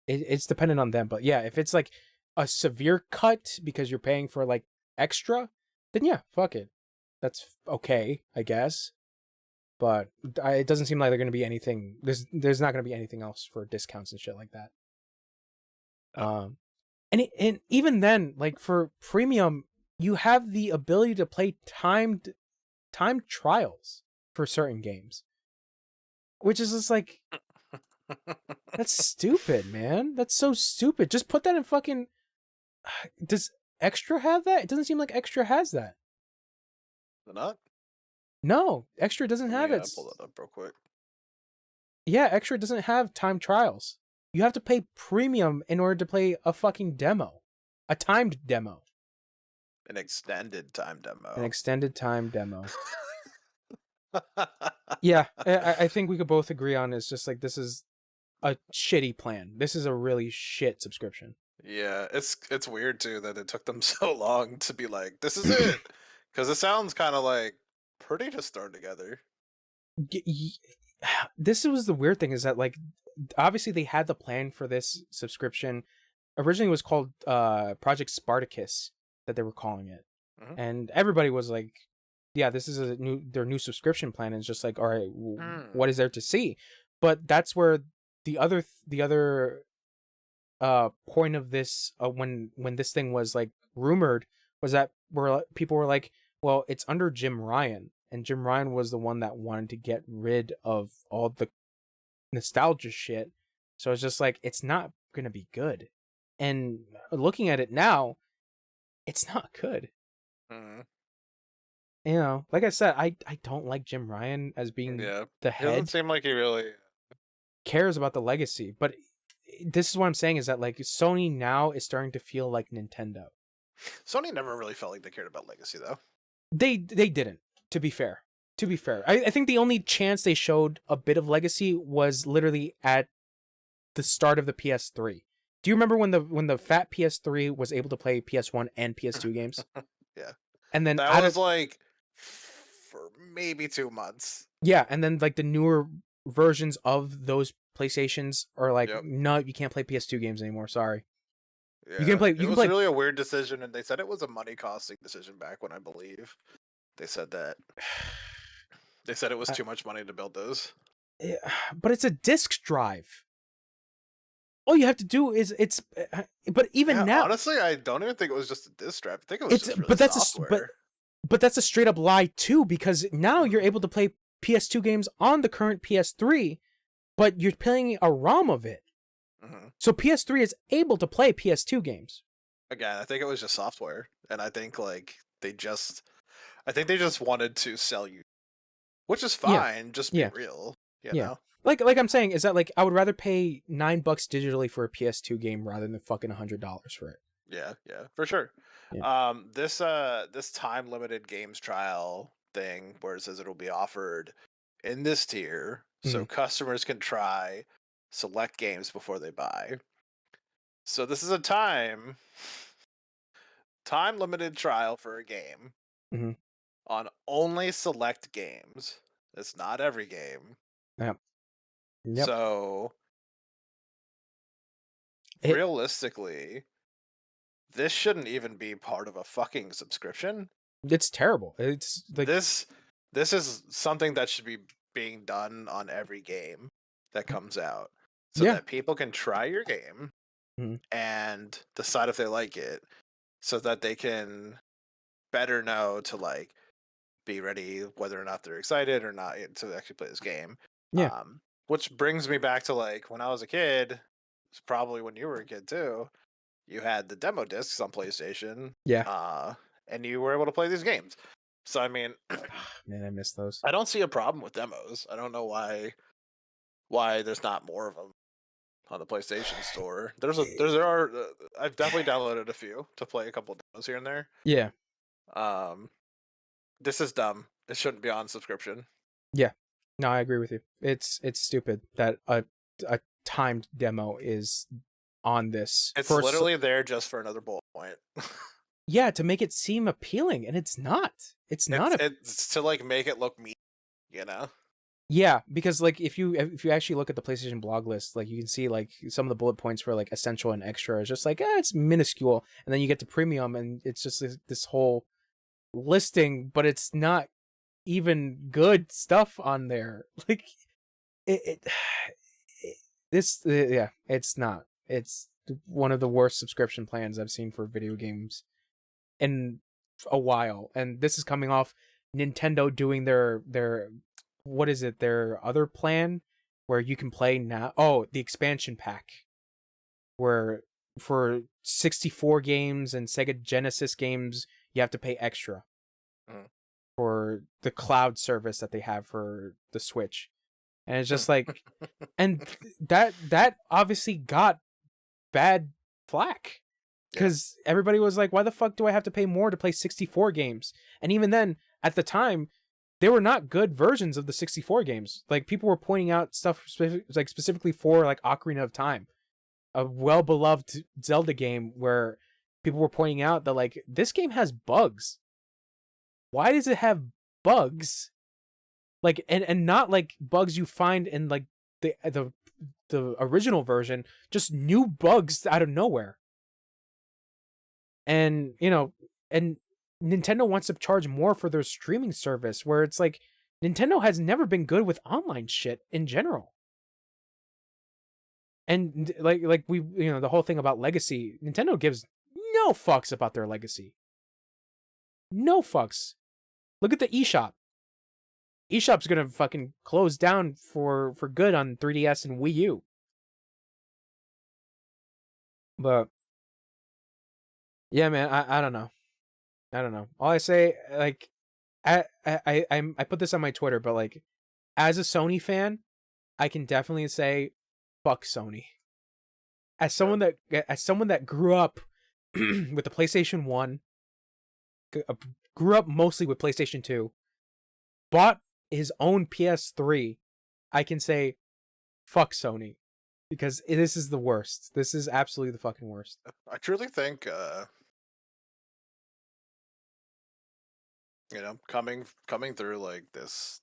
it's dependent on them. But yeah, if it's like a severe cut because you're paying for like extra, then yeah, fuck it. That's okay, I guess. But it doesn't seem like they're going to be anything. There's not going to be anything else for discounts and shit like that. Oh. And even then, like for premium, you have the ability to play timed trials for certain games, which is just like that's stupid, man. That's so stupid. Just put that in fucking. Does Extra have that? It doesn't seem like Extra has that. They're not? No, Extra doesn't have it. Pull that up real quick. Yeah, Extra doesn't have time trials. You have to pay premium in order to play a fucking demo. A timed demo. An extended time demo. An extended time demo. Yeah, I think we could both agree on it's just like this is a shitty plan. This is a really shit subscription. Yeah, it's weird too that it took them so long to be like, this is it. Because it sounds kind of like pretty just thrown together. This was the weird thing is that like obviously they had the plan for this subscription. Originally it was called Project Spartacus that they were calling it. Mhm. And everybody was like, yeah, this is their new subscription plan. And it's just like, all right, what is there to see? But that's where the other point of this when this thing was like rumored was that people were like, well, it's under Jim Ryan, and Jim Ryan was the one that wanted to get rid of all the nostalgia shit. So it's just like it's not gonna be good. And looking at it now, it's not good. Mhm. You know, like I said, I don't like Jim Ryan as being Yeah, the it doesn't head. seem like he really Cares about the legacy, but this is what I'm saying is that like Sony now is starting to feel like Nintendo. Sony never really felt like they cared about legacy though. They didn't, to be fair. I think the only chance they showed a bit of legacy was literally at the start of the PS3. Do you remember when the fat PS3 was able to play PS1 and PS2 games? Yeah. And then that was like for maybe 2 months. Yeah, and then like the newer versions of those PlayStations are like, Yep. no, you can't play PS2 games anymore. Sorry. Yeah. You can play. It was really a weird decision, and they said it was a money costing decision back when I believe they said that. They said it was too much money to build those. Yeah, but it's a disk drive. All you have to do is but even now, honestly, I don't even think it was just a disk drive. I think it was just really but that's software. but that's a straight up lie too, because now you're able to play PS2 games on the current PS3, but you're playing a ROM of it. Mm-hmm. So PS3 is able to play PS2 games. Again, I think it was just software, and I think like they just wanted to sell you, which is fine. Just be real, you know. Like I'm saying is that like I would rather pay $9 digitally for a PS2 game rather than fucking $100 for it. Yeah, for sure. Yeah. This time limited games trial thing where it says it'll be offered in this tier, so customers can try select games before they buy. So this is a time limited trial for a game on only select games. It's not every game. Yep. So realistically, this shouldn't even be part of a fucking subscription. It's terrible. It's like this is something that should be being done on every game that comes out, so that people can try your game and decide if they like it, so that they can better know to like be ready whether or not they're excited or not to actually play this game. Which brings me back to like when I was a kid, it's probably when you were a kid too, you had the demo discs on PlayStation. And you were able to play these games. So I mean, man, I miss those. I don't see a problem with demos. I don't know why there's not more of them on the PlayStation Store. There are I've definitely downloaded a few to play a couple demos here and there. Yeah. This is dumb. It shouldn't be on subscription. Yeah. No, I agree with you. It's stupid that a timed demo is on this. It's literally there just for another bullet point. Yeah, to make it seem appealing, and it's not. It's not. It's to like make it look mean, you know. Yeah, because like if you actually look at the PlayStation blog list, like you can see like some of the bullet points for like essential and extra is just like it's minuscule, and then you get to premium, and it's just this whole listing, but it's not even good stuff on there. Like yeah, it's not. It's one of the worst subscription plans I've seen for video games in a while, and this is coming off Nintendo doing their what is it, their other plan where you can play now. Oh, the expansion pack, where for 64 games and Sega Genesis games you have to pay extra for the cloud service that they have for the Switch. And it's just like and that obviously got bad flack, because everybody was like, why the fuck do I have to pay more to play 64 games? And even then, at the time, they were not good versions of the 64 games. Like, people were pointing out stuff specifically for like Ocarina of Time, a well-beloved Zelda game, where people were pointing out that like this game has bugs. Why does it have bugs? Like, and not like bugs you find in like the original version, just new bugs out of nowhere. And and Nintendo wants to charge more for their streaming service, where it's like Nintendo has never been good with online shit in general. And like we the whole thing about legacy, Nintendo gives no fucks about their legacy. No fucks. Look at the eShop. eShop's gonna fucking close down for good on 3DS and Wii U. But yeah, man, I don't know. I don't know. All I say, like, I put this on my Twitter, but like, as a Sony fan, I can definitely say, fuck Sony. As someone that grew up with the PlayStation 1, grew up mostly with PlayStation 2, bought his own PS3, I can say, fuck Sony. Because this is the worst. This is absolutely the fucking worst. I truly think, coming through like this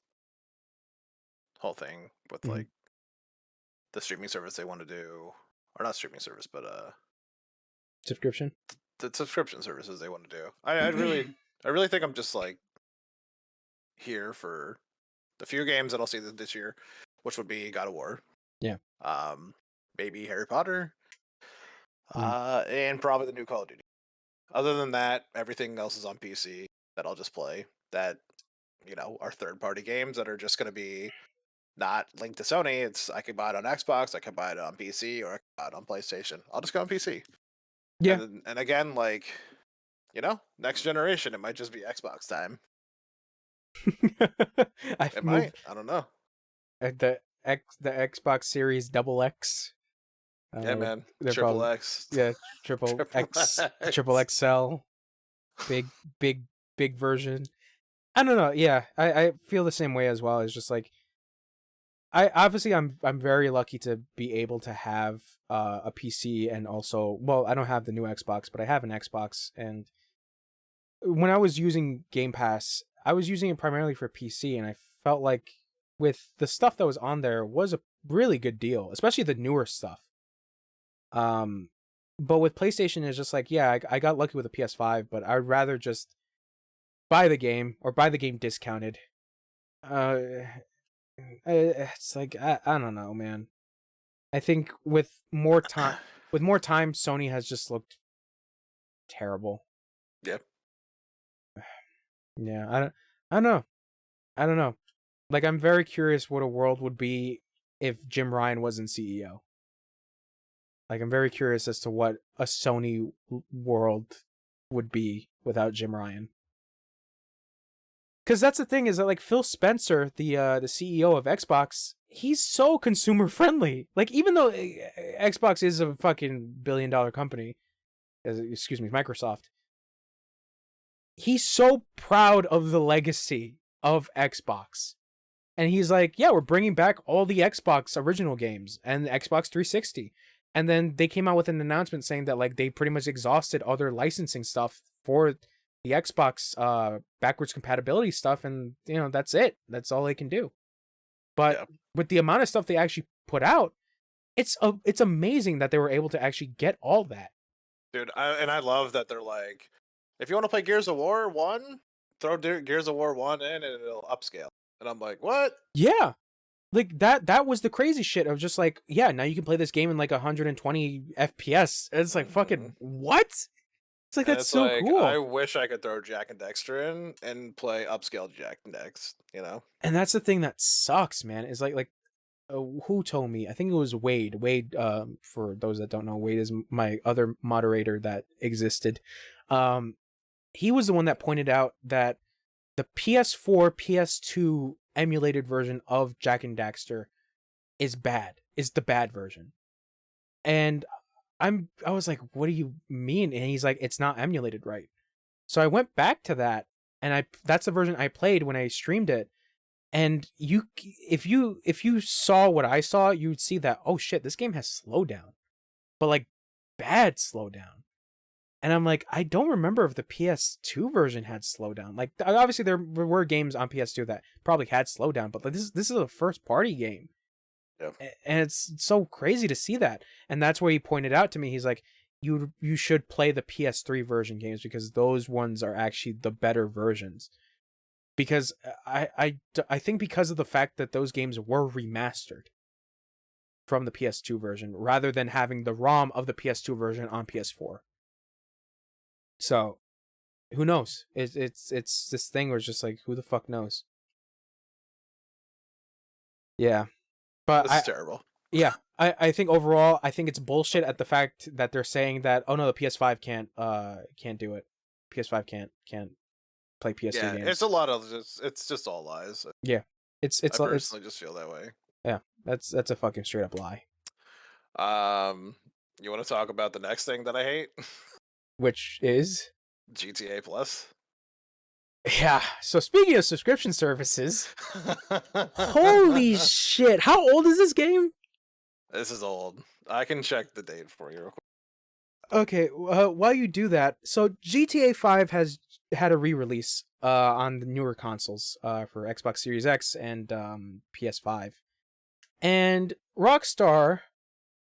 whole thing with like the streaming service they want to do, or not streaming service, but subscription. The subscription services they want to do. I really think I'm just like here for the few games that I'll see this year, which would be God of War. Yeah. Maybe Harry Potter. And probably the new Call of Duty. Other than that, everything else is on PC that I'll just play. That are third-party games that are just going to be not linked to Sony. It's I can buy it on Xbox, I can buy it on PC, or I can buy it on PlayStation. I'll just go on PC. Yeah. And again, like, next generation, it might just be Xbox time. It might. I don't know. The Xbox Series XX. Yeah, man. Triple X. Yeah, triple X, triple XL. Big version. I don't know. Yeah, I feel the same way as well. It's just like, I'm very lucky to be able to have a PC, and also, well, I don't have the new Xbox, but I have an Xbox, and when I was using Game Pass, I was using it primarily for PC, and I felt like with the stuff that was on there was a really good deal, especially the newer stuff. But with PlayStation, it's just like, yeah, I got lucky with a PS5, but I'd rather just buy the game, or buy the game discounted. It's like, I don't know, man. I think with more time, Sony has just looked terrible. Yep. Yeah, I don't know. Like, I'm very curious what a world would be if Jim Ryan wasn't CEO. Like, I'm very curious as to what a Sony world would be without Jim Ryan. Because that's the thing, is that like Phil Spencer, the CEO of Xbox, he's so consumer friendly. Like, even though Xbox is a fucking $1 billion company, excuse me, Microsoft, he's so proud of the legacy of Xbox. And he's like, yeah, we're bringing back all the Xbox original games and the Xbox 360. And then they came out with an announcement saying that like they pretty much exhausted other licensing stuff for the Xbox backwards compatibility stuff, and that's it. That's all they can do. But with the amount of stuff they actually put out, it's amazing that they were able to actually get all that. Dude, I love that they're like, if you want to play Gears of War 1, throw Gears of War 1 in and it'll upscale. And I'm like, what? Yeah. Like that was the crazy shit of just like, yeah, now you can play this game in like 120 FPS. And it's like fucking what? It's like that's so like, cool. I wish I could throw Jack and Dexter in and play upscale Jack and Dex, And that's the thing that sucks, man. Is like who told me? I think it was Wade. Wade, for those that don't know, Wade is my other moderator that existed. He was the one that pointed out that the PS4, PS2 emulated version of Jack and Daxter is the bad version. And I was like, what do you mean? And he's like, it's not emulated right. So I went back to that, and that's the version I played when I streamed it. And if you saw what I saw, you would see that, oh shit, this game has slowdown, but like bad slowdown. And I'm like, I don't remember if the PS2 version had slowdown. Like, obviously there were games on PS2 that probably had slowdown, but like this is a first party game. Yep. And it's so crazy to see that. And that's where he pointed out to me, he's like, you should play the PS3 version games because those ones are actually the better versions. Because I think because of the fact that those games were remastered from the PS2 version rather than having the ROM of the PS2 version on PS4. So, who knows? It's this thing where it's just like, who the fuck knows? Yeah, but it's terrible. Yeah, I think overall, I think it's bullshit at the fact that they're saying that, oh no, the PS5 can't do it. PS5 can't play PS2 games. It's a lot of it's just all lies. Yeah, I personally just feel that way. Yeah, that's a fucking straight up lie. You want to talk about the next thing that I hate? Which is GTA Plus. Yeah. So speaking of subscription services, holy shit! How old is this game? This is old. I can check the date for you real quick. Okay, while you do that, so GTA 5 has had a re-release on the newer consoles for Xbox Series X and PS5. And Rockstar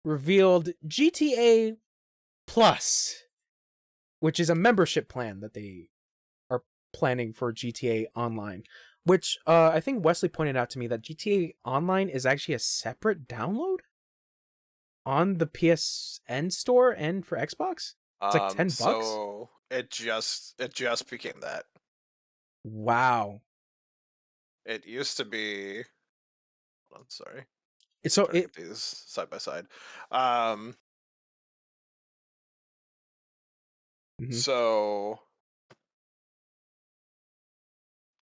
revealed GTA Plus, which is a membership plan that they are planning for GTA Online, which I think Wesley pointed out to me that GTA Online is actually a separate download on the PSN store and for Xbox. It's like $10. So it just became that. Wow. It used to be. I'm sorry. So it is side by side. So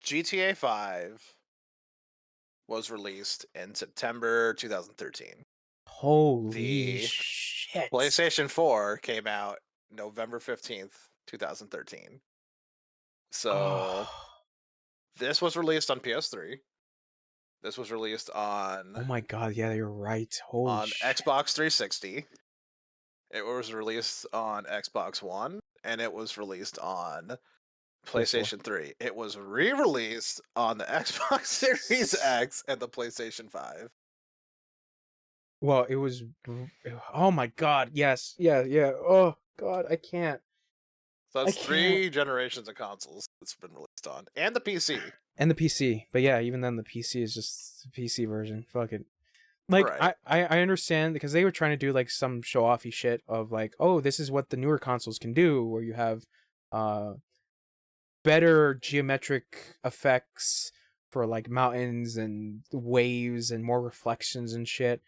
GTA 5 was released in September 2013. Holy shit. PlayStation 4 came out November 15th, 2013. So this was released on PS3. This was released on... Oh my god, yeah, you're right. Holy shit. Xbox 360. It was released on Xbox One, and it was released on PlayStation 3. It was re-released on the Xbox Series X and the PlayStation 5. Well, it was... Oh my god, yes. Yeah. Oh god, I can't. So it's 3 generations of consoles it's been released on. And the PC. And the PC. But yeah, even then the PC is just the PC version. Fuck it. Like, right. I understand because they were trying to do like some show-offy shit of like, oh, this is what the newer consoles can do, where you have better geometric effects for like mountains and waves and more reflections and shit.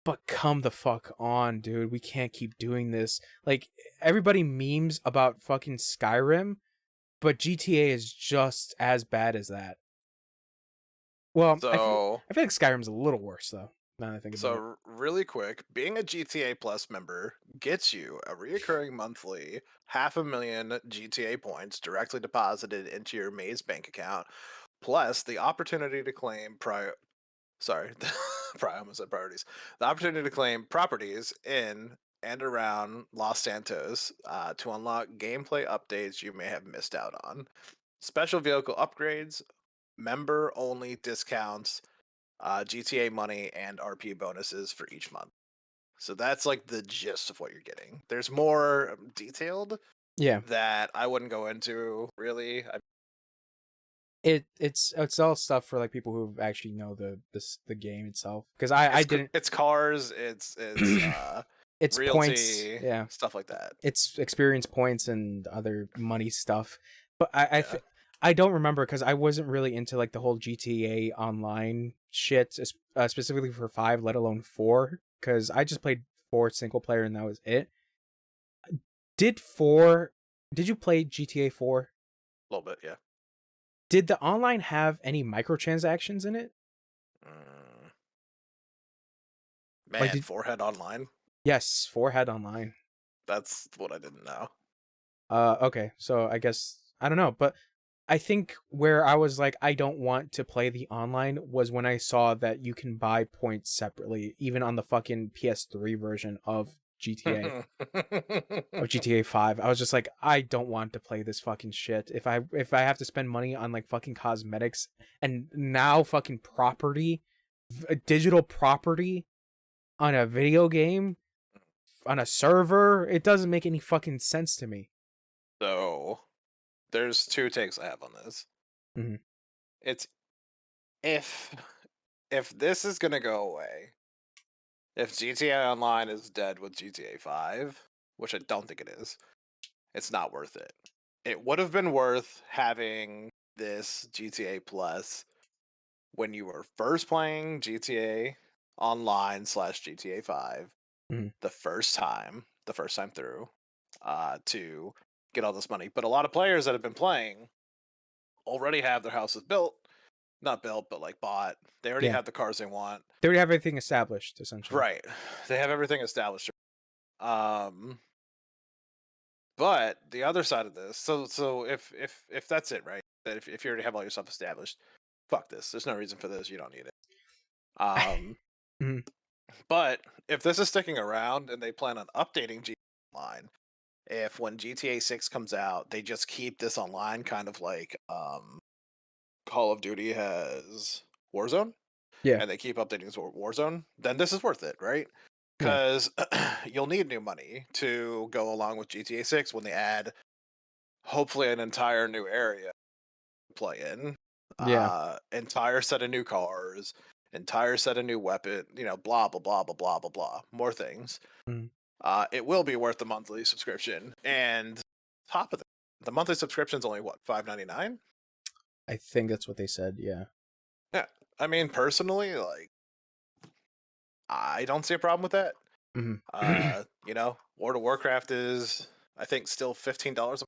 But come the fuck on, dude. We can't keep doing this. Like, everybody memes about fucking Skyrim, but GTA is just as bad as that. Well, so, I feel like Skyrim's a little worse, though. Now that I think about it. So really quick, being a GTA Plus member gets you a reoccurring monthly 500,000 GTA points directly deposited into your Maze bank account, plus the opportunity to claim sorry, I almost said priorities. The opportunity to claim properties in and around Los Santos to unlock gameplay updates you may have missed out on, special vehicle upgrades, member only discounts, GTA money, and RP bonuses for each month. So that's like the gist of what you're getting. There's more detailed Yeah. that I wouldn't go into really. It's all stuff for like people who actually know the game itself. Because I didn't. It's cars, it's It's points. realty, Yeah. stuff like that. It's experience points and other money stuff. But Yeah. I don't remember because I wasn't really into like the whole GTA Online shit, specifically for 5, let alone 4. Because I just played 4 single player and that was it. Did 4? Did you play GTA 4? A little bit, yeah. Did the online have any microtransactions in it? Mm. Like, Man, did Forehead Online. yes, 4 had online. That's what I didn't know. Okay, so I guess I don't know, but I think where I was like, I don't want to play the online was when I saw that you can buy points separately, even on the fucking PS3 version of GTA, of GTA 5. I was just like, I don't want to play this fucking shit. If I have to spend money on like fucking cosmetics and now fucking property, digital property on a video game, on a server, it doesn't make any fucking sense to me. So there's two takes I have on this. Mhm. It's if this is gonna go away, if GTA Online is dead with GTA 5, which I don't think it is, it's not worth it. It would have been worth having this GTA Plus when you were first playing GTA Online slash GTA 5 Mhm. the first time through, to get all this money. But a lot of players that have been playing already have their houses built, not built, but like bought. They already Yeah, have the cars they want. they already have everything established essentially. Right. They have everything established. Um, but the other side of this, so if that's it, right? That if you already have all your stuff established, fuck this. There's no reason for this. You don't need it. Um, Mhm. but if this is sticking around and they plan on updating GTA Online, if when GTA 6 comes out, they just keep this online kind of like Call of Duty has Warzone, Yeah, and they keep updating Warzone, then this is worth it, right? yeah, Because you'll need new money to go along with GTA 6 when they add hopefully an entire new area to play in, yeah. entire set of new cars, entire set of new weapon, blah blah blah blah blah blah blah, more things. Mhm. It will be worth the monthly subscription, and top of the monthly subscription's only what, $5.99? I think that's what they said. Yeah. Yeah, I mean personally, like I don't see a problem with that. Mhm. World of Warcraft is, I think, still $15.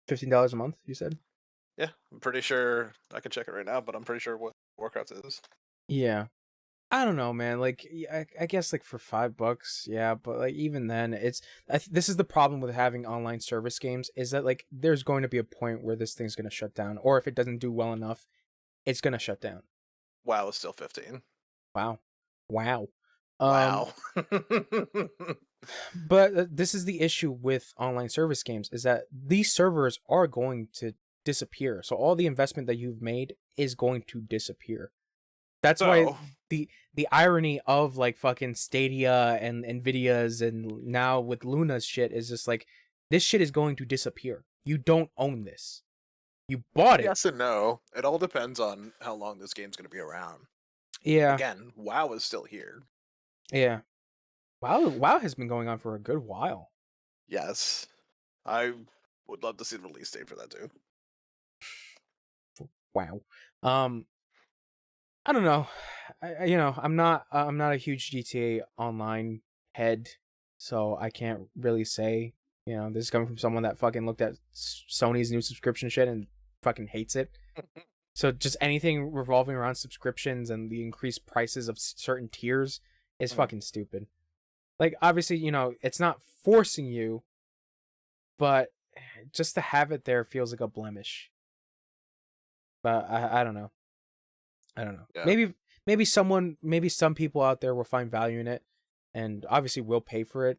$15 a month, you said? Yeah, I'm pretty sure I can check it right now, but I'm pretty sure what Warcraft is. Yeah. I don't know, man. Like, I guess like for $5, yeah. But like even then, this is the problem with having online service games is that like there's going to be a point where this thing's gonna shut down, or if it doesn't do well enough, it's gonna shut down. WoW is still 15. Wow, wow. Um, Wow. but this is the issue with online service games is that these servers are going to disappear. So all the investment that you've made is going to disappear. That's why So, the irony of like fucking Stadia and Nvidia's and now with Luna's shit is just like this shit is going to disappear. You don't own this. You bought it. yes and no. It all depends on how long this game's going to be around. Yeah. Again, WoW is still here. Yeah. WoW has been going on for a good while. Yes. I would love to see the release date for that too. Wow. Um I don't know. I'm not a huge GTA online head, so I can't really say. This is coming from someone that fucking looked at Sony's new subscription shit and fucking hates it. So just anything revolving around subscriptions and the increased prices of certain tiers is fucking stupid. Like, obviously, it's not forcing you, but just to have it there feels like a blemish. But I don't know. I don't know. Yeah. Maybe some people out there will find value in it, and obviously will pay for it,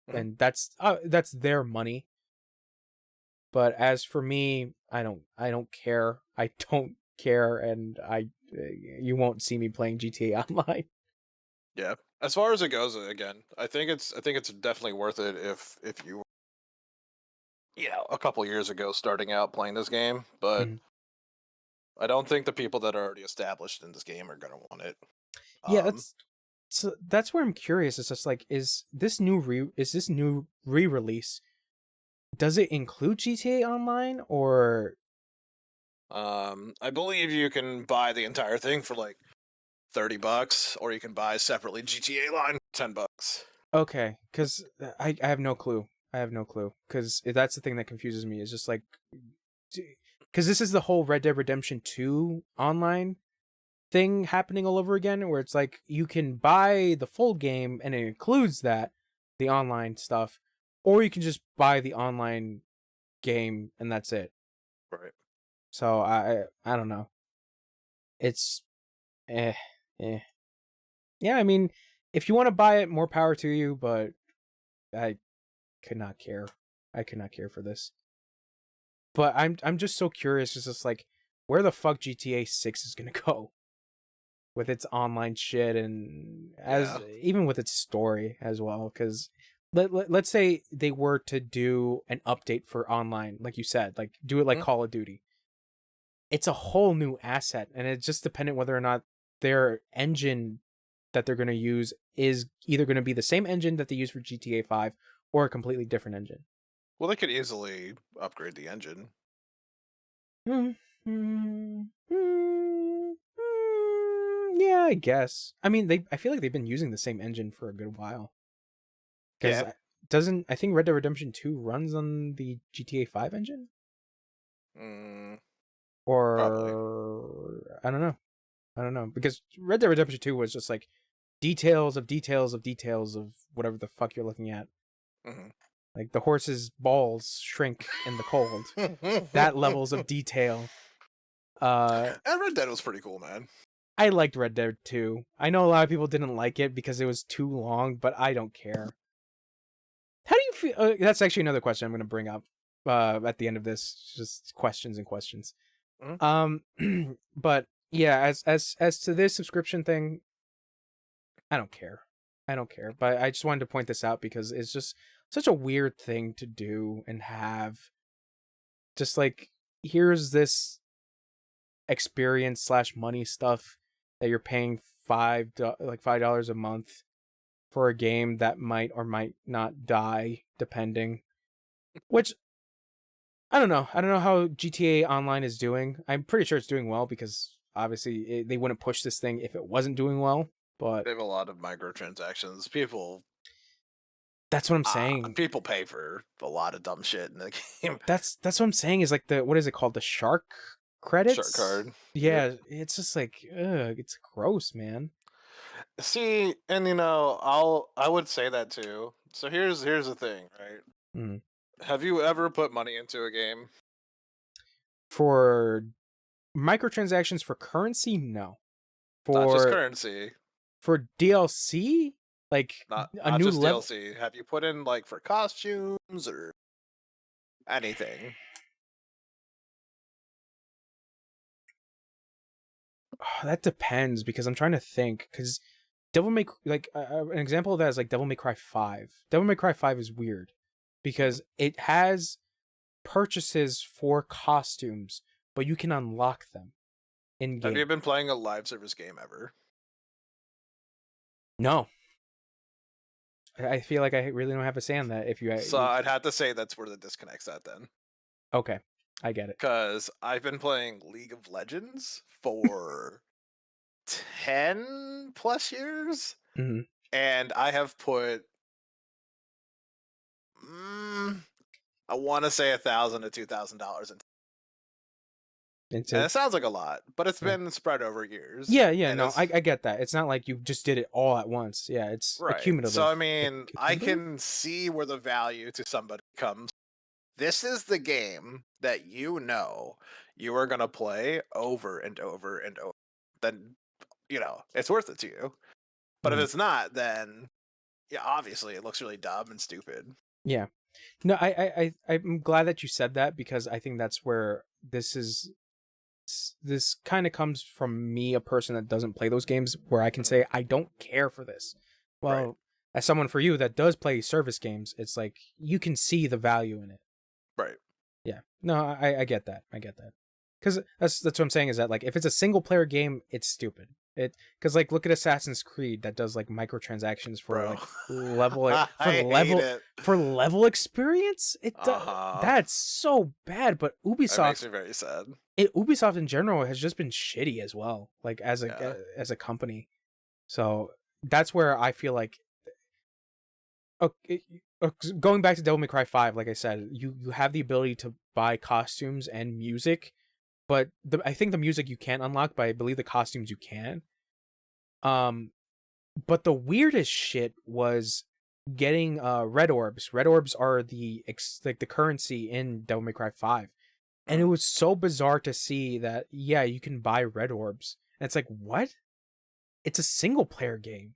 and that's their money. But as for me, I don't care. I don't care, and you won't see me playing GTA Online. Yeah. As far as it goes, again, I think it's definitely worth it if you a couple years ago starting out playing this game, but Mhm. I don't think the people that are already established in this game are gonna want it. Yeah, Um, that's where I'm curious. It's just like, is this new re-release, does it include GTA Online, or I believe you can buy the entire thing for like $30, or you can buy separately GTA line $10. okay? Because I have no clue. I have no clue. Because that's the thing that confuses me. Is just like, because this is the whole Red Dead Redemption 2 online thing happening all over again, where it's like you can buy the full game and it includes the online stuff, or you can just buy the online game and that's it. Right. So I don't know. It's eh eh. Yeah, I mean, if you want to buy it, more power to you, but I could not care. I could not care for this. But I'm just so curious. It's just like, where the fuck GTA 6 is gonna go with its online shit, and Yeah. as even with its story as well. Because let's say they were to do an update for online, like you said, like do it like Mhm. Call of Duty. It's a whole new asset, and it's just dependent whether or not their engine that they're going to use is either going to be the same engine that they use for GTA 5 or a completely different engine. Well, they could easily upgrade the engine. Hmm. Hmm. Hmm. Yeah, I guess. I mean, I feel like they've been using the same engine for a good while. Because Yeah. I think Red Dead Redemption 2 runs on the GTA 5 engine? Mm, probably. Or I don't know. I don't know. Because Red Dead Redemption 2 was just like details of details of details of whatever the fuck you're looking at. Hmm. Like the horse's balls shrink in the cold. That levels of detail. Uh And Red Dead was pretty cool, man. I liked Red Dead 2. I know a lot of people didn't like it because it was too long, but I don't care. How do you feel? That's actually another question I'm going to bring up at the end of this. Just questions and questions. Mhm. Um, but yeah, as to this subscription thing, I don't care. I don't care. But I just wanted to point this out because it's just such a weird thing to do and have. Just like, here's this experience slash money stuff that you're paying $5 a month for a game that might or might not die, depending. Which I don't know. I don't know how GTA Online is doing. I'm pretty sure it's doing well because obviously they wouldn't push this thing if it wasn't doing well. But They have a lot of microtransactions. People, that's what I'm saying. people pay for a lot of dumb shit in the game. That's what I'm saying is like the what is it called, the shark Shark credits? card. Yep. Yeah, it's just like ugh, it's gross, man. See, and I would say that too. So here's the thing, right? Mm. Have you ever put money into a game? For microtransactions for currency, no. Not just For currency, DLC, like a not new just level. DLC. Have you put in like for costumes or anything? That depends because I'm trying to think because Devil May an example of that is like Devil May Cry 5. Devil May Cry 5 is weird Mhm. because it has purchases for costumes, but you can unlock them in Have you game. been playing a live service game ever? No, I feel like I really don't have a say on that. If you, So I'd have to say that's where the disconnect's at then. okay, I get it. Because I've been playing League of Legends for 10 plus years, Hmm. and I have put, mm, I want to say $1,000 to $2,000 into. And into. it sounds like a lot, but it's Yeah. been spread over years. Yeah, And no, it's I get that. It's not like you just did it all at once. Yeah, it's right. So accumulative. I mean, I Accumulative? can see where the value to somebody comes. This is the game that you know you are gonna play over and over and over. Then it's worth it to you. But if Mhm. it's not, then yeah, obviously it looks really dumb and stupid. Yeah. No, I'm glad that you said that, because I think that's where this kind of comes from me, a person that doesn't play those games, where I can Mhm. say I don't care for this. Right. Well, as someone for you that does play service games, it's like you can see the value in it. Right. Yeah. No, I get that. I get that. Because that's what I'm saying, is that like if it's a single player game, it's stupid. Because like look at Assassin's Creed that does like microtransactions for Bro. like level I hate it. for level experience. Uh-huh. That's so bad. But That makes me very sad. Ubisoft in general has just been shitty as well, like Yeah. as a company. So that's where I feel like, okay, going back to Devil May Cry 5, like I said, you have the ability to buy costumes and music, but I think the music you can't unlock, but I believe the costumes you can. Um, but the weirdest shit was getting red orbs. Red orbs are like the currency in Devil May Cry 5. And it Mm. was so bizarre to see that, yeah, you can buy red orbs. And it's like, what? It's a single player game.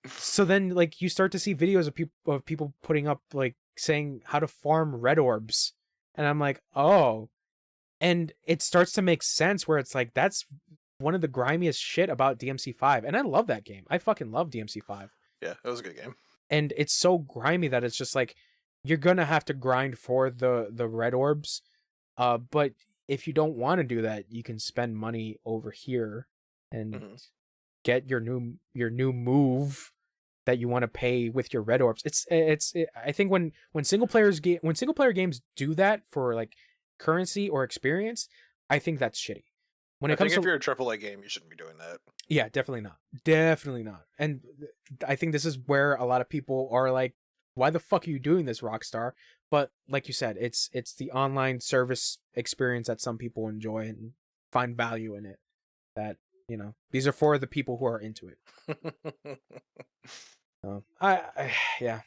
So then like you start to see videos of people putting up like saying how to farm red orbs. And I'm like, "Oh." And it starts to make sense, where it's like that's one of the grimiest shit about DMC5. And I love that game. I fucking love DMC5. Yeah, it was a good game. And it's so grimy that it's just like you're going to have to grind for the red orbs. But if you don't want to do that, you can spend money over here and Hmm. get your new move that you want to pay with your red orbs. I think when single player games do that for like currency or experience, I think that's shitty. When I it comes think if to, you're a AAA game, you shouldn't be doing that. yeah, definitely not. Definitely not. And I think this is where a lot of people are like, why the fuck are you doing this, Rockstar? But like you said, it's the online service experience that some people enjoy and find value in it. That, these are for the people who are into it. Yeah,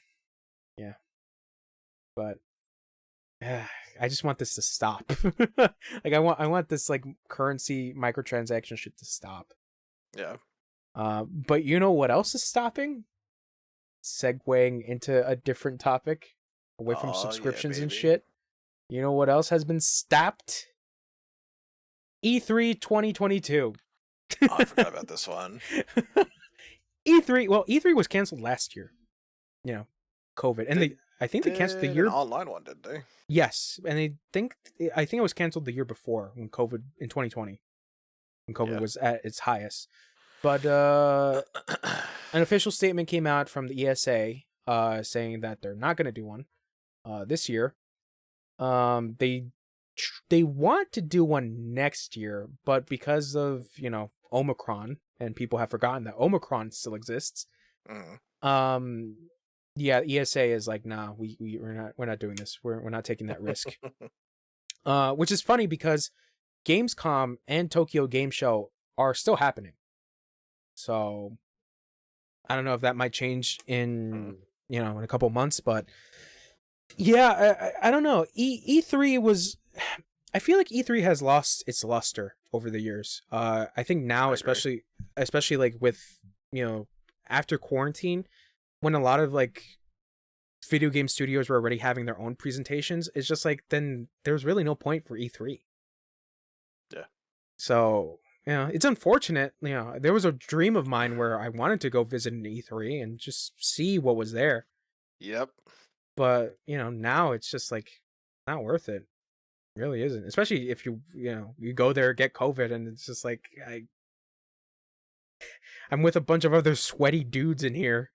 yeah. But I just want this to stop. Like I want this like currency microtransaction shit to stop. Yeah. But you know what else is stopping? Segueing into a different topic, away from Oh yeah, subscriptions and baby. shit. You know what else has been stopped? E3 2022. Oh, I forgot about this one. E3, well, E3 was canceled last year. COVID, and They I think they canceled the did an year. online one, did they? Yes, and I think it was canceled the year before, when COVID in 2020, when COVID Yeah. was at its highest. But an official statement came out from the ESA saying that they're not going to do one this year. They want to do one next year, but because of, Omicron, and people have forgotten that Omicron still exists. Mm. Yeah, ESA is like, nah, we're not doing this. We're not taking that risk. Which is funny, because Gamescom and Tokyo Game Show are still happening. So I don't know if that might change in in a couple months, but yeah, I don't know. E3 was, I feel like E3 has lost its luster over the years. I think now, I agree. especially like with, after quarantine, when a lot of like video game studios were already having their own presentations, it's just like, then there's really no point for E3. Yeah. So, it's unfortunate. There was a dream of mine where I wanted to go visit an E3 and just see what was there. Yep. But, now it's just like not worth it. It really isn't. Especially if you go there, get COVID, and it's just like I'm with a bunch of other sweaty dudes in here.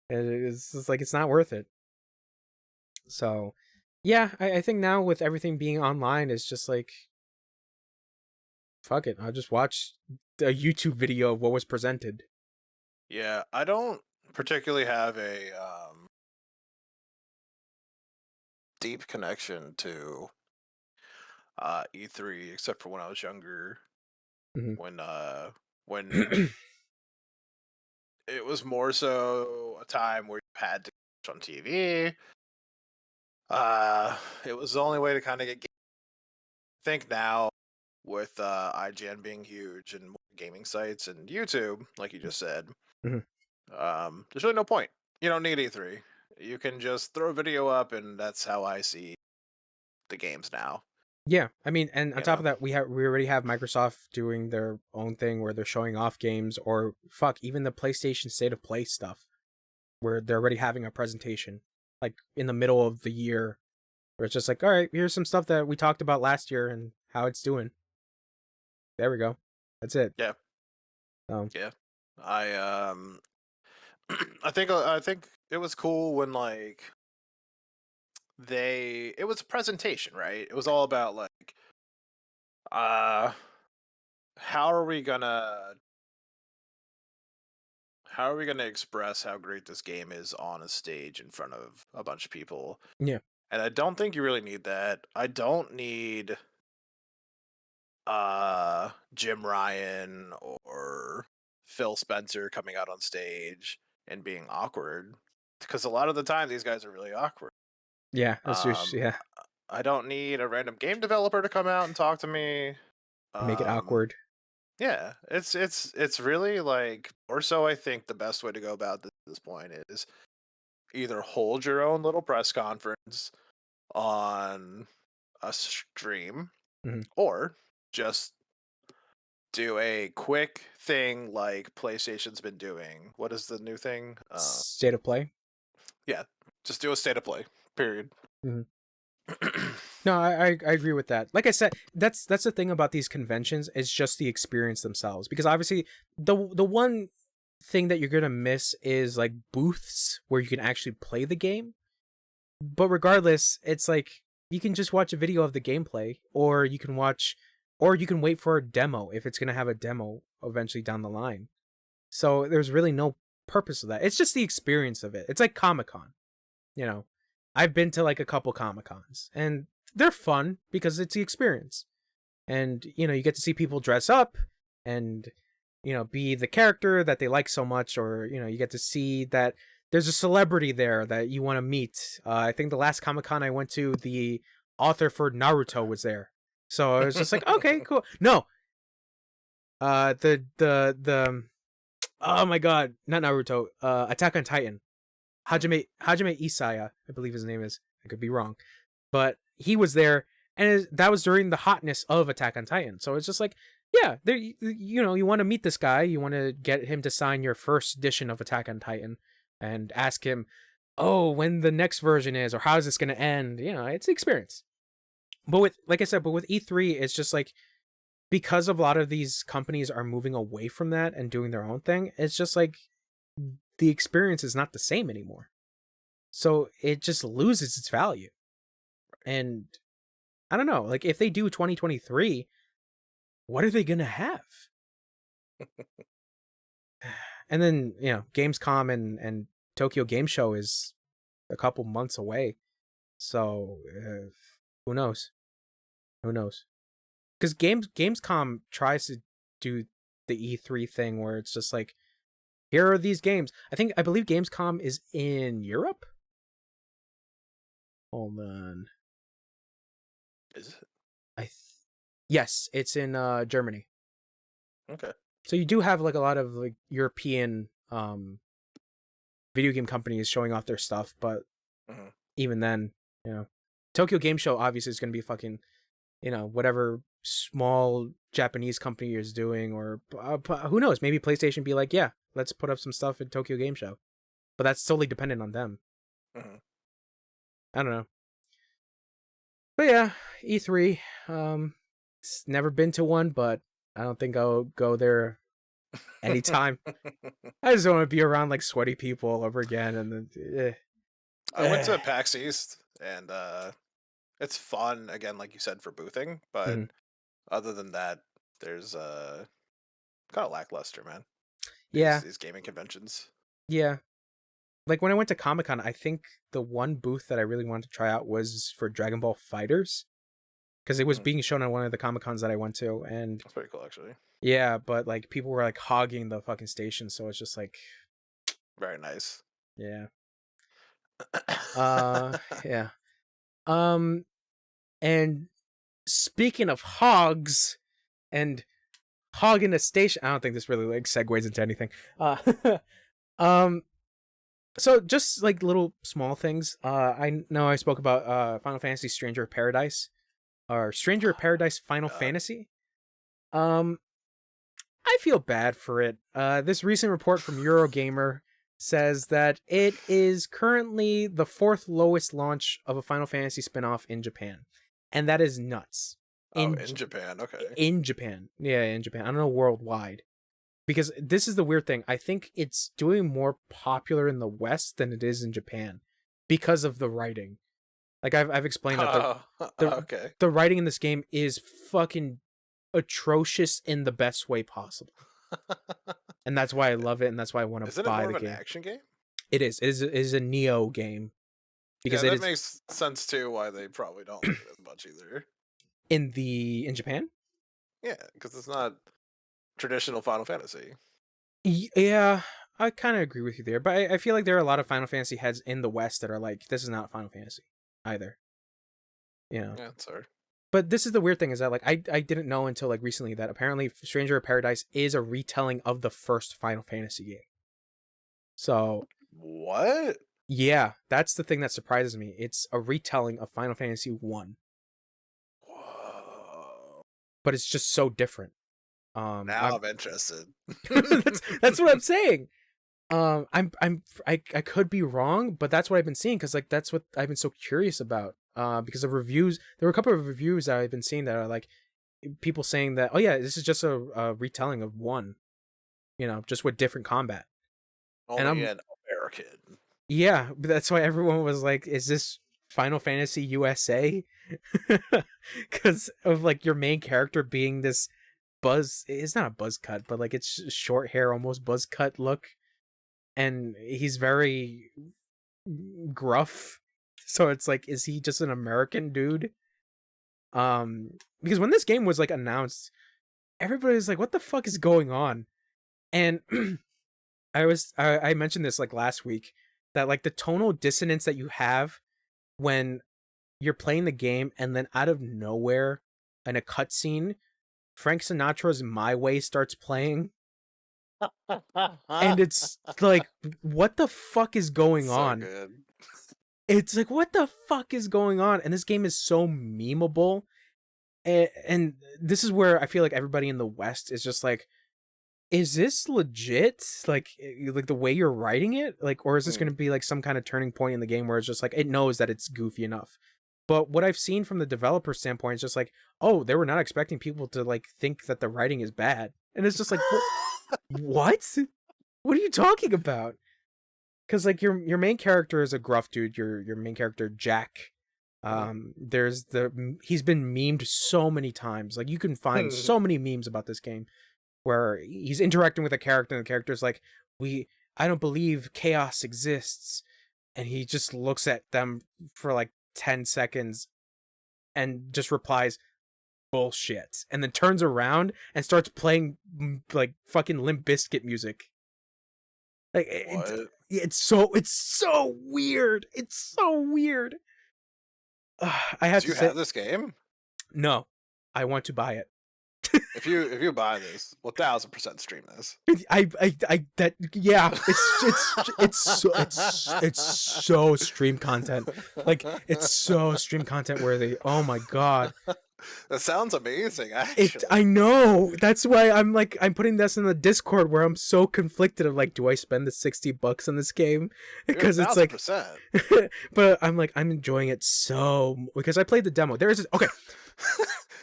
And it's just like it's not worth it. So, yeah, I think now with everything being online, it's just like, fuck it. I'll just watch a YouTube video of what was presented. Yeah, I don't particularly have a deep connection to E3, except for when I was younger, Mhm. when it was more so a time where you had to watch on TV. It was the only way to kind of get. Think now with IGN being huge and more gaming sites and YouTube, like you just said, Mhm. there's really no point. You don't need E3. You can just throw a video up, and that's how I see the games now. Yeah, I mean, and on You top of know, that, we already have Microsoft doing their own thing where they're showing off games, or fuck, even the PlayStation State of Play stuff, where they're already having a presentation, like in the middle of the year, where it's just like, all right, here's some stuff that we talked about last year and how it's doing. There we go. That's it. yeah, Um, yeah. I I think it was cool when like it was a presentation, right? It was all about like uh how are we gonna how are we gonna express how great this game is on a stage in front of a bunch of people? yeah. And I don't think you really need that. I don't need Jim Ryan or Phil Spencer coming out on stage and being awkward, because a lot of the time these guys are really awkward. Yeah, that's just, Um yeah, I don't need a random game developer to come out and talk to me. make it Um awkward. yeah, it's really like, or so I think the best way to go about this point is either hold your own little press conference on a stream, Mhm. or just do a quick thing like PlayStation's been doing. What is the new thing? State of Play. Yeah, just do a state of play. Period. Mhm. No, I agree with that. Like I said, that's the thing about these conventions is just the experience themselves. Because obviously, the one thing that you're gonna miss is like booths where you can actually play the game. But regardless, it's like you can just watch a video of the gameplay, or you can watch, or you can wait for a demo if it's gonna have a demo eventually down the line. So there's really no purpose of that. It's just the experience of it. It's like Comic Con, you know. I've been to like a couple Comic Cons, and they're fun because it's the experience. And you get to see people dress up and be the character that they like so much, or you get to see that there's a celebrity there that you want to meet. I think the last Comic Con I went to, the author for Naruto was there, so I was just like, okay, cool. No, the oh my god, not Naruto, Attack on Titan, Hajime Isaya, I believe his name is. I could be wrong, but he was there, and that was during the hotness of Attack on Titan. So it's just like, yeah, there, you want to meet this guy, you want to get him to sign your first edition of Attack on Titan, and ask him, oh, when the next version is, or how is this going to end? It's the experience. But with, like I said, but with E3, it's just like, because of a lot of these companies are moving away from that and doing their own thing, it's just like the experience is not the same anymore. So it just loses its value. And I don't know, like if they do 2023, what are they gonna have? And then Gamescom and Tokyo Game Show is a couple months away, so who knows? Who knows? Because Gamescom tries to do the E3 thing where it's just like, here are these games. I believe Gamescom is in Europe. Hold on, Is it? I th- yes, it's in Germany. Okay. So you do have like a lot of like European video game companies showing off their stuff, but Hmm. even then, you know, Tokyo Game Show obviously is going to be fucking, whatever small Japanese company is doing, or who knows, maybe PlayStation be like, yeah, let's put up some stuff at Tokyo Game Show, but that's solely dependent on them. Hmm. I don't know, but yeah, E3. It's never been to one, but I don't think I'll go there anytime. I just don't want to be around like sweaty people all over again, and then. I went to PAX East, and it's fun again, like you said, for boothing. But Mhm. other than that, there's kind of lackluster, man. These Yeah, these gaming conventions. yeah. Like when I went to Comic Con, I think the one booth that I really wanted to try out was for Dragon Ball Fighters. because it was being shown at one of the Comic-Cons that I went to, and That's pretty cool, actually. yeah, but like people were like hogging the fucking station, so it's just like, Very nice. yeah, yeah. Um, and speaking of hogs and hogging a station, I don't think this really like segues into anything. Um, so just like little small things. I know I spoke about Final Fantasy Stranger of Paradise, or Stranger of Paradise Final Fantasy. I feel bad for it. This recent report from Eurogamer says that it is currently the 4th lowest launch of a Final Fantasy spin-off in Japan. And that is nuts. In Japan, okay. In Japan. Yeah, in Japan. I don't know worldwide. Because this is the weird thing. I think it's doing more popular in the West than it is in Japan because of the writing. Like I've explained that the writing in this game is fucking atrocious in the best way possible. And that's why I love it, and that's why I want to buy the game. Is it more of an action game? It is. It is a Neo game. Because that makes sense too why they probably don't like it as much either. In Japan? Yeah, because it's not traditional Final Fantasy. Yeah, I kind of agree with you there, but I feel like there are a lot of Final Fantasy heads in the West that are like, this is not Final Fantasy either. You know? Yeah, it's hard. But this is the weird thing, is that like I didn't know until like recently that apparently Stranger of Paradise is a retelling of the first Final Fantasy game. So what? Yeah, that's the thing that surprises me. It's a retelling of Final Fantasy 1. Whoa. But it's just so different. Now I'm interested. that's what I'm saying. I could be wrong, but that's what I've been seeing, because like that's what I've been so curious about. Because of reviews, there were a couple of reviews that I've been seeing that are like people saying that, oh yeah, this is just a retelling of 1, you know, just with different combat. Only an American. Yeah, but that's why everyone was like, is this Final Fantasy USA? Because of like your main character being this it's not a buzz cut, but like it's short hair, almost buzz cut look, and he's very gruff. So it's like, is he just an American dude? Because when this game was like announced, everybody was like, what the fuck is going on? And I mentioned this like last week, that like the tonal dissonance that you have when you're playing the game and then out of nowhere in a cutscene, Frank Sinatra's My Way starts playing. And it's like, what the fuck is going on? Good. It's like, what the fuck is going on? And this game is so memeable. And this is where I feel like everybody in the West is just like, is this legit? Like the way you're writing it? Like, or is this going to be like some kind of turning point in the game where it's just like, it knows that it's goofy enough? But what I've seen from the developer standpoint is just like, oh, they were not expecting people to like think that the writing is bad. And it's just like, what? What are you talking about? Because like your main character is a gruff dude. Your main character, Jack. He's been memed so many times. Like you can find so many memes about this game where he's interacting with a character and the character's like, I don't believe chaos exists. And he just looks at them for like 10 seconds and just replies, bullshit. And then turns around and starts playing like fucking Limp Bizkit music. Like it's so weird. It's so weird. I have to say, have this game? No, I want to buy it. If you buy this, 1000% stream this. It's so stream content. Like it's so stream content worthy. Oh my god. That sounds amazing, actually. I know. That's why I'm putting this in the Discord where I'm so conflicted of like, do I spend the $60 on this game? Because it's like, but I'm like, I'm enjoying it so, because I played the demo. Okay.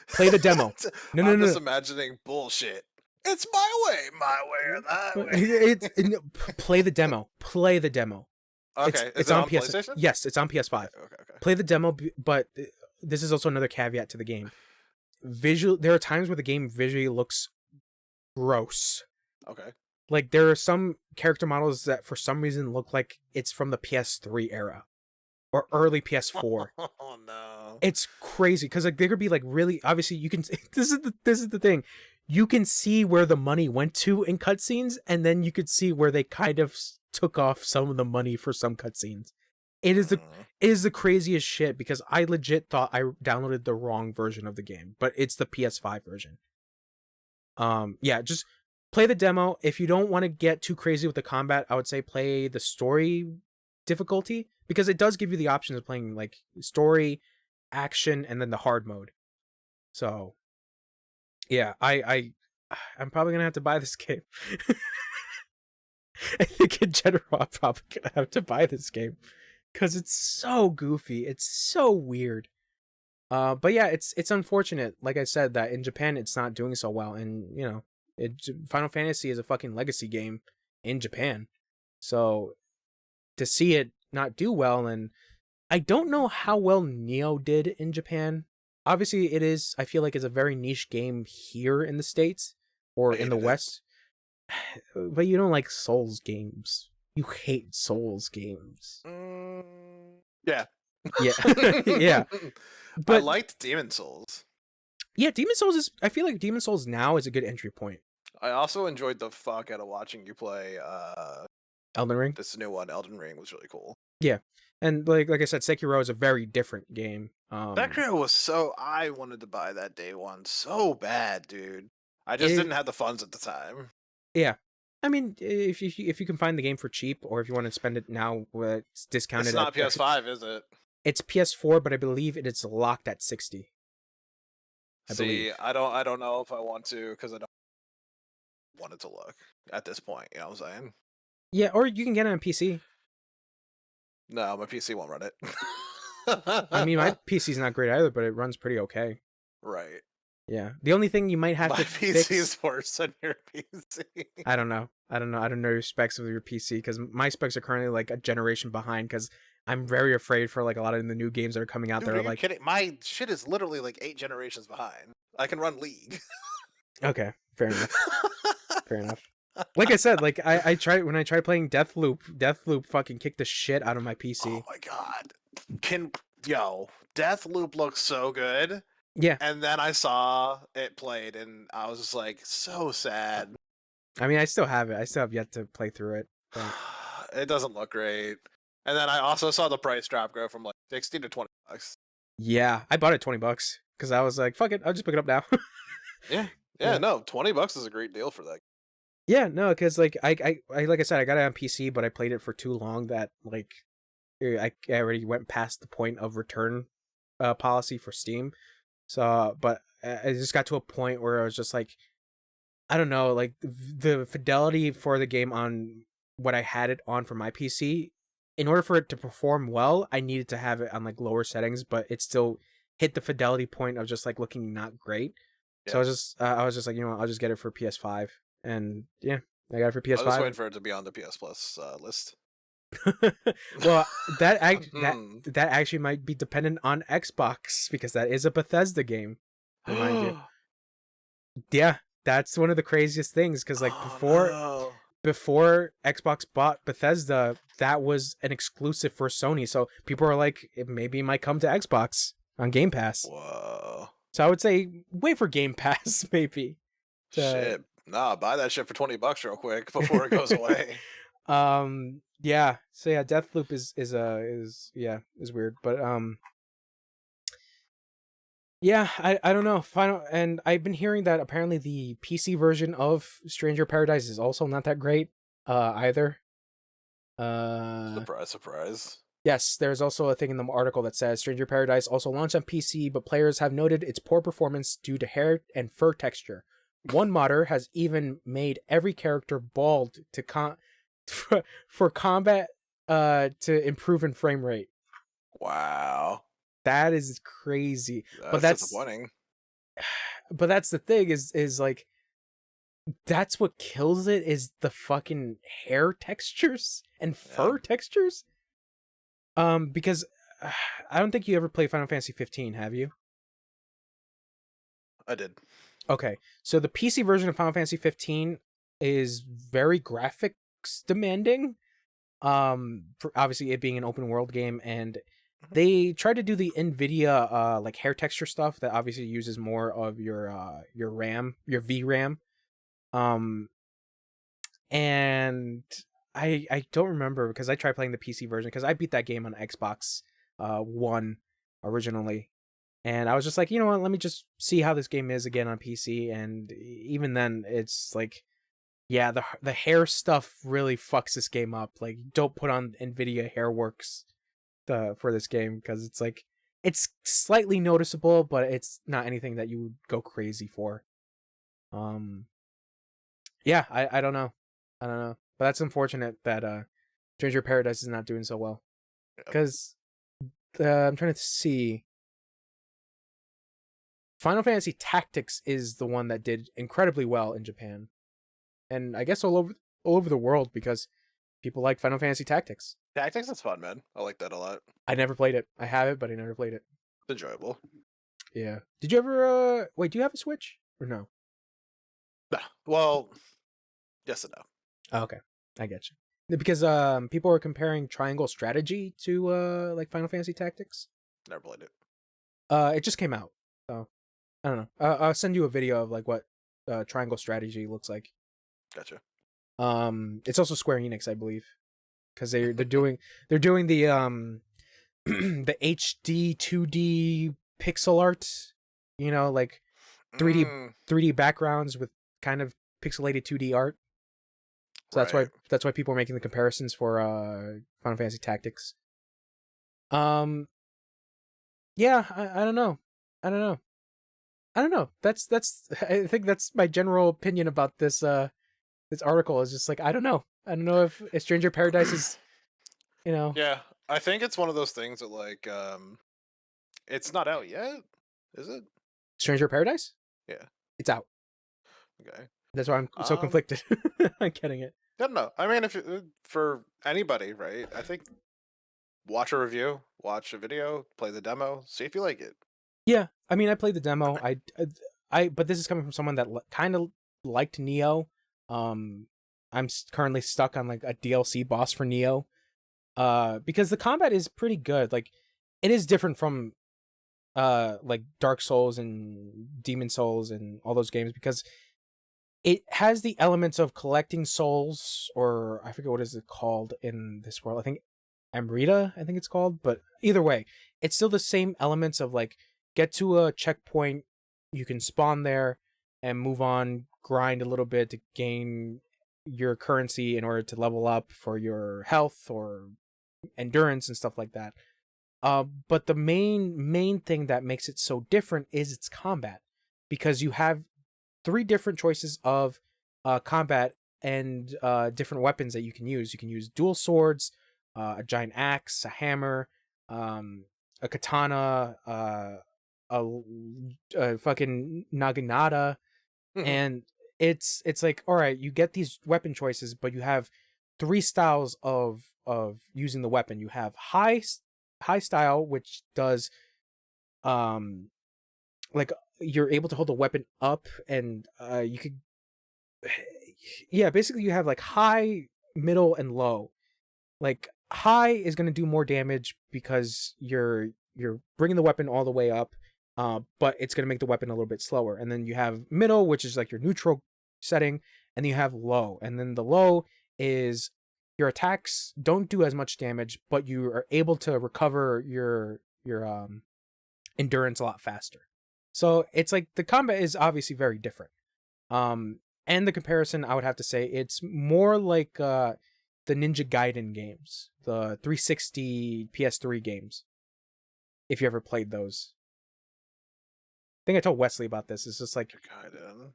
Play the demo. No. I'm just imagining bullshit. It's my way or that way. Play the demo. Play the demo. Okay. It's on PlayStation? Yes, it's on PS5. Okay. Play the demo, but this is also another caveat to the game. There are times where the game visually looks gross. Okay. Like there are some character models that for some reason look like it's from the PS3 era. or early PS4. Oh no. It's crazy because like there could be like really obviously you can this is the thing. You can see where the money went to in cutscenes, and then you could see where they kind of took off some of the money for some cutscenes. It is the craziest shit because I legit thought I downloaded the wrong version of the game, but it's the PS5 version. Yeah, just play the demo. If you don't want to get too crazy with the combat, I would say play the story difficulty because it does give you the option of playing like story, action, and then the hard mode. So yeah, I'm probably gonna have to buy this game. I think in general I'm probably gonna have to buy this game because it's so goofy, it's so weird. But yeah, it's unfortunate, like I said, that in Japan it's not doing so well, and you know, Final Fantasy is a fucking legacy game in Japan, so to see it not do well, and I don't know how well Neo did in Japan. Obviously, it is. I feel like it's a very niche game here in the States or in the West. But you don't like Souls games. You hate Souls games. Yeah. Yeah. Yeah. But I liked Demon Souls. Yeah, Demon Souls is. I feel like Demon Souls now is a good entry point. I also enjoyed the fuck out of watching you play Elden Ring. This new one, Elden Ring, was really cool. Yeah, and like I said, Sekiro is a very different game. Sekiro was so. I wanted to buy that day one so bad, dude. I just didn't have the funds at the time. Yeah, I mean, if you can find the game for cheap, or if you want to spend it now, it's discounted. It's not PS5, is it? It's PS4, but I believe it is locked at 60. I believe. I don't know if I want to because I don't want it to look at this point. You know what I'm saying? Yeah, or you can get it on PC. No, my PC won't run it. I mean, my PC's not great either, but it runs pretty okay. Right. Yeah. The only thing you might have to fix... PC is worse than your PC. I don't know. I don't know your specs of your PC because my specs are currently like a generation behind because I'm very afraid for like a lot of the new games that are coming out. Dude, that are like kidding? My shit is literally like 8 generations behind. I can run League. Okay, fair enough. Fair enough. Like I said, like I tried when I tried playing Deathloop fucking kicked the shit out of my PC. Oh my god. Deathloop looks so good. Yeah. And then I saw it played and I was just like so sad. I mean, I still have it. I still have yet to play through it. But... It doesn't look great. And then I also saw the price drop go from like 60 to $20. Yeah, I bought it $20 because I was like, fuck it, I'll just pick it up now. Yeah, no, $20 is a great deal for that. Yeah, no, because like I like I said, I got it on PC, but I played it for too long that like I already went past the point of return policy for Steam. So, but I just got to a point where I was just like, I don't know, like the fidelity for the game on what I had it on for my PC, in order for it to perform well, I needed to have it on like lower settings, but it still hit the fidelity point of just like looking not great. Yeah. So I was just like, you know what, I'll just get it for PS5, and yeah, I got it for PS5. I was waiting for it to be on the PS Plus list. Well, that actually might be dependent on Xbox because that is a Bethesda game. Remind you. Yeah, that's one of the craziest things because like before Xbox bought Bethesda, that was an exclusive for Sony. So people are like, maybe it might come to Xbox on Game Pass. Whoa. So I would say wait for Game Pass, maybe. Shit. Nah, buy that shit for $20 real quick before it goes away. Yeah. So yeah, Deathloop is weird. But yeah, I don't know. And I've been hearing that apparently the PC version of Stranger Paradise is also not that great either. Surprise. Yes, there's also a thing in the article that says Stranger Paradise also launched on PC, but players have noted its poor performance due to hair and fur texture. One modder has even made every character bald for combat to improve in frame rate. Wow. That is crazy. That's disappointing. But that's the thing is like that's what kills it is the fucking hair textures and fur textures. Because I don't think you ever played Final Fantasy 15, have you? I did. Okay, so the PC version of Final Fantasy 15 is very graphics demanding. For obviously it being an open world game, and they tried to do the NVIDIA like hair texture stuff that obviously uses more of your RAM, your VRAM. Um, and I don't remember because I tried playing the PC version because I beat that game on Xbox One originally. And I was just like, you know what, let me just see how this game is again on PC. And even then, it's like, yeah, the hair stuff really fucks this game up. Like, don't put on NVIDIA Hairworks for this game because it's like, it's slightly noticeable, but it's not anything that you would go crazy for. Yeah, I don't know. I don't know. But that's unfortunate that Stranger Paradise is not doing so well. Yep. Because I'm trying to see. Final Fantasy Tactics is the one that did incredibly well in Japan. And I guess all over the world because people like Final Fantasy Tactics. Tactics is fun, man. I like that a lot. I never played it. I have it, but I never played it. It's enjoyable. Yeah. Did you ever wait, do you have a Switch? Or no? Nah. Well, yes and no. Oh, okay. I get you. Because people are comparing Triangle Strategy to like Final Fantasy Tactics. Never played it. It just came out. So I don't know. I'll send you a video of like what Triangle Strategy looks like. Gotcha. It's also Square Enix, I believe, because they're doing the the HD 2D pixel art, you know, like 3D backgrounds with kind of pixelated 2D art. So that's why people are making the comparisons for Final Fantasy Tactics. Yeah, I don't know. I don't know. That's I think that's my general opinion about this this article is just like I don't know. I don't know if Stranger Paradise is, you know. Yeah, I think it's one of those things that like it's not out yet, is it? Stranger Paradise? Yeah. It's out. Okay. That's why I'm so conflicted on getting it. I don't know. I mean, if for anybody, right? I think watch a review, watch a video, play the demo, see if you like it. Yeah, I mean, I played the demo. But this is coming from someone that kind of liked Neo. I'm currently stuck on like a DLC boss for Neo. Because the combat is pretty good. Like, it is different from like Dark Souls and Demon Souls and all those games because it has the elements of collecting souls, or I forget what is it called in this world. I think Amrita, I think it's called. But either way, it's still the same elements of like get to a checkpoint, you can spawn there and move on, grind a little bit to gain your currency in order to level up for your health or endurance and stuff like that. But the main thing that makes it so different is its combat, because you have 3 different choices of combat and different weapons that you can use. You can use dual swords, a giant axe, a hammer, a katana, a fucking naginata, and it's like, all right, you get these weapon choices, but you have 3 styles of using the weapon. You have high style, which does like you're able to hold the weapon up and you could yeah, basically you have like high, middle, and low. Like high is going to do more damage because you're bringing the weapon all the way up, but it's going to make the weapon a little bit slower. And then you have middle, which is like your neutral setting, and then you have low. And then the low is your attacks don't do as much damage, but you are able to recover your endurance a lot faster. So it's like the combat is obviously very different. And the comparison, I would have to say, it's more like the Ninja Gaiden games, the 360 PS3 games. If you ever played those, I think I told Wesley about this. It's just like Gaiden.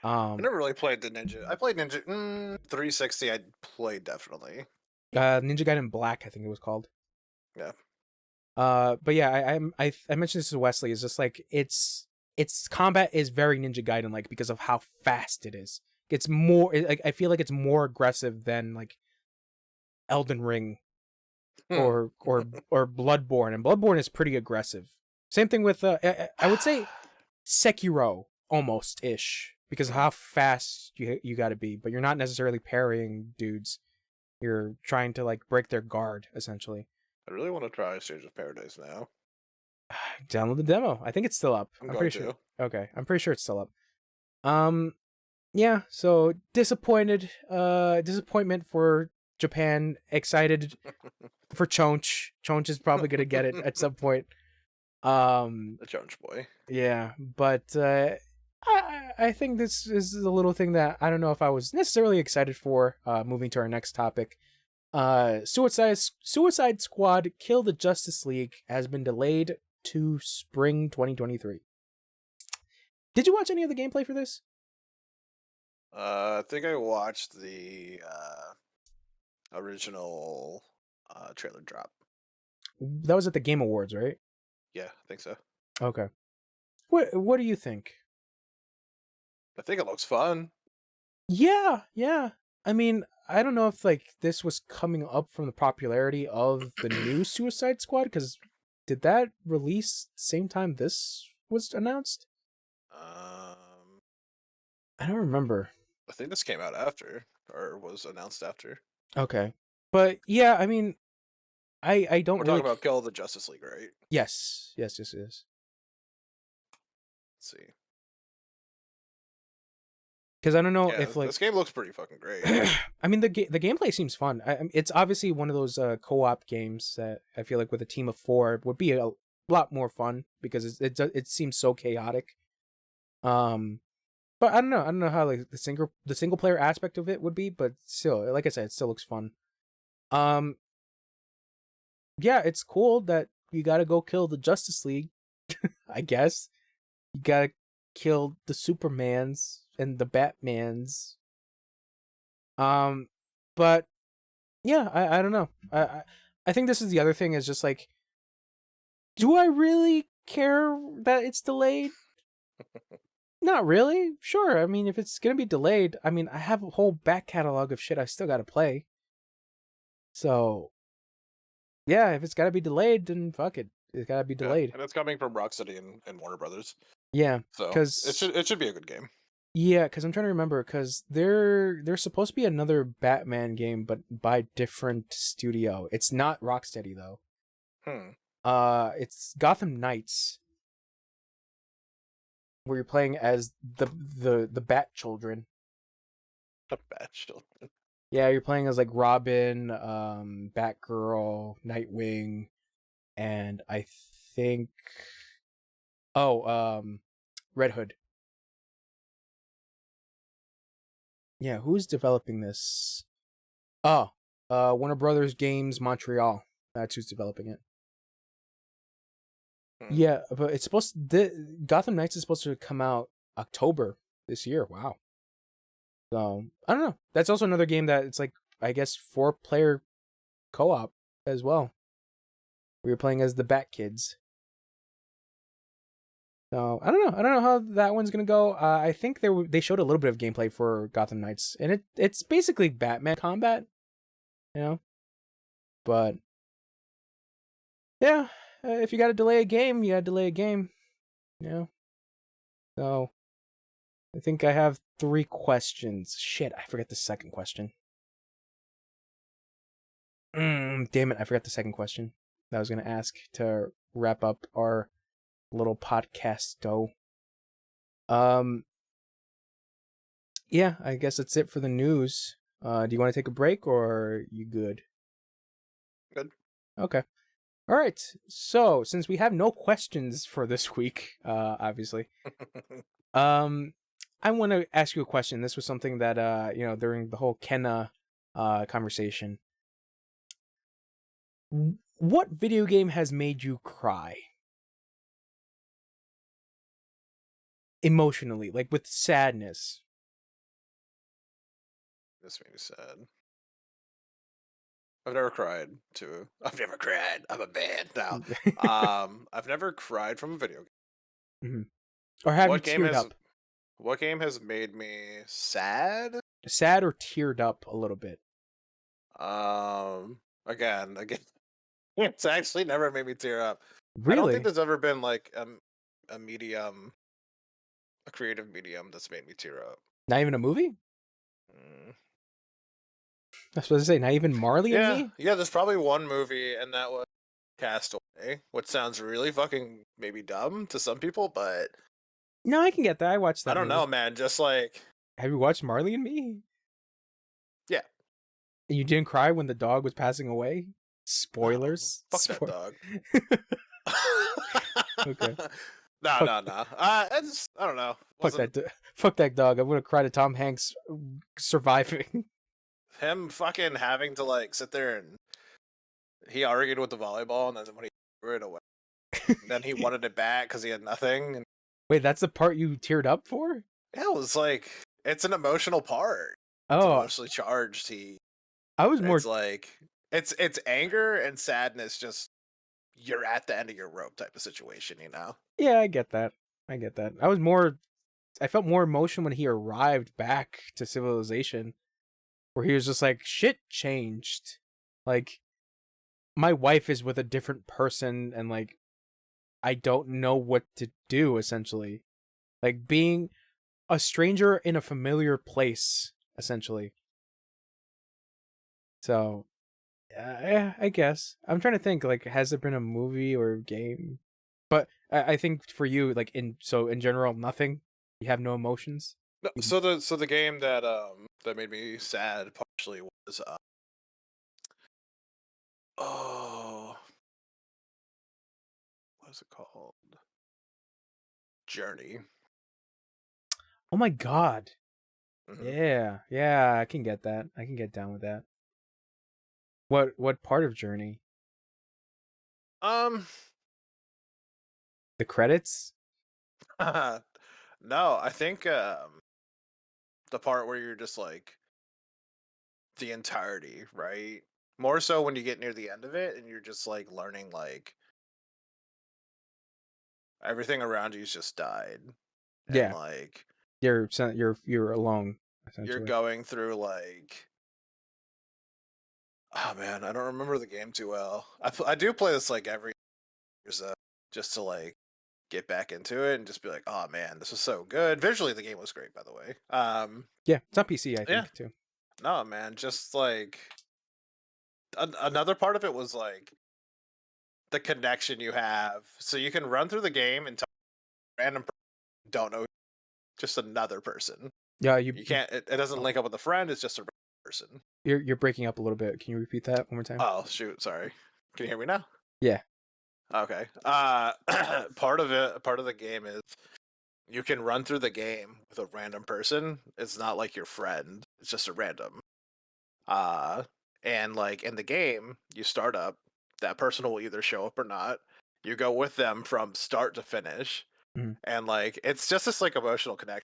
I never really played the Ninja. I played Ninja 360. I played definitely. Ninja Gaiden Black, I think it was called. Yeah. But yeah, I mentioned this to Wesley. It's just like its combat is very Ninja Gaiden like because of how fast it is. It's more like I feel like it's more aggressive than like Elden Ring or Bloodborne, and Bloodborne is pretty aggressive. Same thing with I would say Sekiro almost ish because of how fast you got to be, but you're not necessarily parrying dudes. You're trying to like break their guard essentially. I really want to try Stage of Paradise now. Download the demo. I think it's still up. I'm I'm going pretty sure. to. Okay, I'm pretty sure it's still up. Yeah. So disappointment for Japan. Excited for Chonch. Chonch is probably gonna get it at some point. The Jones boy. Yeah, but I think this is a little thing that I don't know if I was necessarily excited for. Moving to our next topic, Suicide Squad: Kill the Justice League has been delayed to spring 2023. Did you watch any of the gameplay for this? I think I watched the original trailer drop. That was at the Game Awards, right? Yeah, I think so. Okay. What do you think? I think it looks fun. Yeah, yeah. I mean, I don't know if like this was coming up from the popularity of the new Suicide Squad, because did that release same time this was announced? I don't remember. I think this came out after, or was announced after. Okay. But yeah, I mean, I don't We're really talking about Kill the Justice League, right? Yes. Yes. Let's see. Because I don't know Yeah, if like this game looks pretty fucking great. I mean the gameplay seems fun. It's obviously one of those co-op games that I feel like with a team of 4 would be a lot more fun because it seems so chaotic. But I don't know how like the single player aspect of it would be, but still, like I said, it still looks fun. Yeah, it's cool that you got to go kill the Justice League. I guess you got to kill the Supermans and the Batmans. But yeah, I don't know. I think this is the other thing is just like, do I really care that it's delayed? Not really. Sure. I mean, if it's gonna be delayed, I mean, I have a whole back catalog of shit I still gotta play. So yeah, if it's gotta be delayed, then fuck it. It's gotta be Yeah, delayed. and it's coming from Rocksteady and Warner Brothers. Yeah, So because it should be a good game. yeah, because I'm trying to remember because there's supposed to be another Batman game, but by different studio. It's not Rocksteady though. It's Gotham Knights, where you're playing as the Bat Children. The Bat Children. Yeah, you're playing as like Robin, Batgirl, Nightwing, and I think Red Hood. Yeah, who's developing this? Oh, Warner Brothers Games Montreal. That's who's developing it. Yeah, but it's Gotham Knights is supposed to come out October this year. Wow. So I don't know. That's also another game that it's like I guess 4-player co-op as well. We were playing as the Bat Kids. So I don't know. I don't know how that one's gonna go. I think they showed a little bit of gameplay for Gotham Knights, and it's basically Batman combat, you know. But yeah, if you got to delay a game, you got to delay a game, you know. So I think I have 3 questions. Shit, I forgot the second question. Damn it, I forgot the second question that I was gonna ask to wrap up our little podcast though. Yeah, I guess that's it for the news. Do you want to take a break or are you good? Good. Okay. All right. So, since we have no questions for this week, obviously, I want to ask you a question. This was something that during the whole Kenna conversation. What video game has made you cry? Emotionally, like with sadness. This made me sad. I've never cried. I'm a man now. I've never cried from a video game. Mm-hmm. Or have What you game teared has up? What game has made me sad? Sad or teared up a little bit? Again, it's actually never made me tear up. I don't think Really? there's ever been like a medium, a creative medium that's made me tear up. Not even a movie? Mm. I was supposed to say, not even Marley and Me? Yeah, there's probably one movie, and that was Castaway, which sounds really fucking maybe dumb to some people, but No, I can get that. I watched I that don't movie. know, man. Just like, Have you watched Marley and Me? yeah. And you didn't cry when the dog was passing away? No, Spoilers. fuck that dog. Okay. No, Fuck, no, no. I don't know. fuck Wasn't fuck that dog. I'm gonna cry to Tom Hanks surviving. him fucking having to like sit there and he argued with the volleyball, and then when he threw it away, then he wanted it back because he had nothing. And Wait, that's the part you teared up for? yeah, it was like it's an emotional part. It's Oh, emotionally charged. I was more. It's like it's anger and sadness. Just you're at the end of your rope type of situation, you know. Yeah, I get that. I get that. I felt more emotion when he arrived back to civilization, where he was just like, shit changed. Like, my wife is with a different person, and like, I don't know what to do, essentially. Like, being a stranger in a familiar place, essentially. So, yeah, I guess. I'm trying to think, like, has there been a movie or game? But I think for you, like, in general, nothing? You have no emotions? No, so the game that made me sad partially was oh, what is it called? Journey. Oh my god. Hmm. Yeah, I can get that. I can get down with that. What part of Journey? Um, The credits? no, I think the part where you're just like the entirety, right? More so when you get near the end of it and you're just like learning like everything around you's just died, and Yeah, like you're alone, you're essentially. going through like, oh man, I don't remember the game too well. I do play this like every year, so just to like get back into it and just be like, oh man, this was so good. Visually, the game was great, by the way. Yeah, it's on PC, I Yeah, think, too. no man, just like another part of it was like the connection you have, so you can run through the game and talk to a random person, don't know, just another person. Yeah, You can't. It doesn't oh, link up with a friend. It's just a person. you're breaking up a little bit. Can you repeat that one more time? Oh shoot, sorry. Can you hear me now? Yeah. Okay. Part of the game is you can run through the game with a random person. It's not like your friend. It's just a random. Uh, and like in the game, you start up. That person will either show up or not. You go with them from start to finish, Mhm. and like it's just this like emotional connection.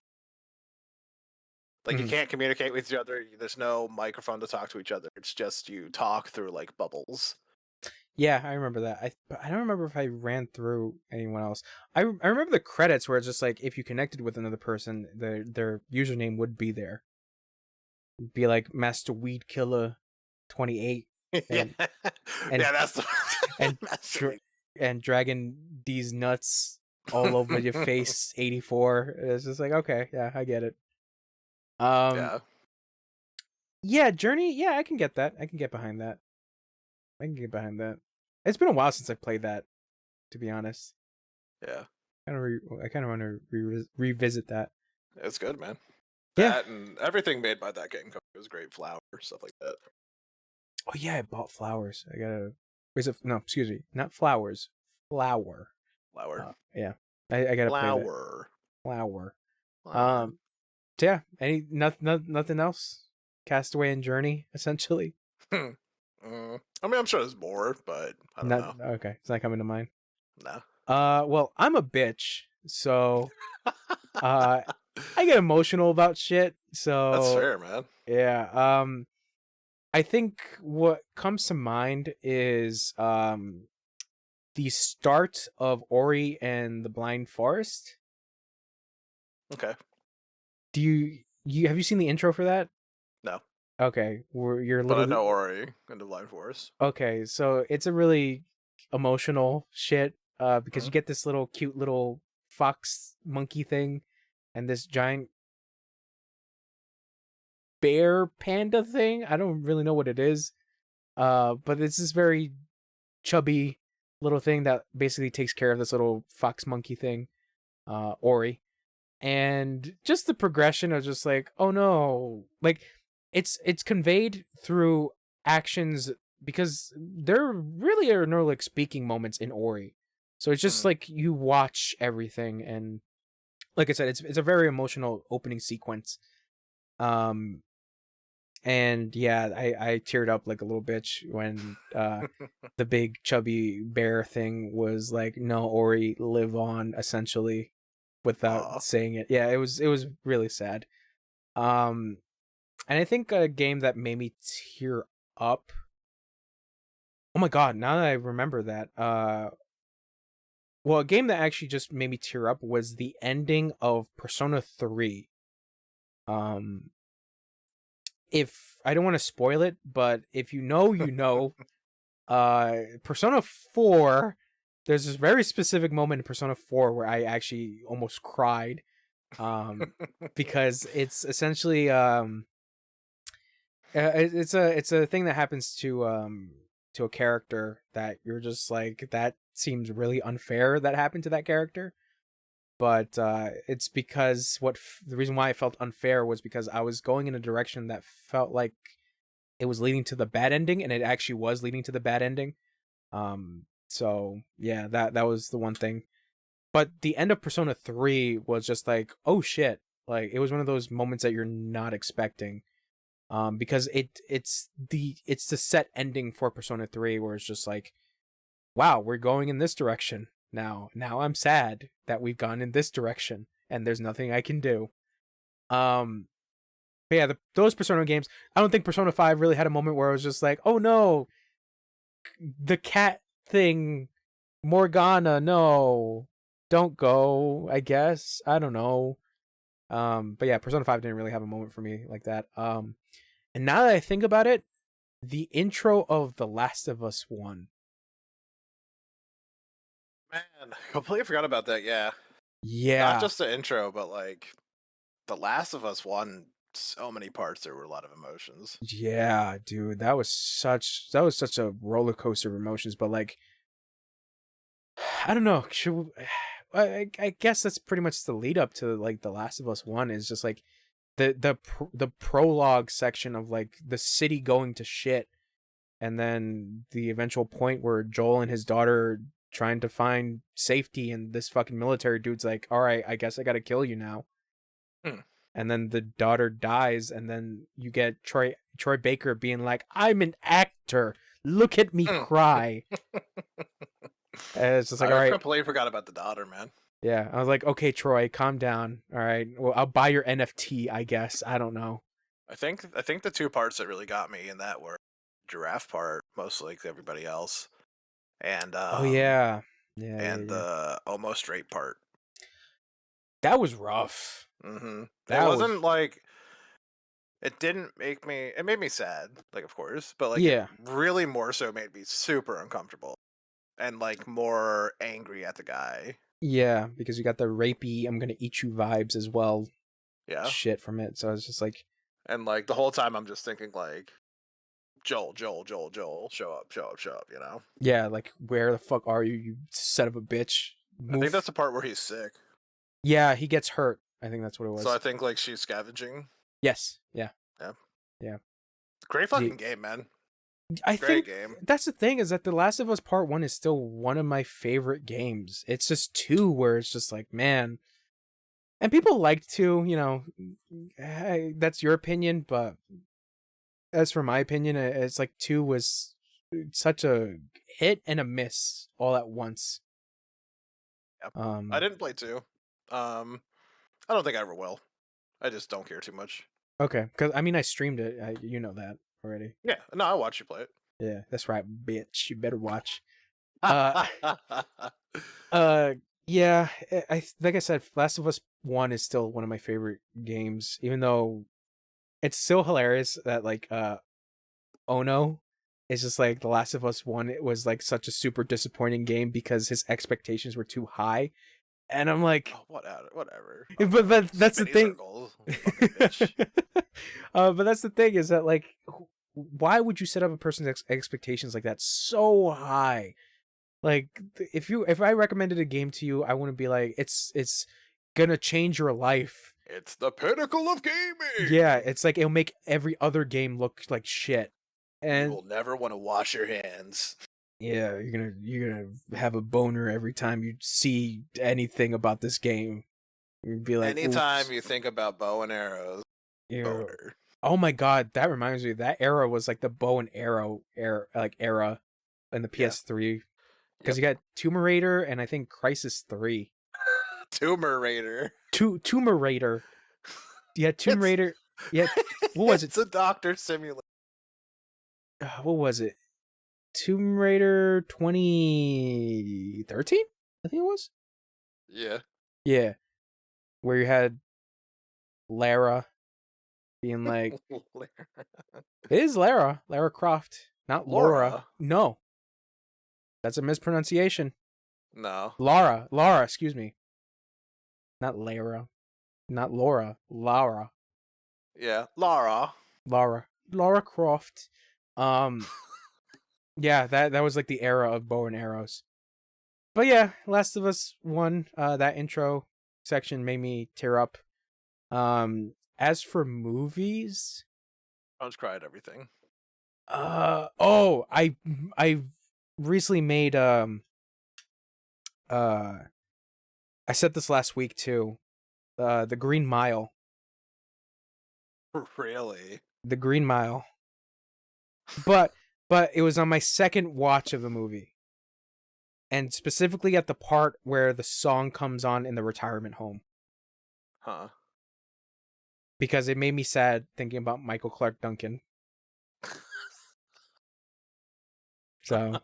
Like you Mhm. can't communicate with each other. There's no microphone to talk to each other. It's just you talk through like bubbles. Yeah, I remember that. But I don't remember if I ran through anyone else. I remember the credits where it's just like if you connected with another person, their username would be there. It'd be like Master Weed Killer 28 Yeah, and and yeah, that's the and Master dra- Weed. and dragging these nuts all over your face 84. It's just like, okay, yeah, I get it. Um Yeah, yeah, Journey, yeah, I can get that. I can get behind that. I can get behind that. It's been a while since I played that, to be honest. yeah, I kind of want to revisit that. it's good, man. Yeah. That and everything made by that game was great. Flower stuff like that. Oh yeah, I bought flowers. I gotta. Wait, no, excuse me, not flowers. Flower. Flower, Yeah, I gotta play that. flower, Flower. flower. Um. So yeah. Nothing else. Castaway and Journey, essentially. I mean, I'm sure there's more, but I don't Not know. okay. It's not coming to mind. No. Well, I'm a bitch, so uh, I get emotional about shit. That's So fair, man. yeah. I think what comes to mind is the start of Ori and the Blind Forest. Okay. Do you have you seen the intro for that? No, Okay, where you're but I literally know Ori and the Blind Forest. okay. So it's a really emotional shit. Because Hmm. you get this little cute little fox monkey thing, and this giant bear panda thing. I don't really know what it is. But it's this very chubby little thing that basically takes care of this little fox monkey thing, Ori. And just the progression of just like, oh no, like it's conveyed through actions because there really are no like speaking moments in Ori. So it's just like you watch everything, and like I said, it's a very emotional opening sequence. Um and yeah, I teared up like a little bitch when the big chubby bear thing was like, no, Ori, live on, essentially, without Aw. saying it. Yeah, it was really sad. And I think a game that made me tear up. Oh my god, now that I remember that, well, a game that actually just made me tear up was the ending of Persona 3. Um, if I don't want to spoil it, but if you know, you know. Persona 4, there's this very specific moment in Persona 4 where I actually almost cried. Because it's essentially it's a thing that happens to a character that you're just like, that seems really unfair that happened to that character. But it's because the reason why I felt unfair was because I was going in a direction that felt like it was leading to the bad ending, and it actually was leading to the bad ending. So yeah, that was the one thing. But the end of Persona 3 was just like, oh shit. Like, it was one of those moments that you're not expecting. Because it's the set ending for Persona 3 where it's just like, wow, we're going in this direction now. Now I'm sad that we've gone in this direction and there's nothing I can do. But yeah, those Persona games, I don't think Persona 5 really had a moment where I was just like, oh no, the cat thing, Morgana, no, don't go, I guess. I don't know. But yeah, Persona 5 didn't really have a moment for me like that. And now that I think about it, the intro of The Last of Us 1. Man, completely forgot about that. Yeah, not Yeah. just the intro, but like The Last of Us One. So many parts. There were a lot of emotions. Yeah, dude, that was such a roller coaster of emotions, but like, I don't know, I guess that's pretty much the lead up to like The Last of Us 1 is just like the prologue section of like the city going to shit, and then the eventual point where Joel and his daughter are trying to find safety, and this fucking military dude's like, all right, I guess I gotta kill you now. And then the daughter dies, and then you get Troy Baker being like, I'm an actor, look at me cry. And it's just like, all I right. completely forgot about the daughter, man. Yeah, I was like, okay, Troy, calm down. All right, well, I'll buy your NFT, I guess. I don't know. I think the two parts that really got me in that were giraffe part, mostly like everybody else, and Oh yeah, yeah, and yeah. the almost straight part. That was rough. It wasn't like, it didn't make me. It made me sad, like, of course, but like, Yeah, it really more so made me super uncomfortable and like more angry at the guy. yeah, because you got the rapey, I'm gonna eat you vibes as well. Yeah, Shit from it. So it's just like, and like the whole time I'm just thinking like, Joel, Joel, Joel, Joel, show up, show up, show up. You know. yeah, like, where the fuck are you, you son of a bitch? I think Move. that's the part where he's sick. Yeah, he gets hurt. I think that's what it was. So I think like she's scavenging. Yes. Yeah. Yeah. Yeah. Great fucking game, man. I Great think game. that's the thing, is that The Last of Us Part 1 is still one of my favorite games. It's just 2 where it's just like, man. And people like 2, you know, that's your opinion, but as for my opinion, it's like 2 was such a hit and a miss all at once. Yep. I didn't play 2. I don't think I ever will. I just don't care too much. Okay, because I mean, I streamed it. You know that already. Yeah, no, I watch you play it. Yeah, that's right, bitch. You better watch. uh, Yeah. I like I said, Last of Us 1 is still one of my favorite games, even though it's still hilarious that like Ono is just like, The Last of Us 1, it was like such a super disappointing game because his expectations were too high. And I'm like, whatever. but that's the thing. Circles. Fucking bitch. But that's the thing is that like, why would you set up a person's expectations like that so high? Like, if I recommended a game to you, I wouldn't be like, it's gonna change your life. It's the pinnacle of gaming. Yeah, it's like it'll make every other game look like shit. And you will never want to wash your hands. yeah, you're gonna have a boner every time you see anything about this game. You'd be like, Anytime oops. you think about bow and arrows, boner. Oh my god, that reminds me. That era was like the bow and arrow era in the PS3 because you got Tomb Raider and I think Crisis 3. Tomb Raider. Tomb Raider. Yeah, Tomb Raider. Yeah, what was it? It's a doctor simulator. What was it? Tomb Raider 2013? I think it was. Yeah. Yeah, where you had Lara being like, it is Lara Croft, not Laura. No, that's a mispronunciation. No. Lara, excuse me. Not Lara. Not Laura. Lara. Yeah, Lara Croft. Yeah, that was like the era of bow and arrows. But yeah, Last of Us 1, that intro section made me tear up. As for movies, I just cried everything. I recently made I said this last week too. The Green Mile. Really? The Green Mile. But it was on my second watch of the movie. And specifically at the part where the song comes on in the retirement home. Huh. Because it made me sad thinking about Michael Clark Duncan. So,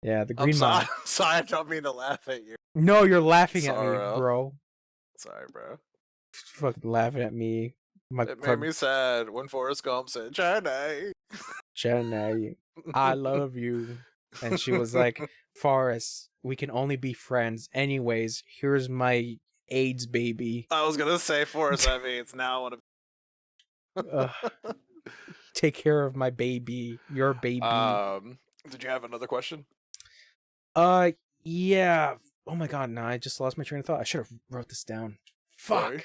yeah, the Green Mile. I'm sorry, I don't mean to laugh at you. No, you're laughing at me, bro. Sorry, bro. Fucking laughing at me. It made me sad when Forrest Gump said, Chennai. Chennai, I love you. And she was like, Forrest, we can only be friends. Anyways, here's my AIDS baby. I was gonna say Forrest, I mean, it's now one of take care of my baby, your baby. Did you have another question? Yeah. Oh my god, no, I just lost my train of thought. I should have wrote this down. Fuck. Sorry.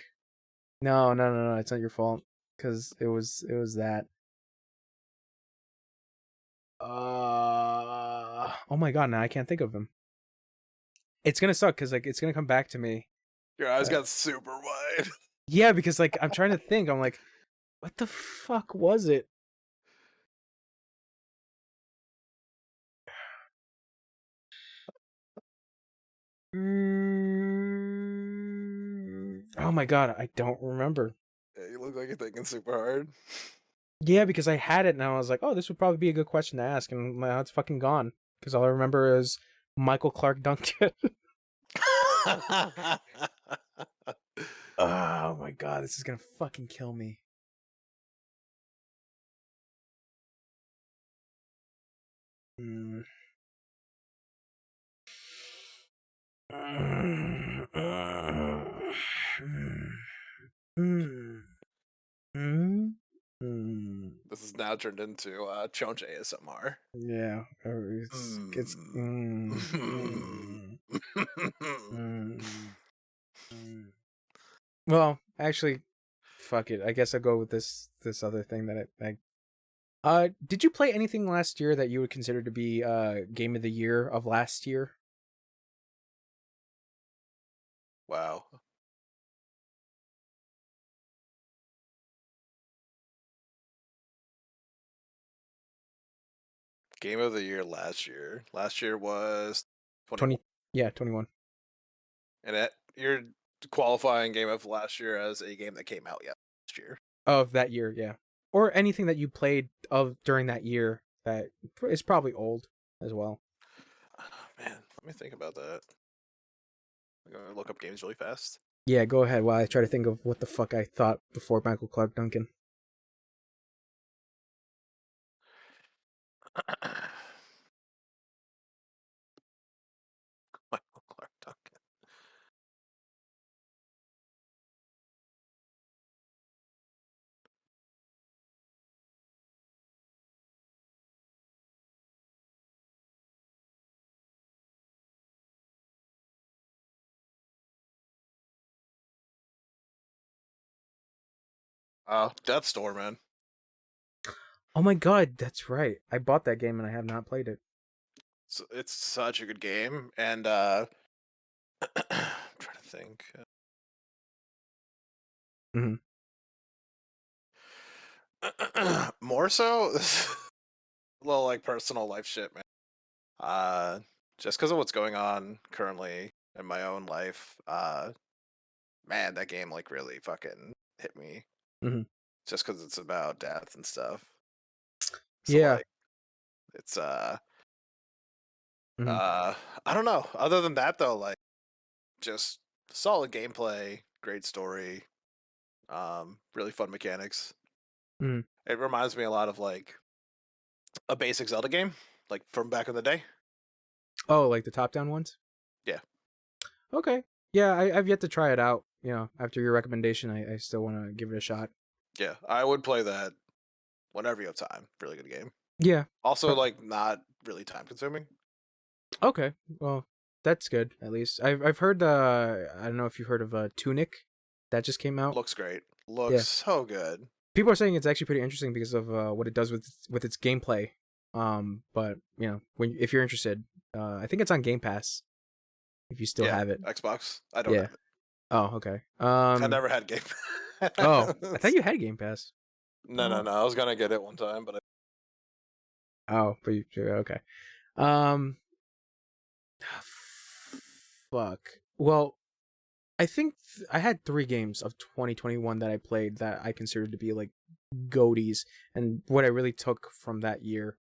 No, it's not your fault. Cause it was that. Oh my god, now I can't think of him. It's gonna suck because like it's gonna come back to me. Your eyes got super wide. Yeah, because like I'm trying to think. I'm like, what the fuck was it? Oh my god, I don't remember. Yeah, you look like you're thinking super hard. Yeah, because I had it and I was like, oh, this would probably be a good question to ask, and now it's fucking gone. Because all I remember is Michael Clark Duncan. Oh my god, this is gonna fucking kill me. This is now turned into Chonch ASMR. Yeah, it's Well, actually, fuck it. I guess I'll go with this other thing that I did you play anything last year that you would consider to be game of the year of last year? Wow. Game of the year last year. Last year was 20. Yeah, 21. And you're qualifying game of last year as a game that came out last year. Of that year, yeah. Or anything that you played of during that year that is probably old as well. Man, let me think about that. I'm gonna look up games really fast. Yeah, go ahead while I try to think of what the fuck I thought before Michael Clark Duncan. Michael Clark Duncan. Death's Door, man. Oh my god, that's right. I bought that game and I have not played it. It's such a good game, and I'm trying to think. Mm-hmm. More so, a little like personal life shit, man. Just because of what's going on currently in my own life, man, that game like really fucking hit me. Mm-hmm. Just because it's about death and stuff. So Yeah. like, it's Mm-hmm. I don't know. Other than that, though, like just solid gameplay, great story, really fun mechanics. Mm-hmm. It reminds me a lot of like a basic Zelda game, like from back in the day. Oh, like the top-down ones? Yeah. Okay. Yeah, I've yet to try it out. You know, after your recommendation, I still want to give it a shot. Yeah, I would play that whenever you have time. Really good game. Yeah. Also, like not really time consuming. Okay. Well, that's good at least. I've heard I don't know if you've heard of Tunic that just came out. Looks great. Looks Yeah. so good. People are saying it's actually pretty interesting because of what it does with its gameplay. But you know, if you're interested, I think it's on Game Pass if you still Yeah, have it. Xbox. I don't Yeah. have it. Oh, okay. I never had Game Oh, I thought Pass. you had Game Pass. No, no, no. I was gonna get it one time, but Oh, but you okay. Um, fuck. Well, I think I had 3 games of 2021 that I played that I considered to be like goaties, and what I really took from that year,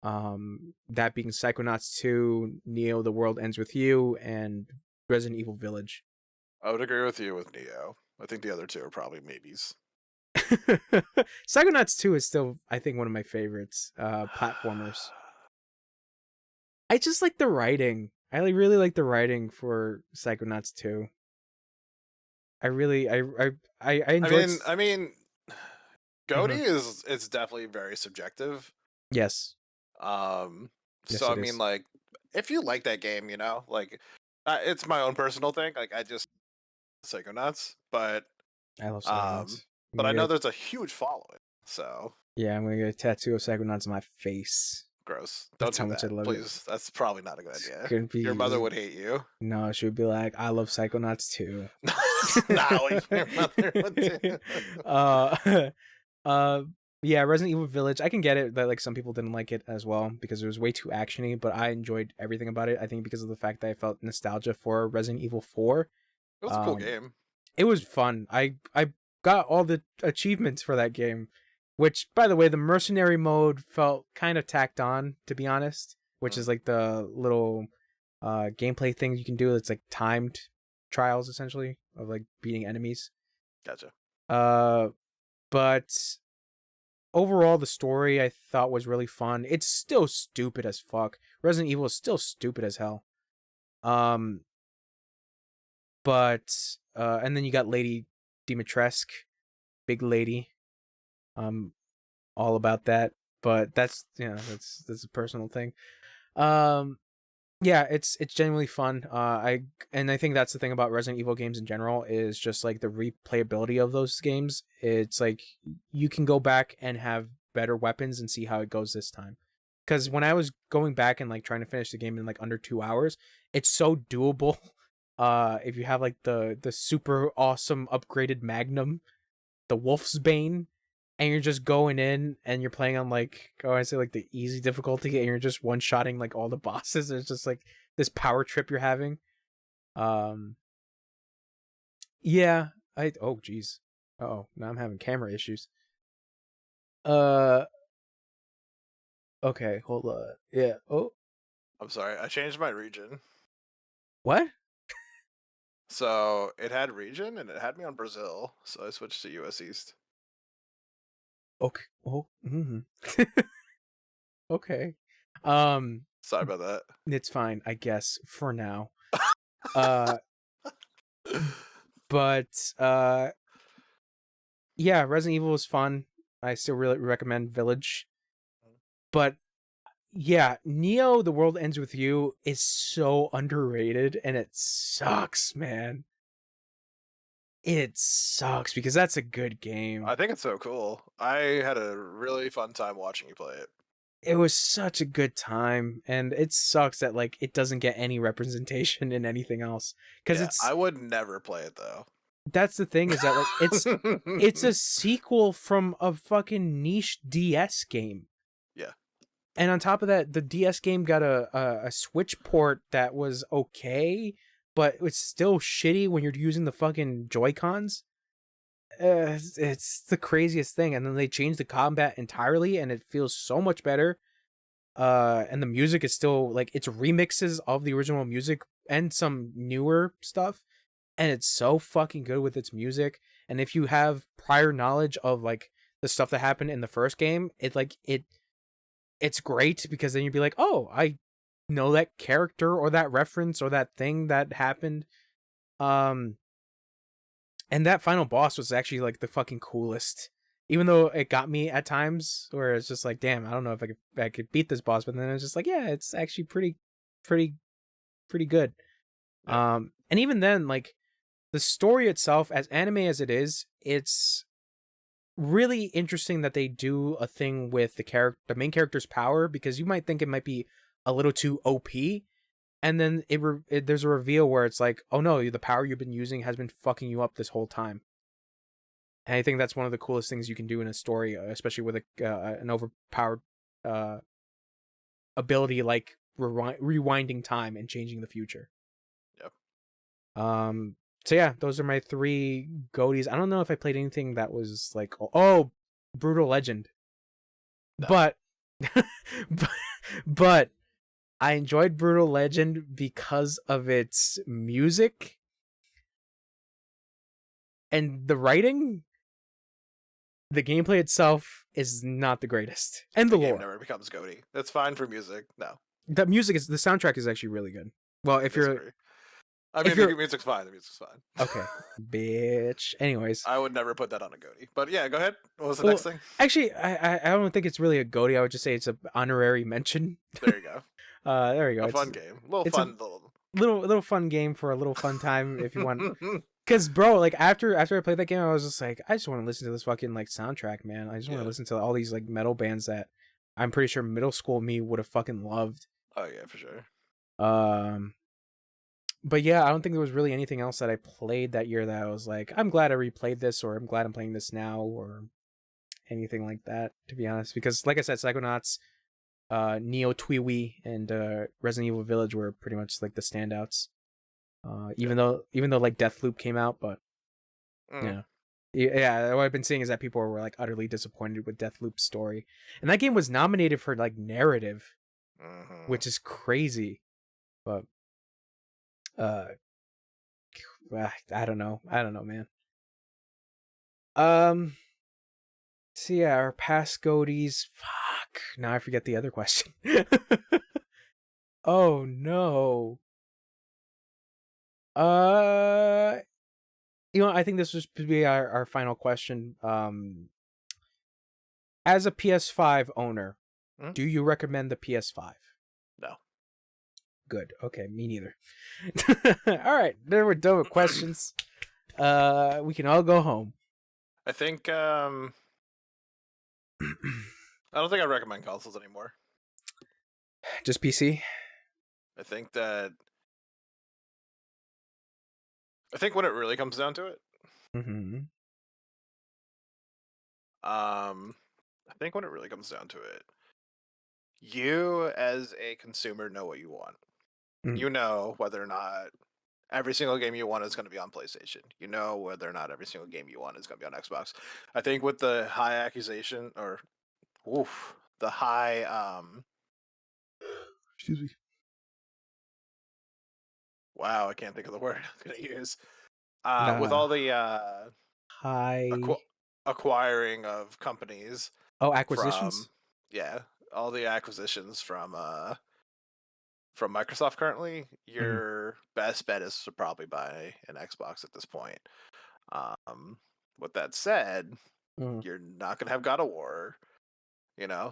that being Psychonauts 2, Neo: The World Ends with You, and Resident Evil Village. I would agree with you with Neo. I think the other two are probably maybes. Psychonauts 2 is still, I think, one of my favorites platformers. I just like the writing. I really like the writing for Psychonauts 2. I really I enjoyed. I mean, Mhm. Goaty is it's definitely very subjective. Yes, Um, yes, so I it mean, is. like, if you like that game, like, it's my own personal thing. Like, I just Psychonauts, I love um, Psychonauts. I'm but gonna I know get there's a huge following. So yeah, I'm gonna get a tattoo of Psychonauts on my face. gross. Don't That's how do much I that, love it. please. That's probably not a good It's idea. gonna Your be mother would hate you. no, it should be like I love Psychonauts too. That's not what your mother would do. uh, uh, yeah, Resident Evil Village. I can get it that like some people didn't like it as well because it was way too actiony, but I enjoyed everything about it. I think because of the fact that I felt nostalgia for Resident Evil 4. It was a cool Um, game. it was fun. I got all the achievements for that game, which by the way, the mercenary mode felt kind of tacked on, to be honest, which is like the little gameplay thing you can do. It's like timed trials essentially of like beating enemies. Gotcha. But overall the story I thought was really fun. It's still stupid as fuck. Resident Evil is still stupid as hell. Um but and then you got Lady Dimitrescu, big lady. Um all about that. But that's that's a personal thing. Um yeah, it's genuinely fun. I think that's the thing about Resident Evil games in general is just like the replayability of those games. It's like you can go back and have better weapons and see how it goes this time. Because when I was going back and like trying to finish the game in like under 2 hours, it's so doable. If you have like the super awesome upgraded Magnum, the Wolf's Bane, and you're just going in and you're playing on like I say like the easy difficulty and you're just one shotting like all the bosses. It's just like this power trip you're having. Um yeah, I oh geez. Oh, now I'm having camera issues. Uh okay, hold on. Yeah. Oh, I'm sorry. I changed my region. what? So it had region and it had me on Brazil. So I switched to US East. Okay. Oh. Okay. Um Sorry about that. it's fine, I guess, for now. Uh but yeah, Resident Evil is fun. I still really recommend Village. But yeah, Neo: The World Ends with You is so underrated and it sucks, man. It sucks because that's a good game. I think it's so cool. I had a really fun time watching you play it. It was such a good time, and it sucks that like it doesn't get any representation in anything else. Because Yeah, I would never play it though. that's the thing, is that like it's a sequel from a fucking niche DS game. Yeah. And on top of that, the DS game got a Switch port that was okay, but it's still shitty when you're using the fucking Joy-Cons. It's the craziest thing. And then they changed the combat entirely, and it feels so much better. And the music is still like, it's remixes of the original music and some newer stuff, and it's so fucking good with its music. And if you have prior knowledge of like the stuff that happened in the first game, it's great, because then you'd be like, oh, I know that character or that reference or that thing that happened. And that final boss was actually like the fucking coolest, even though it got me at times where it's just like, damn, I don't know if I could beat this boss. But then I was just like, yeah, it's actually pretty good. Yeah. And even then, like, the story itself, as anime as it is, it's really interesting that they do a thing with the main character's power, because you might think it might be a little too OP, and then there's a reveal where it's like, oh no, the power you've been using has been fucking you up this whole time. And I think that's one of the coolest things you can do in a story, especially with an overpowered ability like rewinding time and changing the future. Yep. So yeah, those are my 3 goaties. I don't know if I played anything that was like, oh, Brutal Legend. No. But but I enjoyed Brutal Legend because of its music and the writing. The gameplay itself is not the greatest, and the game lore. never becomes goaty. That's fine for music. No. The soundtrack is actually really good. Well, if you're, I mean, the music's fine. The music's fine. Okay, bitch. Anyways, I would never put that on a goatee. But yeah, go ahead. What was the next thing? Actually, I don't think it's really a goatee. I would just say it's an honorary mention. There you go. There you go. A fun game. Little fun game for a little fun time if you want. Because bro, like after I played that game, I was just like, I just want to listen to this fucking like soundtrack, man. I just want to listen to all these like metal bands that I'm pretty sure middle school me would have fucking loved. Oh yeah, for sure. But yeah, I don't think there was really anything else that I played that year that I was like, I'm glad I replayed this, or I'm glad I'm playing this now, or anything like that, to be honest. Because like I said, Psychonauts, Neo Twiwi, and Resident Evil Village were pretty much like the standouts. Even though like Deathloop came out, but yeah, what I've been seeing is that people were like utterly disappointed with Deathloop's story, and that game was nominated for like narrative, which is crazy. But I don't know, man. So yeah, our past goatees. Fuck. Now I forget the other question. Oh no. I think this was to be our final question. As a PS5 owner, do you recommend the PS5? No. Good. Okay, me neither. All right, there we're done with questions. We can all go home. I think I don't think I recommend consoles anymore. Just PC? I think when it really comes down to it, I think when it really comes down to it, you as a consumer know what you want. You know whether or not every single game you want is going to be on PlayStation. You know whether or not every single game you want is going to be on Xbox. I think with the high accusation, or the high excuse me. Wow, I can't think of the word I'm going to use. With all the high acquiring of companies. Oh, acquisitions? All the acquisitions from Microsoft currently, your best bet is to probably buy an Xbox at this point. With that said, you're not going to have God of War,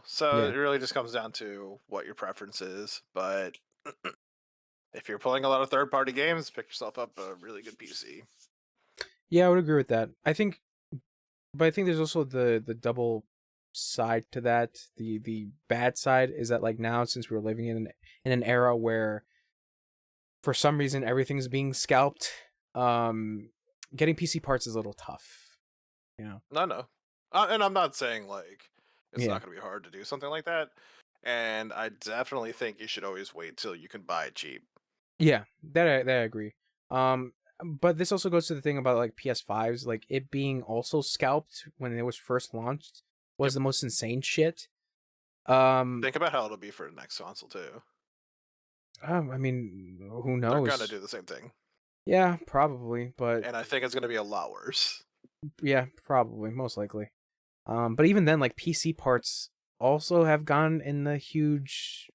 so it really just comes down to what your preference is. But if you're playing a lot of third-party games, pick yourself up a really good PC. Yeah, I would agree with that. But I think there's also the double side to that. The bad side is that like now, since we're living in an era where for some reason everything's being scalped, getting PC parts is a little tough. You know. No, and I'm not saying like it's Yeah. not going to be hard to do something like that. And I definitely think you should always wait till you can buy it cheap. Yeah, that I agree. But this also goes to the thing about like PS5s, like it being also scalped when it was first launched was Yep. the most insane shit. Um, Think about how it'll be for the next console too. I mean, who They're going to knows? do the same thing, Yeah, probably, but and I think it's going to be a lot worse. yeah, probably, most likely. But even then, like PC parts also have gone in the huge,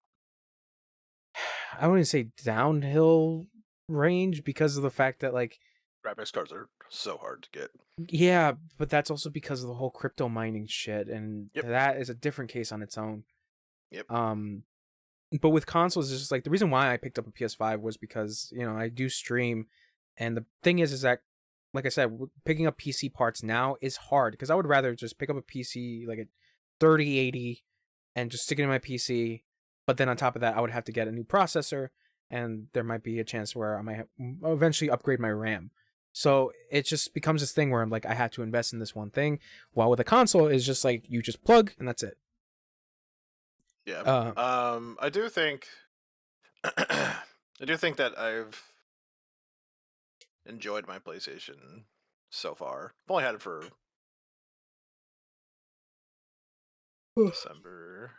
I wouldn't say downhill range because of the fact that like Graphics cards are so hard to get. yeah, but that's also because of the whole crypto mining shit, and Yep. that is a different case on its own. Yep. But with consoles, it's just like the reason why I picked up a PS5 was because I do stream, and the thing is that, like I said, picking up PC parts now is hard because I would rather just pick up a PC like a 3080 and just stick it in my PC. But then on top of that, I would have to get a new processor, and there might be a chance where I might eventually upgrade my RAM. So it just becomes this thing where I'm like, I have to invest in this one thing. While with a console, it's just like you just plug and that's it. Yeah. Uh, I do think I do think that I've enjoyed my PlayStation so far. I've only had it for December,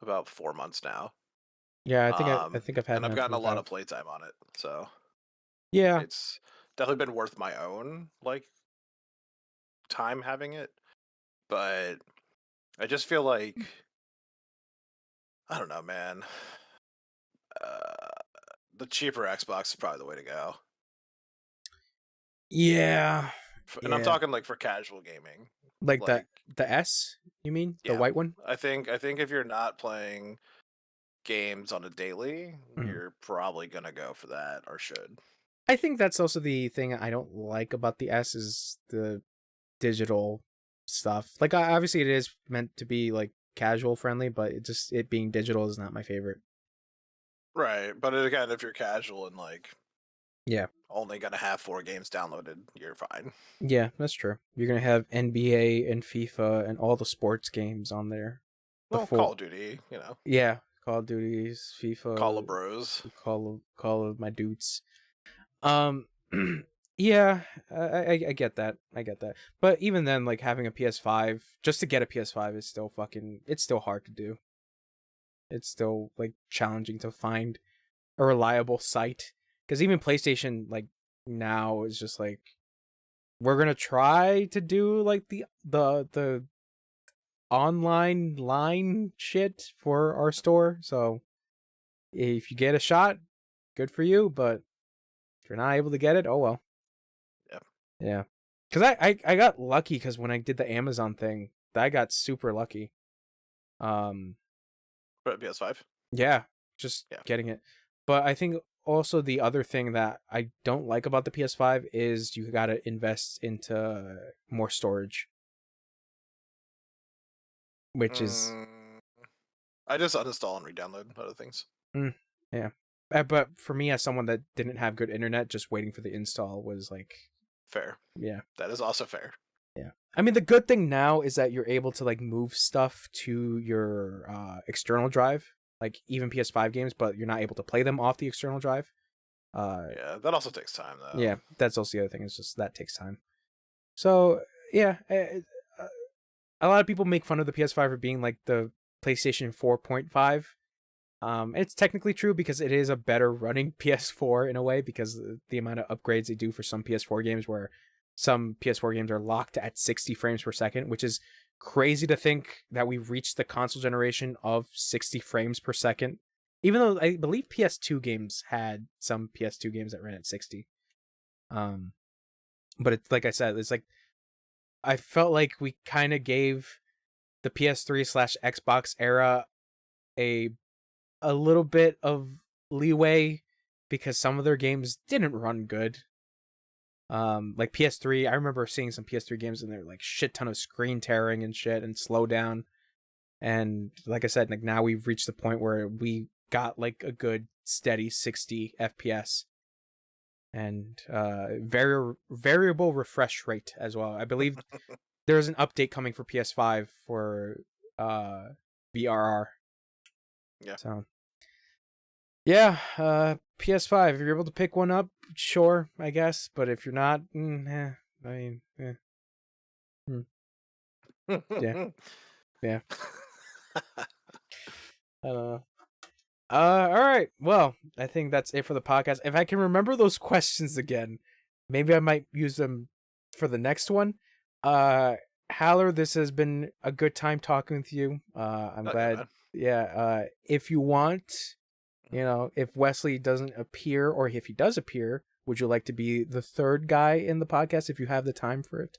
about 4 months now. yeah, I think I've had And I've enough gotten for a lot of about playtime on it, so yeah. it's definitely been worth my own like time having it. But I just feel like I don't know, man. Uh, the cheaper Xbox is probably the way to go. Yeah. And I'm Yeah. talking like for casual gaming. Like Like, the S, you mean? The yeah, white one? I think if you're not playing games on a daily, Mhm. you're probably gonna go for that or should. I think that's also the thing I don't like about the S is the digital stuff. Like obviously it is meant to be like casual friendly, but it being digital is not my favorite. Right, but again, if you're casual and like Yeah. only gonna have 4 games downloaded, you're fine. Yeah, that's true. You're going to have NBA and FIFA and all the sports games on there. The Well, Call full of Duty, yeah, Call of Duties, Call of FIFA, Bros. Call of my dudes. Um, yeah, I get that. I get that. But even then, like having a PS5, just to get a PS5 is still it's still hard to do. It's still like challenging to find a reliable site. Because even PlayStation, like now, is just like we're gonna try to do like the online line shit for our store. So if you get a shot, good for you. But if you're not able to get it, oh well. Yeah. Yeah. Because I got lucky because when I did the Amazon thing, I got super lucky. Um, But PS5. yeah, just Yeah. getting it. But I think also the other thing that I don't like about the PS5 is you got to invest into more storage, which is, Mm, I just uninstall and re-download other things. yeah. But for me, as someone that didn't have good internet, just waiting for the install was like, Fair. yeah. That is also fair. Yeah. I mean, the good thing now is that you're able to like move stuff to your external drive, like even PS5 games, but you're not able to play them off the external drive. Yeah, that also takes time though. Yeah, that's also the other thing. Is just that takes time. So yeah, a lot of people make fun of the PS5 for being like the PlayStation 4.5. It's technically true because it is a better running PS4 in a way because the amount of upgrades they do for some PS4 games where some PS4 games are locked at 60 frames per second, which is crazy to think that we've reached the console generation of 60 frames per second. Even though I believe PS2 games had some PS2 games that ran at 60. But it's like I said, it's like I felt like we kind of gave the PS3/Xbox era a little bit of leeway because some of their games didn't run good. Like PS3, I remember seeing some PS3 games and they're like shit ton of screen tearing and shit and slow down. And like I said, like now we've reached the point where we got like a good steady 60 FPS and variable refresh rate as well. I believe there's an update coming for PS5 for VRR. Yeah. So yeah, PS5. If you're able to pick one up, sure, I guess. But if you're not, I mean, yeah, yeah. I don't know. All right. Well, I think that's it for the podcast. If I can remember those questions again, maybe I might use them for the next one. Haler, this has been a good time talking with you. I'm glad. Yeah. If you want, if Wesley doesn't appear, or if he does appear, would you like to be the third guy in the podcast if you have the time for it?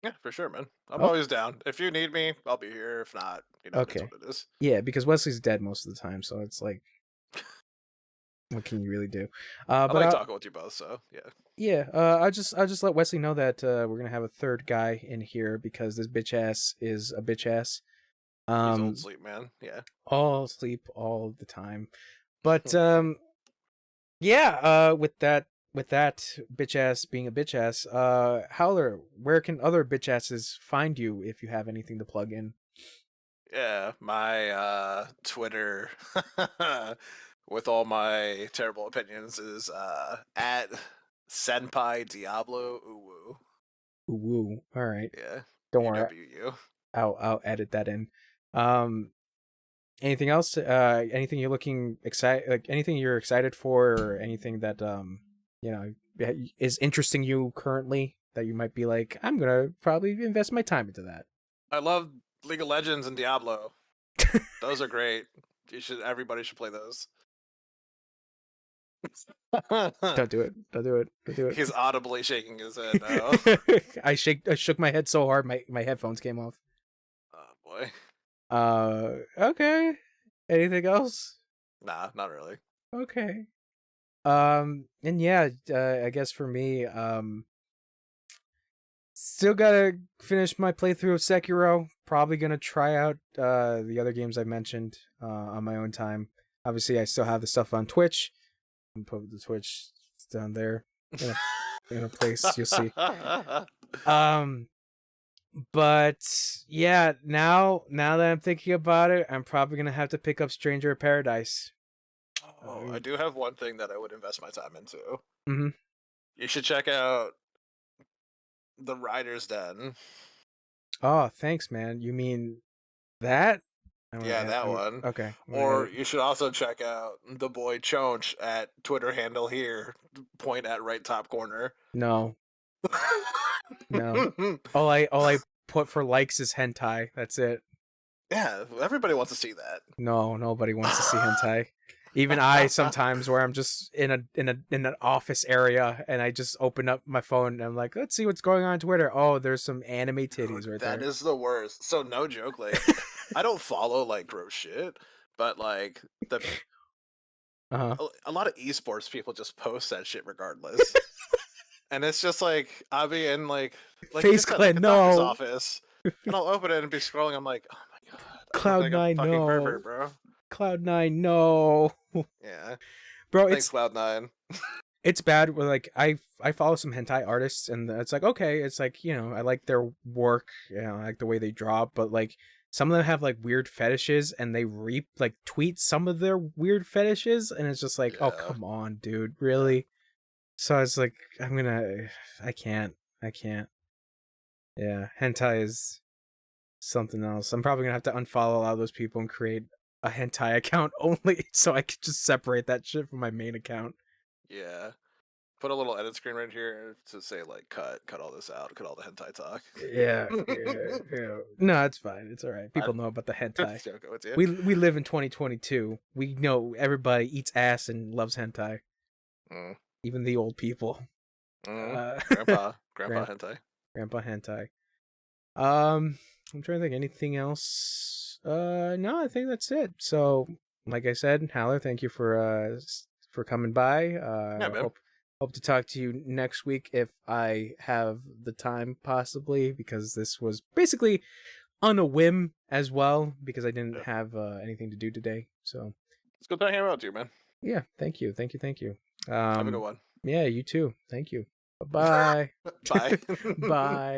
Yeah, for sure, man. I'm always down. If you need me, I'll be here. If not, Okay. that's what it is. Yeah, because Wesley's dead most of the time, so it's like, what can you really do? I But like talking with you both, so yeah. Yeah, I'll just let Wesley know that we're gonna have a third guy in here because this bitch ass is a bitch ass. He's old sleep, man. Yeah. All sleep all the time. But yeah, with that bitch ass being a bitch ass, Howler, where can other bitch asses find you if you have anything to plug in? Yeah, my Twitter with all my terrible opinions is at Senpai Diablo Uwu. Ooh, all right. Yeah. Don't worry. UWU. I'll edit that in. Anything else? Anything you're looking excited, like anything you're excited for, or anything that is interesting you currently that you might be like, I'm gonna probably invest my time into that. I love League of Legends and Diablo. Those are great. Everybody should play those. Don't do it. Don't do it. Don't do it. He's audibly shaking his head now. I shook my head so hard my headphones came off. Oh boy. Okay. Anything else? Nah, not really. Okay. And yeah, I guess for me, still gotta finish my playthrough of Sekiro. Probably gonna try out the other games I mentioned on my own time. Obviously, I still have the stuff on Twitch. I'm put the Twitch down there in a place you'll see. But yeah, now that I'm thinking about it, I'm probably gonna have to pick up Stranger of Paradise. Oh, I do have one thing that I would invest my time into. Mm-hmm. You should check out The Writer's Den. Oh, thanks, man. You mean that? Yeah, that one. Okay. Or you should also check out the boy Chonch at Twitter handle here. Point at right top corner. No. No. All I put for likes is hentai. That's it. Yeah, everybody wants to see that. No, nobody wants to see hentai. Even I sometimes, where I'm just in an office area and I just open up my phone and I'm like, let's see what's going on Twitter. Oh, there's some anime titties right there. That is the worst. So no joke, like I don't follow like gross shit, but like a lot of esports people just post that shit regardless. And it's just like I'll be in like Face Clan, no office, and I'll open it and be scrolling. I'm like, oh my god, Cloud9, no, pervert, bro. Cloud9, no. Yeah, bro, thanks, Cloud9. It's bad. Where like I follow some hentai artists, and it's like, okay, it's like, I like their work, I like the way they draw, but like some of them have like weird fetishes, and they tweet some of their weird fetishes, and it's just like, oh come on, dude, really? So it's like, I can't. Yeah, hentai is something else. I'm probably gonna have to unfollow a lot of those people and create a hentai account only, so I could just separate that shit from my main account. Yeah. Put a little edit screen right here to say like cut all this out, cut all the hentai talk. Yeah. No, it's fine. It's all right. People know about the hentai. We live in 2022. We know everybody eats ass and loves hentai. Even the old people. Grandpa hentai. Grandpa hentai. I'm trying to think anything else. No, I think that's it. So, like I said, Haler, thank you for coming by. Yeah, man. Hope hope to talk to you next week if I have the time, possibly, because this was basically on a whim as well, because I didn't have anything to do today. So it's good hanging out with you, man. Yeah, thank you. Have a good one. Yeah, you too. Thank you. Bye. Bye. Bye.